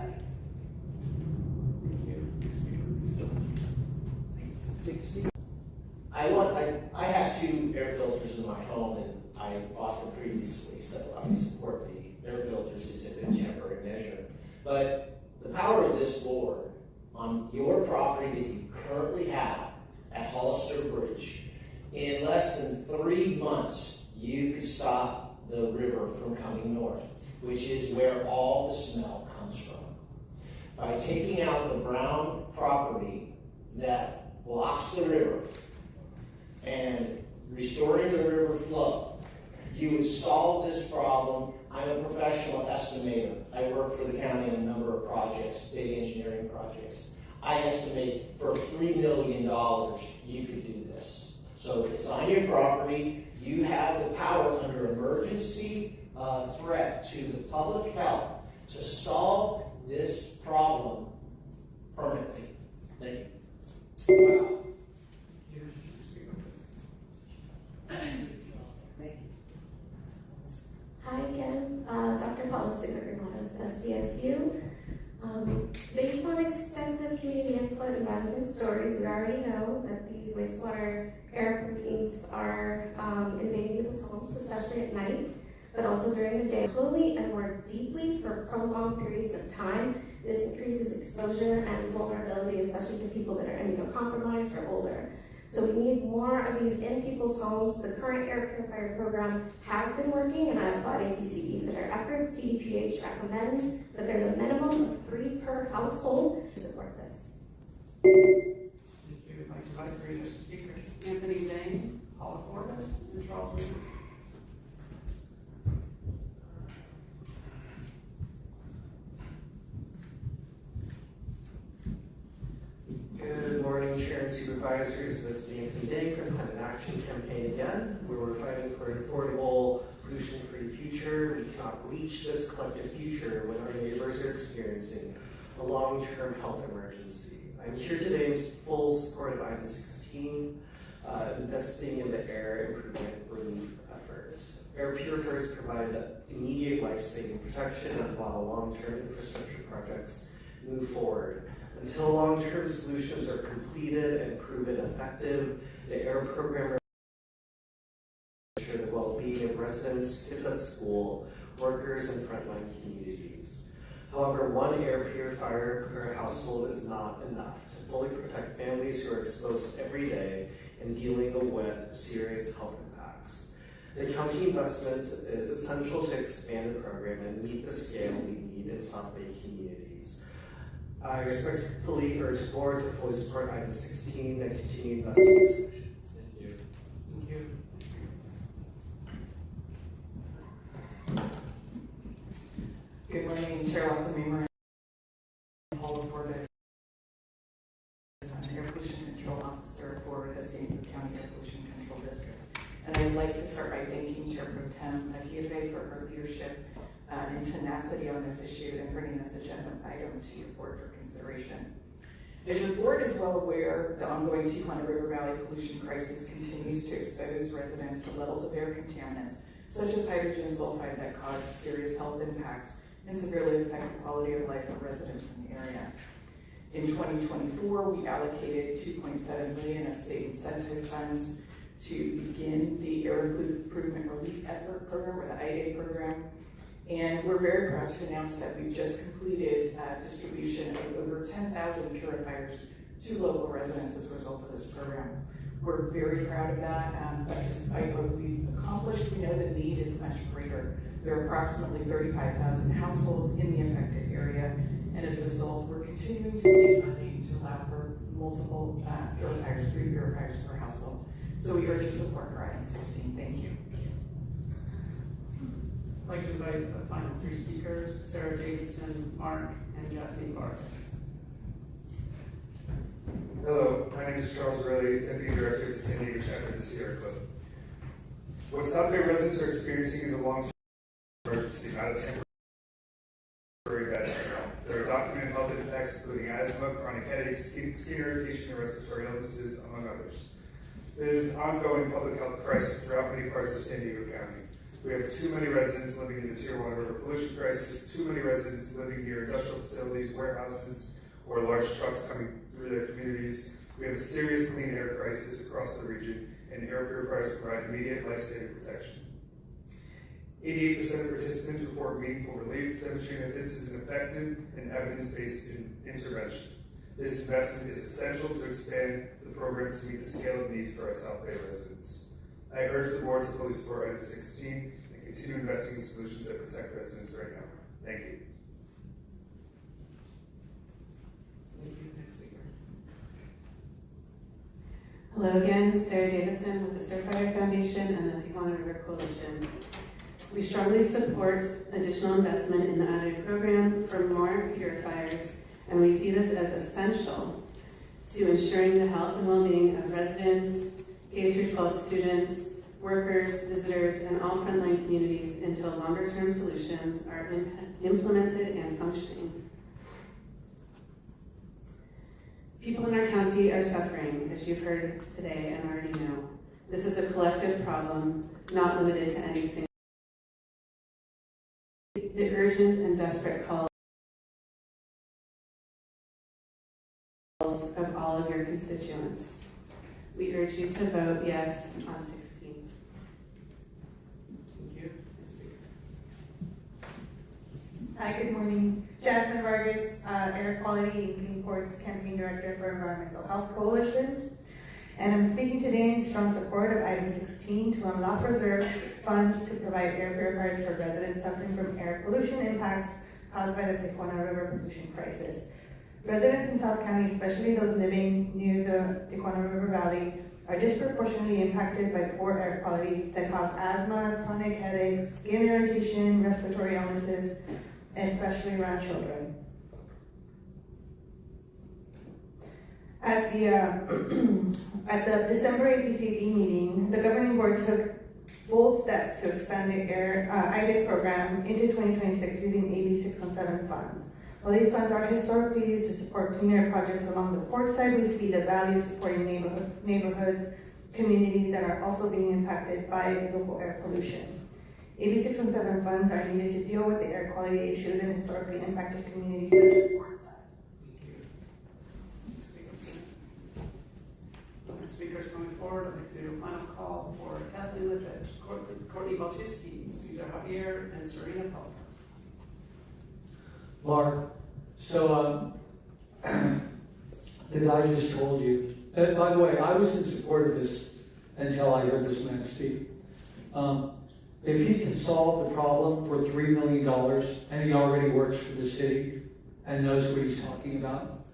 I have 2 air filters in my home, and I bought them previously, so I support the air filters as a temporary measure. But the power of this board on your property that you currently have at Hollister Bridge, in less than 3 months, you could stop the river from coming north, which is where all the smell comes from. By taking out the brown property that blocks the river and restoring the river flow, you would solve this problem. I'm a professional estimator. I work for the county on a number of projects, big engineering projects. I estimate for $3 million you could do this. So it's on your property. You have the power under emergency threat to the public health to solve this problem permanently. Thank you. Wow. Hi again, Dr. Paula Sticker-Granados, SDSU. Based on extensive community input and resident stories, we already know that these wastewater air pollutants are invading people's homes, especially at night, but also during the day. Slowly and more deeply for prolonged periods of time, this increases exposure and vulnerability, especially to people that are immunocompromised or older. So we need more of these in people's homes. The current air purifier program has been working, and I applaud APCD for their efforts. CDPH recommends that there's a minimum of 3 per household to support this. Thank you. I'd like to invite 3 additional speakers. Anthony Zane, Paula Forbes, and Charles Reed. Good morning, Chair and Supervisors. This is Anthony Day from the Climate Action Campaign again, where we're fighting for an affordable, pollution-free future. We cannot reach this collective future when our neighbors are experiencing a long-term health emergency. I'm here today in full support of item 16, investing in the air improvement relief efforts. Air purifiers provide immediate life-saving protection while long-term infrastructure projects move forward. Until long-term solutions are completed and proven effective, the AIR program ensure the well-being of residents, kids at school, workers, and frontline communities. However, 1 air purifier per household is not enough to fully protect families who are exposed every day and dealing with serious health impacts. The county investment is essential to expand the program and meet the scale we need in South Bay communities. I respectfully urge the board to fully support item 16 and continue investing in solutions. Thank you. Thank you. leadership and tenacity on this issue and bringing this agenda item to your board for consideration. As your board is well aware, the ongoing Tijuana River Valley pollution crisis continues to expose residents to levels of air contaminants, such as hydrogen sulfide, that cause serious health impacts and severely affect the quality of life of residents in the area. In 2024, we allocated $2.7 million of state incentive funds to begin the Air Improvement Relief Effort Program, or the IDA program. And we're very proud to announce that we just completed distribution of over 10,000 purifiers to local residents as a result of this program. We're very proud of that, but despite what we've accomplished, we know the need is much greater. There are approximately 35,000 households in the affected area, and as a result, we're continuing to seek funding to allow for multiple purifiers, 3 purifiers per household. So we urge your support for item 16. Thank you. I'd like to invite the final 3 speakers, Sarah Davidson, Mark, and Jasmine Vargas. Hello, my name is Charles Riley, Deputy Director of the San Diego Chapter of the Sierra Club. What South Bay residents are experiencing is a long-term emergency, not a temporary bad spell. There are documented health impacts including asthma, chronic headaches, skin irritation, and respiratory illnesses, among others. There is an ongoing public health crisis throughout many parts of San Diego County. We have too many residents living in the Tijuana River pollution crisis, too many residents living near industrial facilities, warehouses, or large trucks coming through their communities. We have a serious clean air crisis across the region, and air purifiers provide immediate life-saving protection. 88% of participants report meaningful relief, demonstrating that this is an effective and evidence-based intervention. This investment is essential to expand the program to meet the scale of needs for our South Bay residents. I urge the board to fully support item 16 and continue investing in solutions that protect residents right now. Thank you. Thank you. Next speaker. Hello again, Sarah Davison with the Surfire Foundation and the Tijuana River Coalition. We strongly support additional investment in the IDA program for more purifiers, and we see this as essential to ensuring the health and well-being of residents, K-12 students, workers, visitors, and all frontline communities until longer-term solutions are implemented and functioning. People in our county are suffering, as you've heard today and already know. This is a collective problem, not limited to any single. The urgent and desperate call of all of your constituents. We urge you to vote yes on 16. Thank you. Hi, good morning. Jasmine Vargas, Air Quality and Clean Ports Campaign Director for Environmental Health Coalition. And I'm speaking today in strong support of item 16 to unlock reserve funds to provide air purifiers for residents suffering from air pollution impacts caused by the Tijuana River pollution crisis. Residents in South County, especially those living near the Tijuana River Valley, are disproportionately impacted by poor air quality that cause asthma, chronic headaches, skin irritation, respiratory illnesses, especially around children. At the December APCD meeting, the governing board took bold steps to expand the IDA program into 2026 using AB 617 funds. While these funds are historically used to support clean air projects along the port side, we see the value of supporting neighborhoods, communities that are also being impacted by local air pollution. AB 617 funds are needed to deal with the air quality issues in historically impacted communities such as port side. Speakers coming forward, I'd like to do a final call for Kathleen Litvich, Courtney Balchiski, Cesar Javier, and Serena Paul. Mark, so the guy just told you. By the way, I was in support of this until I heard this man speak. If he can solve the problem for $3 million, and he already works for the city and knows what he's talking about,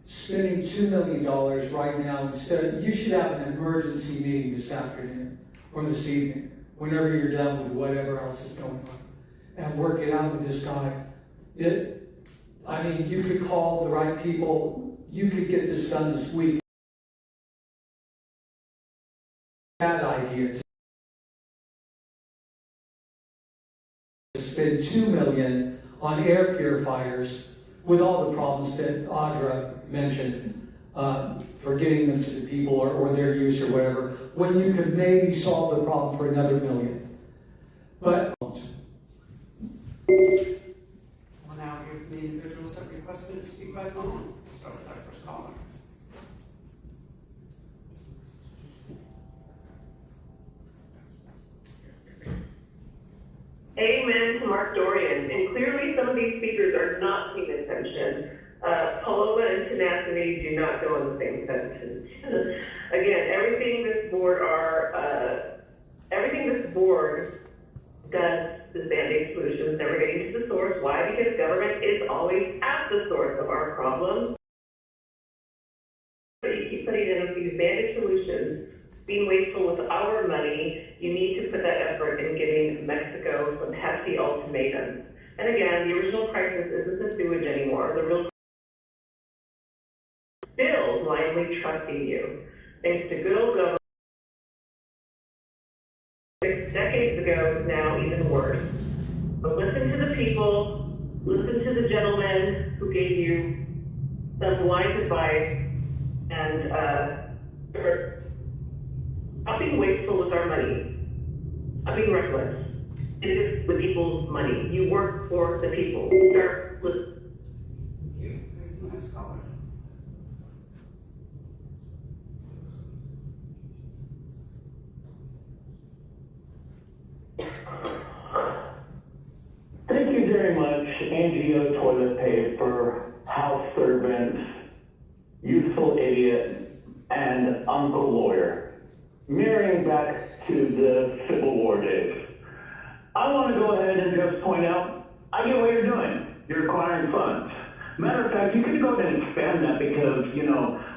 spending $2 million right now instead, you should have an emergency meeting this afternoon or this evening, whenever you're done with whatever else is going on, and work it out with this guy. I mean, you could call the right people. You could get this done this week. Bad idea. $2 million on air purifiers with all the problems that Audra mentioned for getting them to the people or their use or whatever, when you could maybe solve the problem for another $1 million. But We'll now hear from the individuals that requested to speak by phone. We'll start with our first caller. Amen to Mark Dorian. And clearly some of these speakers are not paying attention. Paloma and tenacity do not go in the same sentence. Again, everything this board does is Band-Aid solutions, never getting to the source. Why? Because government is always at the source of our problems. But you keep putting in these Band-Aid solutions, being wasteful with our money. You need to put that effort in giving Mexico some hefty ultimatums. And again, the original crisis isn't the sewage anymore. The real still blindly trusting you. Thanks to good old government. 6 decades ago is now even worse. But listen to the people, listen to the gentleman who gave you some wise advice, and stop being wasteful with our money. Stop being reckless. It is the people's money. You work for the people. Start with. Next caller. Thank you very much, NGO Toilet Paper, House Servants, Useful Idiot, and Uncle Lawyer. Mirroring back to the Civil War days. I want to go ahead and just point out, I get what you're doing. You're acquiring funds. Matter of fact, you could go ahead and expand that because,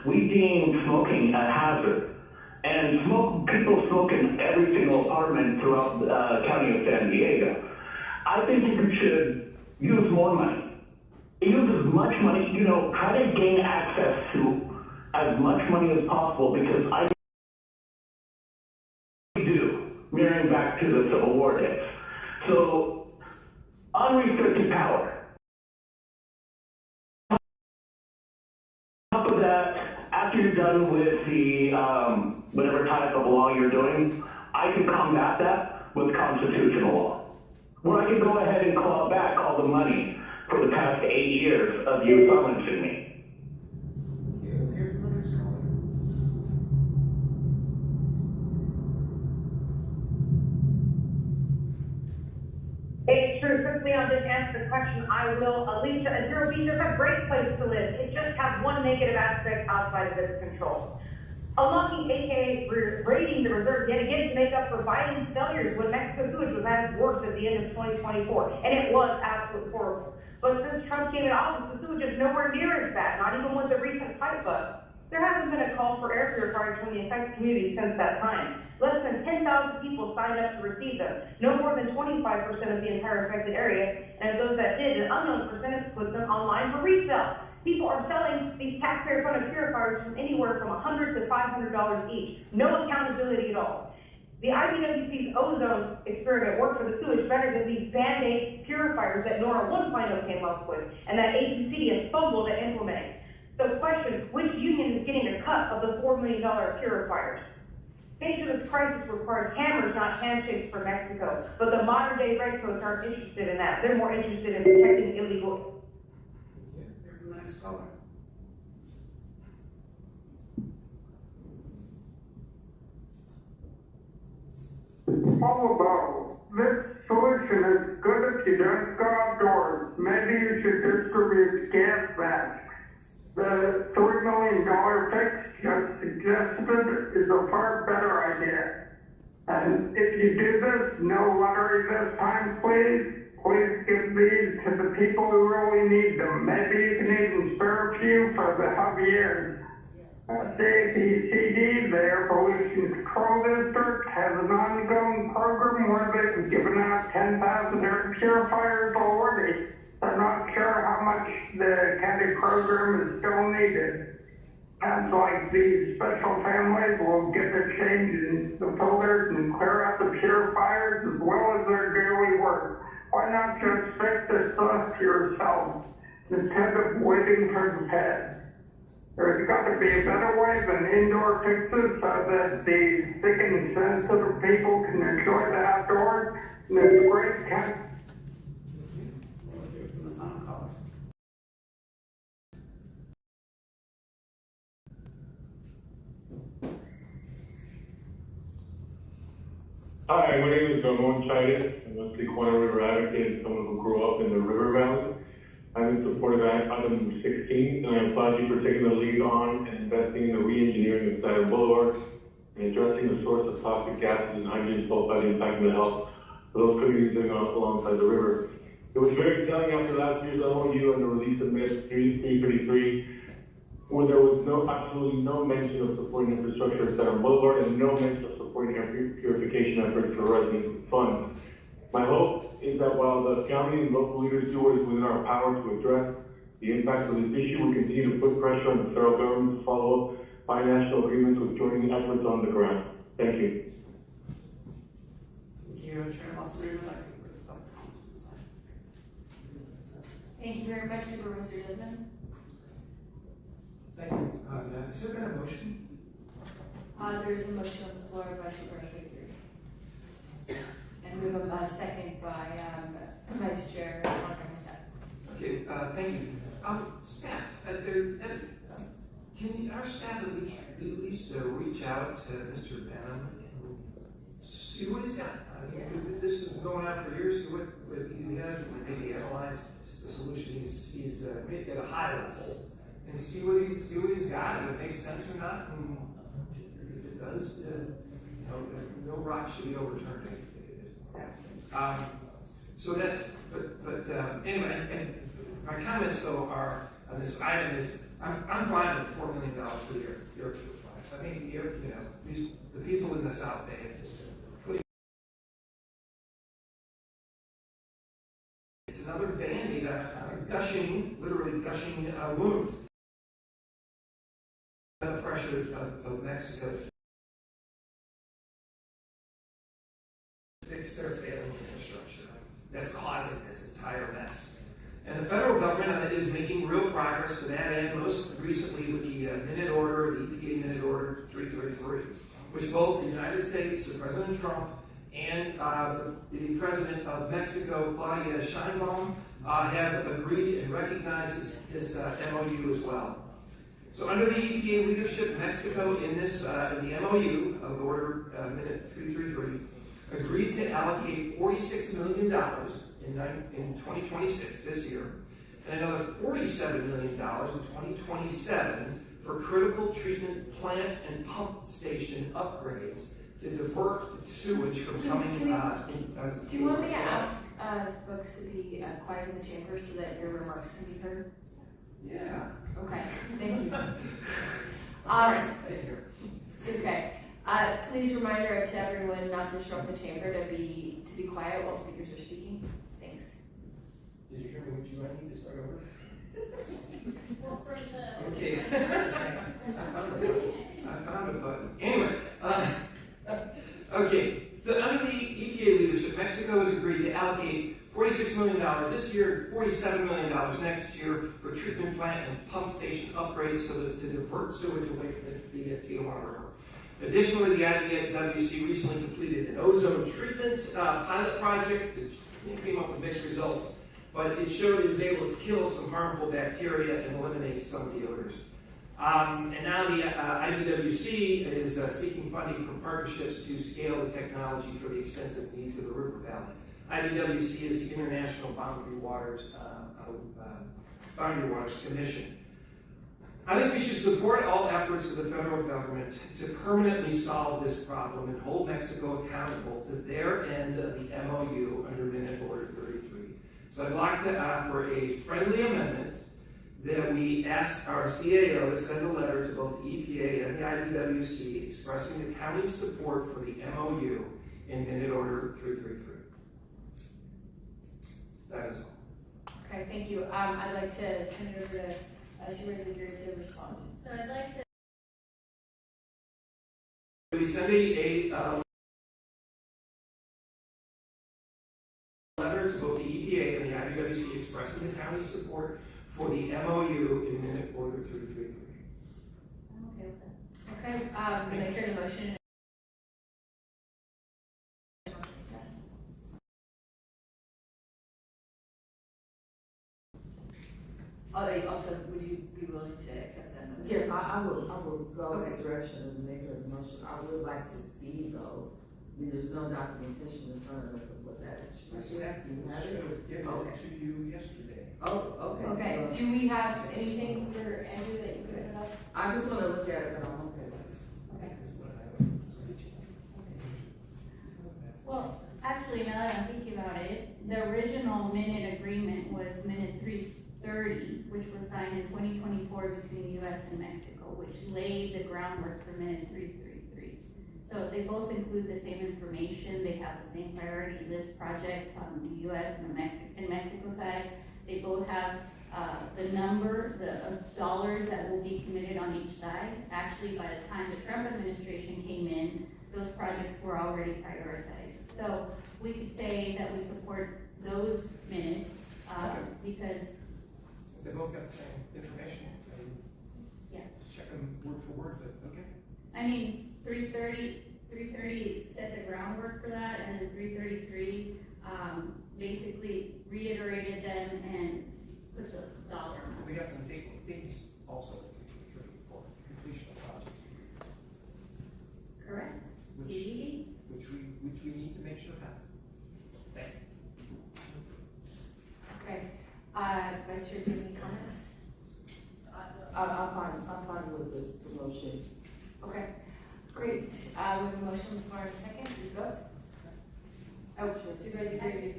we deem smoking a hazard. And people smoke in every single apartment throughout the county of San Diego. I think you should use more money. Use as much money, try to gain access to as much money as possible because I do, mirroring back to the Civil War days. So, unrestricted power. On top of that, after you're done with the whatever type of law you're doing, I can combat that with constitutional law. Where I can go ahead and claw back all the money for the past 8 years of you silencing me. Here from the next caller. Hey, true. Quickly, I'll just answer the question. I will. Alicia, Zero Beach is a great place to live. It just has one negative aspect outside of its control. Unlocking, aka raiding the reserve yet again to make up for Biden's failures when Mexico sewage was at its worst at the end of 2024, and it was absolutely horrible. But since Trump came in office, the sewage is nowhere near as bad, not even with the recent pipe bust. There hasn't been a call for air purifiers from the affected community since that time. Less than 10,000 people signed up to receive them, no more than 25% of the entire affected area, and of those that did, an unknown percentage put them online for resale. People are selling these taxpayer-funded purifiers from anywhere from $100 to $500 each. No accountability at all. The IBWC's ozone experiment worked for the sewage better than these Band-Aid purifiers that NORA 1.0 came up with, and that ACC has fumbled at implementing. So question, which union is getting a cut of the $4 million purifiers? Thanks to this crisis requires hammers, not handshakes for Mexico. But the modern-day Red Coats aren't interested in that. They're more interested in protecting illegal. Here from the next caller. Although this solution is good if you just go outdoors, maybe you should distribute gas masks. The $3 million fix just suggested is a far better idea. And if you do this, no lottery this time, please. Please give these to the people who really need them. Maybe you can even spare a few for the Javier's. CAPCD, the Air Pollution Control District, has an ongoing program where they've given out 10,000 air purifiers already. I'm not sure how much the county program is still needed. Sounds like these special families will get to change in the filters and clear out the purifiers as well as their daily work. Why why not just fix this stuff yourself instead of waiting for the Fed? There's got to be a better way than indoor fixes so that the sick and sensitive people can enjoy the outdoors in this great country. Hi, my name is Ramon Chávez. I'm a Tijuana River advocate and someone who grew up in the River Valley. I'm in support of item 16, and I applaud you for taking the lead on and investing in the re-engineering of Saturn Boulevard and addressing the source of toxic gases and hydrogen sulfide impacting the health of those communities living alongside the river. It was very telling after last year's MOU and the release of MED 333, where there was absolutely no mention of supporting infrastructure at Saturn Boulevard and no mention of supporting air purification efforts for resident funds. My hope is that while the county and local leaders do what is within our power to address the impact of this issue, we continue to put pressure on the federal government to follow up bi-national agreements with joining efforts on the ground. Thank you. Thank you, Chair Lawson. Thank you very much, Supervisor Desmond. Thank you. Has there been a motion? There is a motion on the floor by Supervisor Green. And we have a second by Vice Chair Montgomery Staff. Okay, thank you. Staff, can our staff at least reach out to Mr. Benham and see what he's got? I mean, this has been going on for years. See what he has, and maybe analyze the solution he's made at a high level, and see what he's got, if it makes sense or not. And if it does, no rock should be overturned. So that's, but anyway, and my comments though are on this item is I'm fine with $4 million for the air purifiers. I mean, the people in the South Bay are just putting. It's another Band-Aid on a literally gushing wound. The pressure of Mexico to fix their failing infrastructure that's causing this entire mess. And the federal government is making real progress to that end, most recently with the minute order, the EPA minute order 333, which both the United States, President Trump, and the President of Mexico, Claudia Sheinbaum, have agreed and recognized this MOU as well. So under the EPA leadership, Mexico in the MOU of Order Minute 333 agreed to allocate $46 million in 2026, this year, and another $47 million in 2027 for critical treatment plant and pump station upgrades to divert sewage from coming. Do you want me to ask folks to be quiet in the chamber so that your remarks can be heard? Yeah. Okay, thank you. Sorry, thank you. It's okay. Please reminder to everyone not to disrupt the chamber to be quiet while speakers are speaking. Thanks. Did you hear me? Would you like me to start over? Well, for the... Okay. I found a button. Anyway, okay. So under the EPA leadership, Mexico has agreed to allocate $46 million this year, $47 million next year for treatment plant and pump station upgrades so that to divert sewage away from the Tijuana River. Additionally, the IBWC recently completed an ozone treatment pilot project that came up with mixed results, but it showed it was able to kill some harmful bacteria and eliminate some of the odors. And now the IBWC is seeking funding from partnerships to scale the technology for the extensive needs of the River Valley. IBWC is the International Boundary Waters Commission. I think we should support all efforts of the federal government to permanently solve this problem and hold Mexico accountable to their end of the MOU under Minute Order 33. So I'd like to offer a friendly amendment that we ask our CAO to send a letter to both the EPA and the IBWC expressing the county's support for the MOU in Minute Order 333. That is all. Okay, thank you. I'd like to turn it over to Supervisor Geary to respond. So I'd like to... We send a letter to both the EPA county support for the MOU in minute order 333. I'm okay with that. Okay, can I hear the motion? Also, would you be willing to accept that motion? Yes, I will go in the direction of the maker of the motion. I would like to see though, I mean, there's no documentation in front of us of what that is. I should have given it to you yesterday. Oh, okay. Okay, do we have anything for Andrew that you could put up? I just want to look at it, but I'm okay with it. Okay. Well, actually, now that I'm thinking about it, the original minute agreement was minute 330, which was signed in 2024 between the U.S. and Mexico, which laid the groundwork for minute 333. So they both include the same information. They have the same priority list projects on the U.S. and the Mexico side. They both have the number of dollars that will be committed on each side. Actually, by the time the Trump administration came in, those projects were already prioritized. So we could say that we support those minutes because If they both got the same information, yeah, check them word for word, but okay. I mean, 330 set the groundwork for that, and then 333 basically reiterated them and put the dollar amount. We got some dates also for completion of projects. Correct. Which we need to make sure happen. Thank you. Okay, Vice Chair, do you have any comments? I'm fine with the motion. Okay, great. We have a motion for a second, please vote. Oh, Supervisor Grady,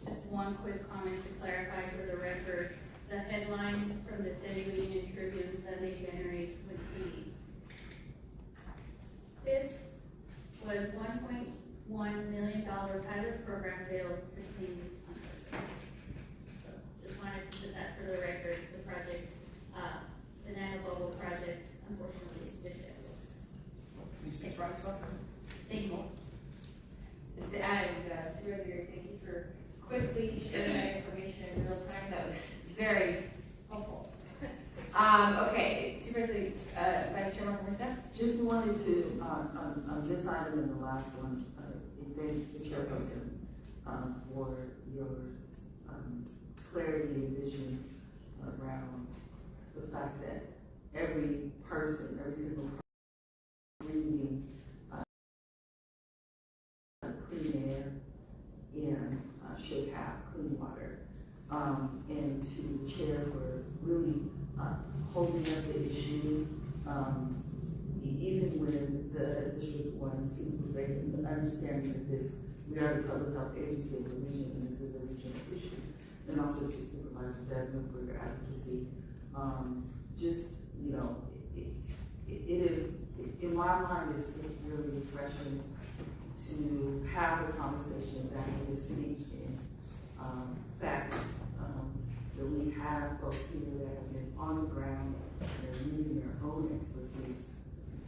Just one quick comment to clarify for the record. The headline from the San Diego Tribune Sunday, January 25th was $1.1 million pilot program fails to clean under. Just wanted to put that for the record. The project, the Nanobobo project, unfortunately, is just At least they tried something. Thank you. And Supervisor, thank you for quickly sharing that information in real time. That was very helpful. Okay, Supervisor, Vice Chair Martin. Just wanted to, on this item and the last one, thank the chairperson for your clarity and vision around the fact that every person, every single person breathing clean air and should have clean water. And to the chair for really holding up the issue, even when the District 1 seems to make an understanding that this, we are the public health agency of the region and this is a regional issue. And also to Supervisor Desmond for your advocacy. Just, you know, it is, in my mind, it's just really refreshing to have a conversation that we speak in fact, that we have folks here that have been on the ground, that are using their own expertise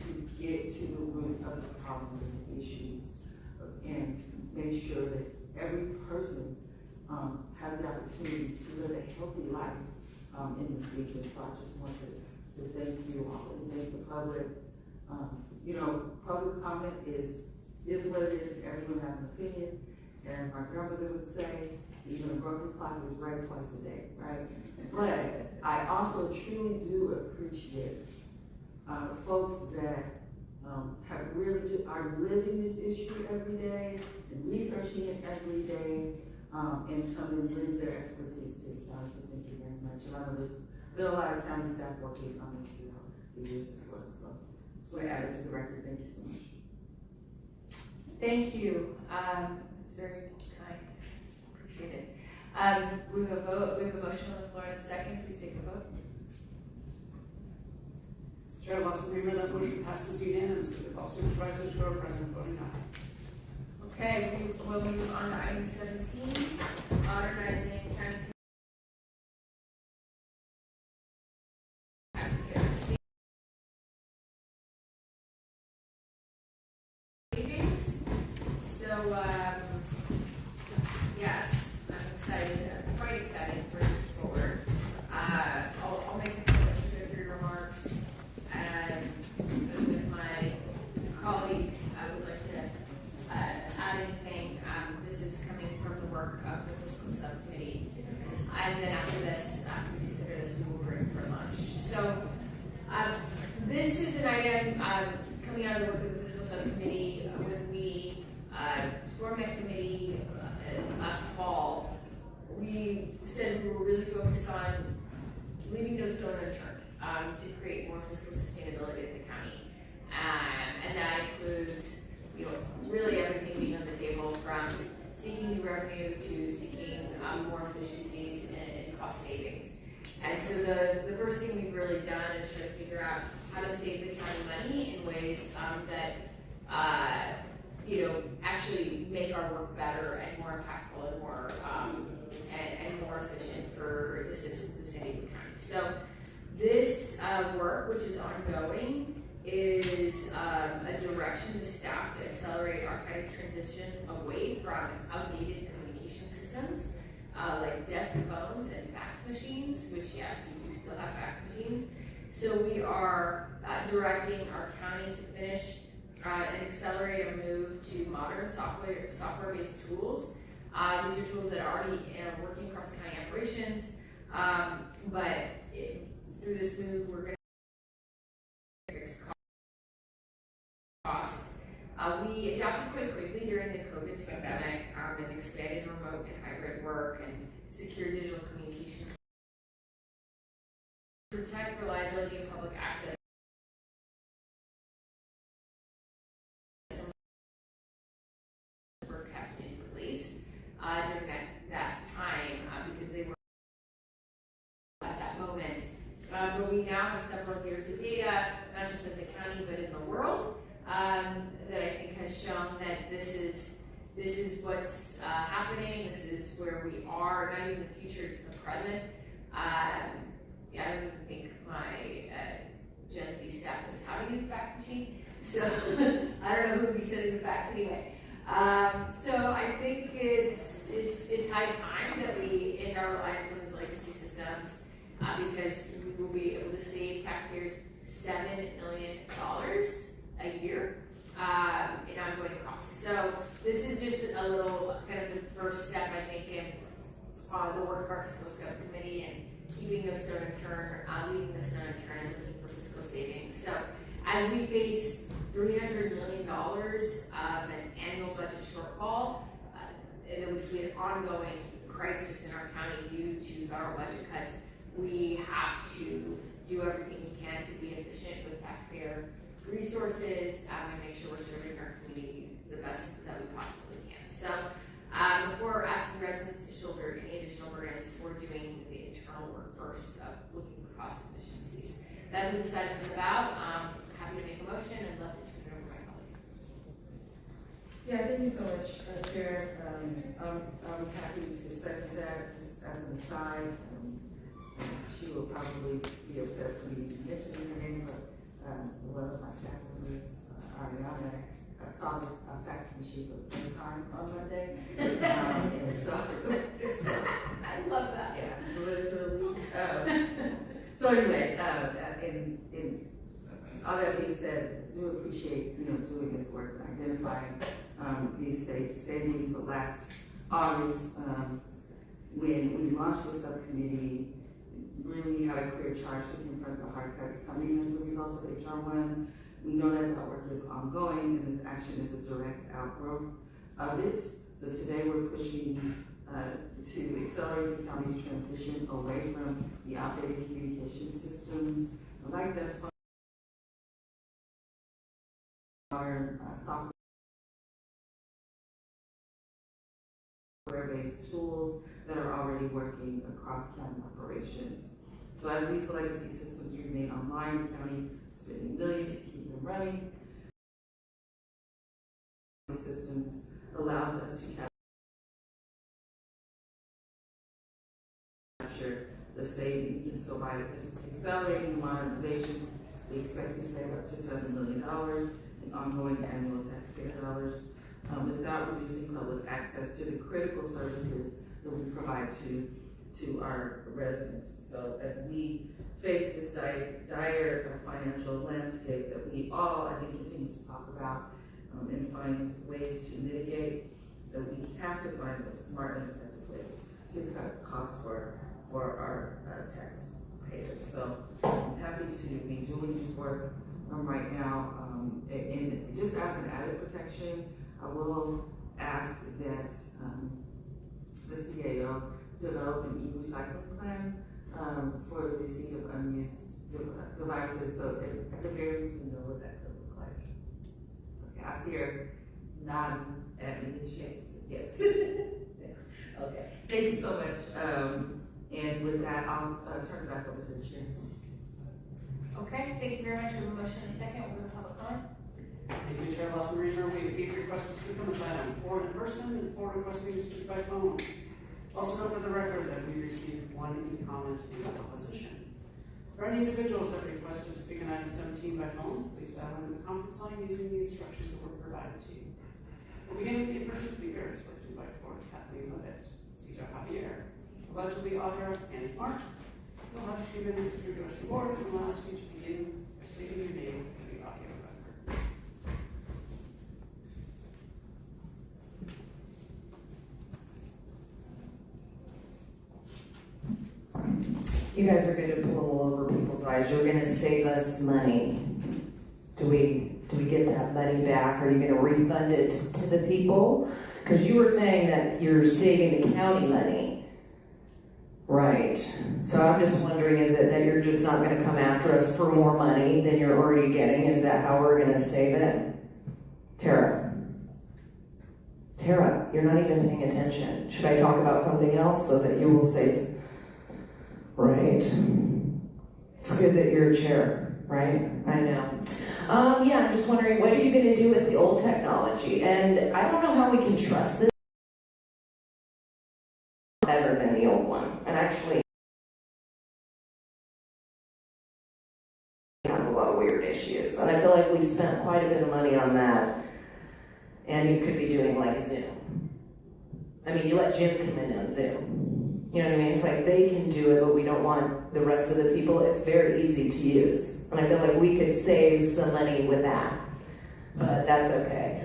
to get to the root of the problems and the issues, and make sure that every person has the opportunity to live a healthy life in this region. So I just want to thank you all and thank the public. You know, public comment is what it is, and everyone has an opinion. And my grandmother would say, even a broken clock is right twice a day, right? But I also truly do appreciate folks that have really are living this issue every day and researching it every day, and come and bring their expertise to it. So thank you very much. And I know there's been a lot of county staff working on this throughout the years as well. So just want to add it to the record. Thank you so much. Thank you. It's very kind. Appreciate it. We have a vote. We have a motion on the floor in a second. Please take the vote. Chair Lawson Reamer, that motion passes unanimously with all supervisors who are present voting aye. Okay, we'll move on to item 17, authorizing county savings. So, yes, really focused on leaving no stone unturned to create more fiscal sustainability in the county. And that includes, really everything being on the table, from seeking new revenue to seeking more efficiencies and cost savings. And so the first thing we've really done is try to figure out how to save the county money in ways that actually make our work better and more impactful and more and more efficient for the citizens of San Diego County. So this work, which is ongoing, is a direction to staff to accelerate our county's transition away from outdated communication systems like desk phones and fax machines, which yes, we do still have fax machines. So we are directing our county to finish and accelerate a move to modern software-based tools. These are tools that are already working across county operations, but through this move, we're going to fix costs. We adapted quite quickly during the COVID pandemic and expanded remote and hybrid work and secure digital communications to protect reliability of public access. Were kept in place during that time because they were at that moment. But we now have several years of data, not just in the county but in the world, that I think has shown that this is what's happening. This is where we are. Not even the future; it's the present. I don't even think my Gen Z staff knows how to use a fax machine, so I don't know who would be sending the fax anyway. So I think it's high time that we end our reliance on these legacy systems because we will be able to save taxpayers $7 million a year in ongoing costs. So this is just a little kind of the first step, I think, in the work of our fiscal subcommittee and keeping no stone unturned, leaving no stone unturned, and looking for fiscal savings. So as we face $300 million of an annual budget shortfall, which will be an ongoing crisis in our county due to federal budget cuts, we have to do everything we can to be efficient with taxpayer resources and make sure we're serving our community the best that we possibly can. So before asking residents to shoulder any additional burdens, we're doing the internal work first of looking for cost efficiencies. That's what this item is about. Happy to make a motion and love to turn it over to my colleague. Yeah, thank you so much, Chair. I'm happy to second that. Just as an aside, she will probably be upset for me mentioning her name, but one of my staff members, Ariana, saw the fax machine for the first time on Monday. I love that. Yeah, literally. So anyway, in all that being said, I do appreciate doing this work and identifying these savings. So last August, when we launched the subcommittee, really had a clear charge to confront the hard cuts coming as a result of HR1. We know that work is ongoing, and this action is a direct outgrowth of it. So today we're pushing to accelerate the county's transition away from the outdated communication systems like desk phone, software-based tools that are already working across county operations. So as these legacy systems remain online, the county is spending millions to keep them running. Systems allows us to capture the savings, and so by accelerating the modernization, we expect to save up to $7 million in ongoing annual taxpayer dollars without reducing public access to the critical services that we provide to our residents. So as we face this dire financial landscape that we all, I think, continue to talk about and find ways to mitigate, that we have to find those smart and effective ways to cut costs for our taxpayers. So I'm happy to be doing this work right now. And just as an added protection, I will ask that the CAO develop an e-recycling plan for the receipt of unused devices, so at the very least we know what that could look like. Okay, I see her nodding at me and shaking. Yes. Okay, thank you so much. And with that, I'll turn it back over to the chair. Okay, thank you very much. We have a motion and a second. We'll go to public comment. Thank you, Chair Lawson Reamer. We have 8 requests to speak on this item, 4 in person and 4 requesting to speak by phone. Also note for the record that we received 1 e-comment in opposition. For any individuals that requested to speak on item 17 by phone, please dial into the conference line using the instructions that were provided to you. We'll begin with the in-person speakers, selected by 4, Kathleen Levitt, Cesar Javier, allegedly Audra, and Mark. You'll have 2 minutes to address the board, and we'll ask you to begin by stating your name for the audio record. You guys are going to blow over people's eyes. You're going to save us money. Do we get that money back? Are you going to refund it to the people? Because you were saying that you're saving the county money. Right. So I'm just wondering, is it that you're just not going to come after us for more money than you're already getting? Is that how we're going to save it? Tara, you're not even paying attention. Should I talk about something else so that you will say... Right. It's good that you're a chair, right? I know. Yeah, I'm just wondering, what are you going to do with the old technology? And I don't know how we can trust this better than the old one. And actually, it has a lot of weird issues. And I feel like we spent quite a bit of money on that. And you could be doing like Zoom. I mean, you let Jim come in on Zoom. You know what I mean? It's like they can do it, but we don't want the rest of the people. It's very easy to use. And I feel like we could save some money with that. But that's okay.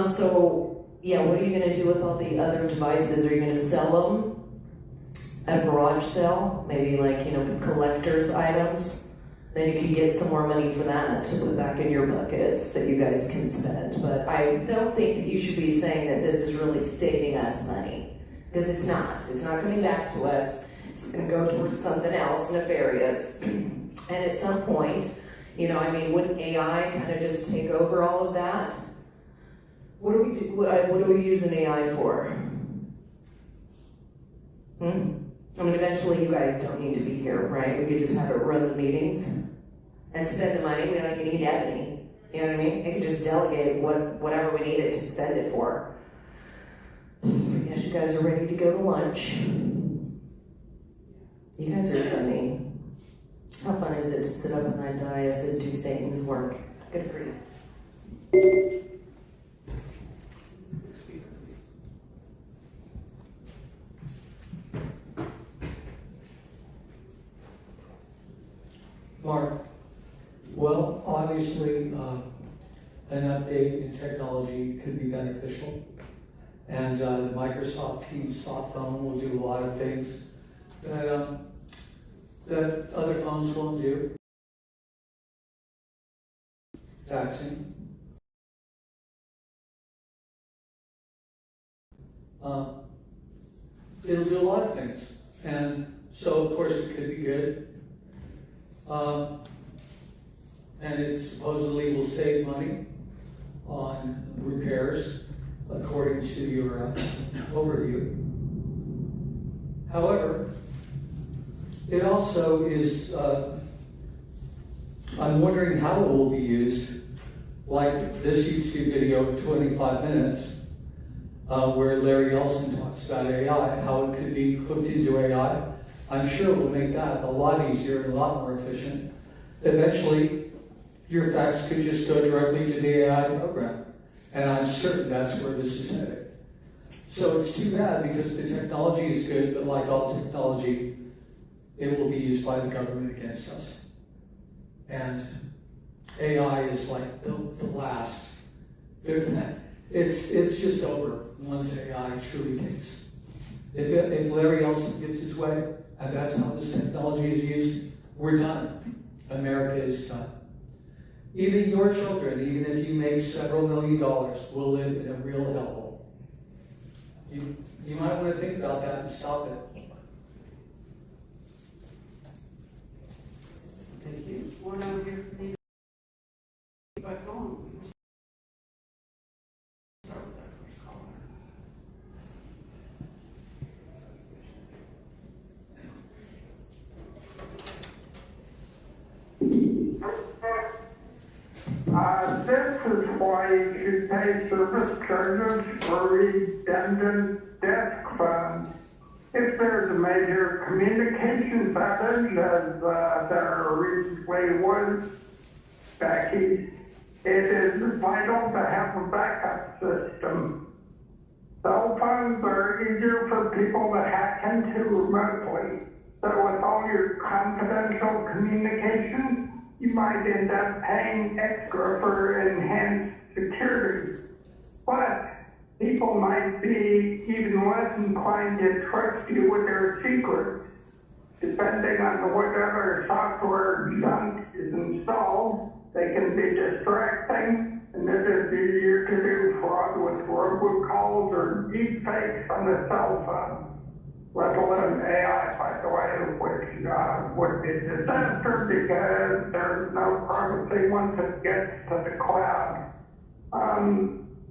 So, yeah, what are you going to do with all the other devices? Are you going to sell them at a garage sale? Maybe like, collector's items? Then you could get some more money for that to put back in your buckets that you guys can spend. But I don't think that you should be saying that this is really saving us money. Because it's not. It's not coming back to us. It's going to go towards something else nefarious. And at some point, wouldn't AI kind of just take over all of that? What do we use an AI for? I mean, eventually you guys don't need to be here, right? We could just have it run the meetings and spend the money. We don't even need Ebony. You know what I mean? They could just delegate whatever we need it to spend it for. I guess you guys are ready to go to lunch. You guys are funny. How fun is it to sit up on that dais and do Satan's work? Good for you. Mark, well, obviously, an update in technology could be beneficial. And the Microsoft Teams soft phone will do a lot of things that other phones won't do. Faxing. It'll do a lot of things. And so, of course, it could be good. And it supposedly will save money on repairs, according to your overview. However, it also is, I'm wondering how it will be used, like this YouTube video of 25 minutes, where Larry Ellison talks about AI, how it could be hooked into AI. I'm sure it will make that a lot easier and a lot more efficient. Eventually, your fax could just go directly to the AI program. And I'm certain that's where this is headed. So it's too bad because the technology is good, but like all technology, it will be used by the government against us. And AI is like the last. It's just over once AI truly takes. If Larry Ellison gets his way, and that's how this technology is used, we're done. America is done. Even your children, even if you make several $1 million, will live in a real hellhole. You might want to think about that and stop it. is why you should pay service charges for redundant desk funds. If there's a major communications outage, as there recently was back east, it is vital to have a backup system. Cell phones are easier for people to hack into remotely. So with all your confidential communications, you might end up paying extra for enhanced security. But people might be even less inclined to trust you with their secrets. Depending on whatever software junk is installed, they can be distracting, and it is easier to do fraud with robocalls or deepfakes on the cell phone. Let alone AI, by the way, which would be a disaster because there's no privacy once it gets to the cloud.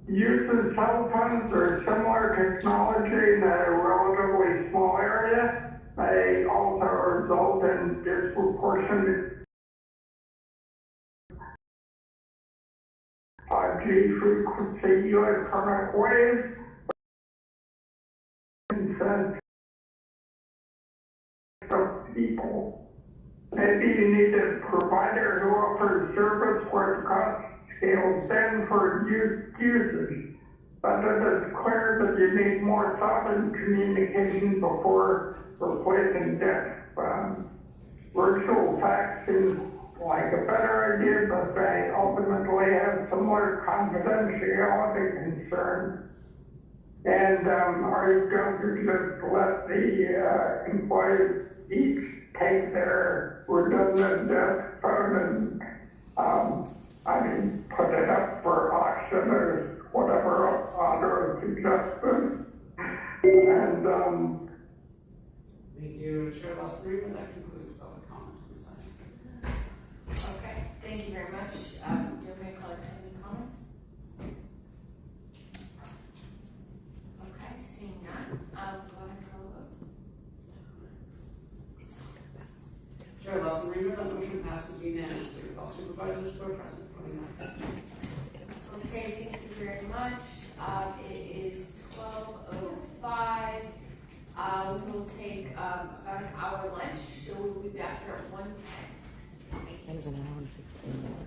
Use of cell phones or similar technology in a relatively small area may also result in disproportionate 5G frequency electronic waves of people. Maybe you need a provider who offers service where the cost scales down for usage. But it is clear that you need more thought and communication before replacing desk phones. Virtual fax seems like a better idea, but they ultimately have similar confidentiality concerns. And are you going to just let the employees each take their redundant desk phone and put it up for auction or whatever other suggestions? And Thank you, Chair Lawson. That concludes public comment on this item. Okay, thank you very much. Do you have any colleagues have any comments? Okay, seeing none, I'll go ahead and call the vote. Chair Lawson, that motion passes unanimously. All supervisors who are present, voting aye. Okay, thank you very much. It is 12:05. We will take about an hour lunch, so we'll be back here at 1:10. That is an hour and 15 minutes.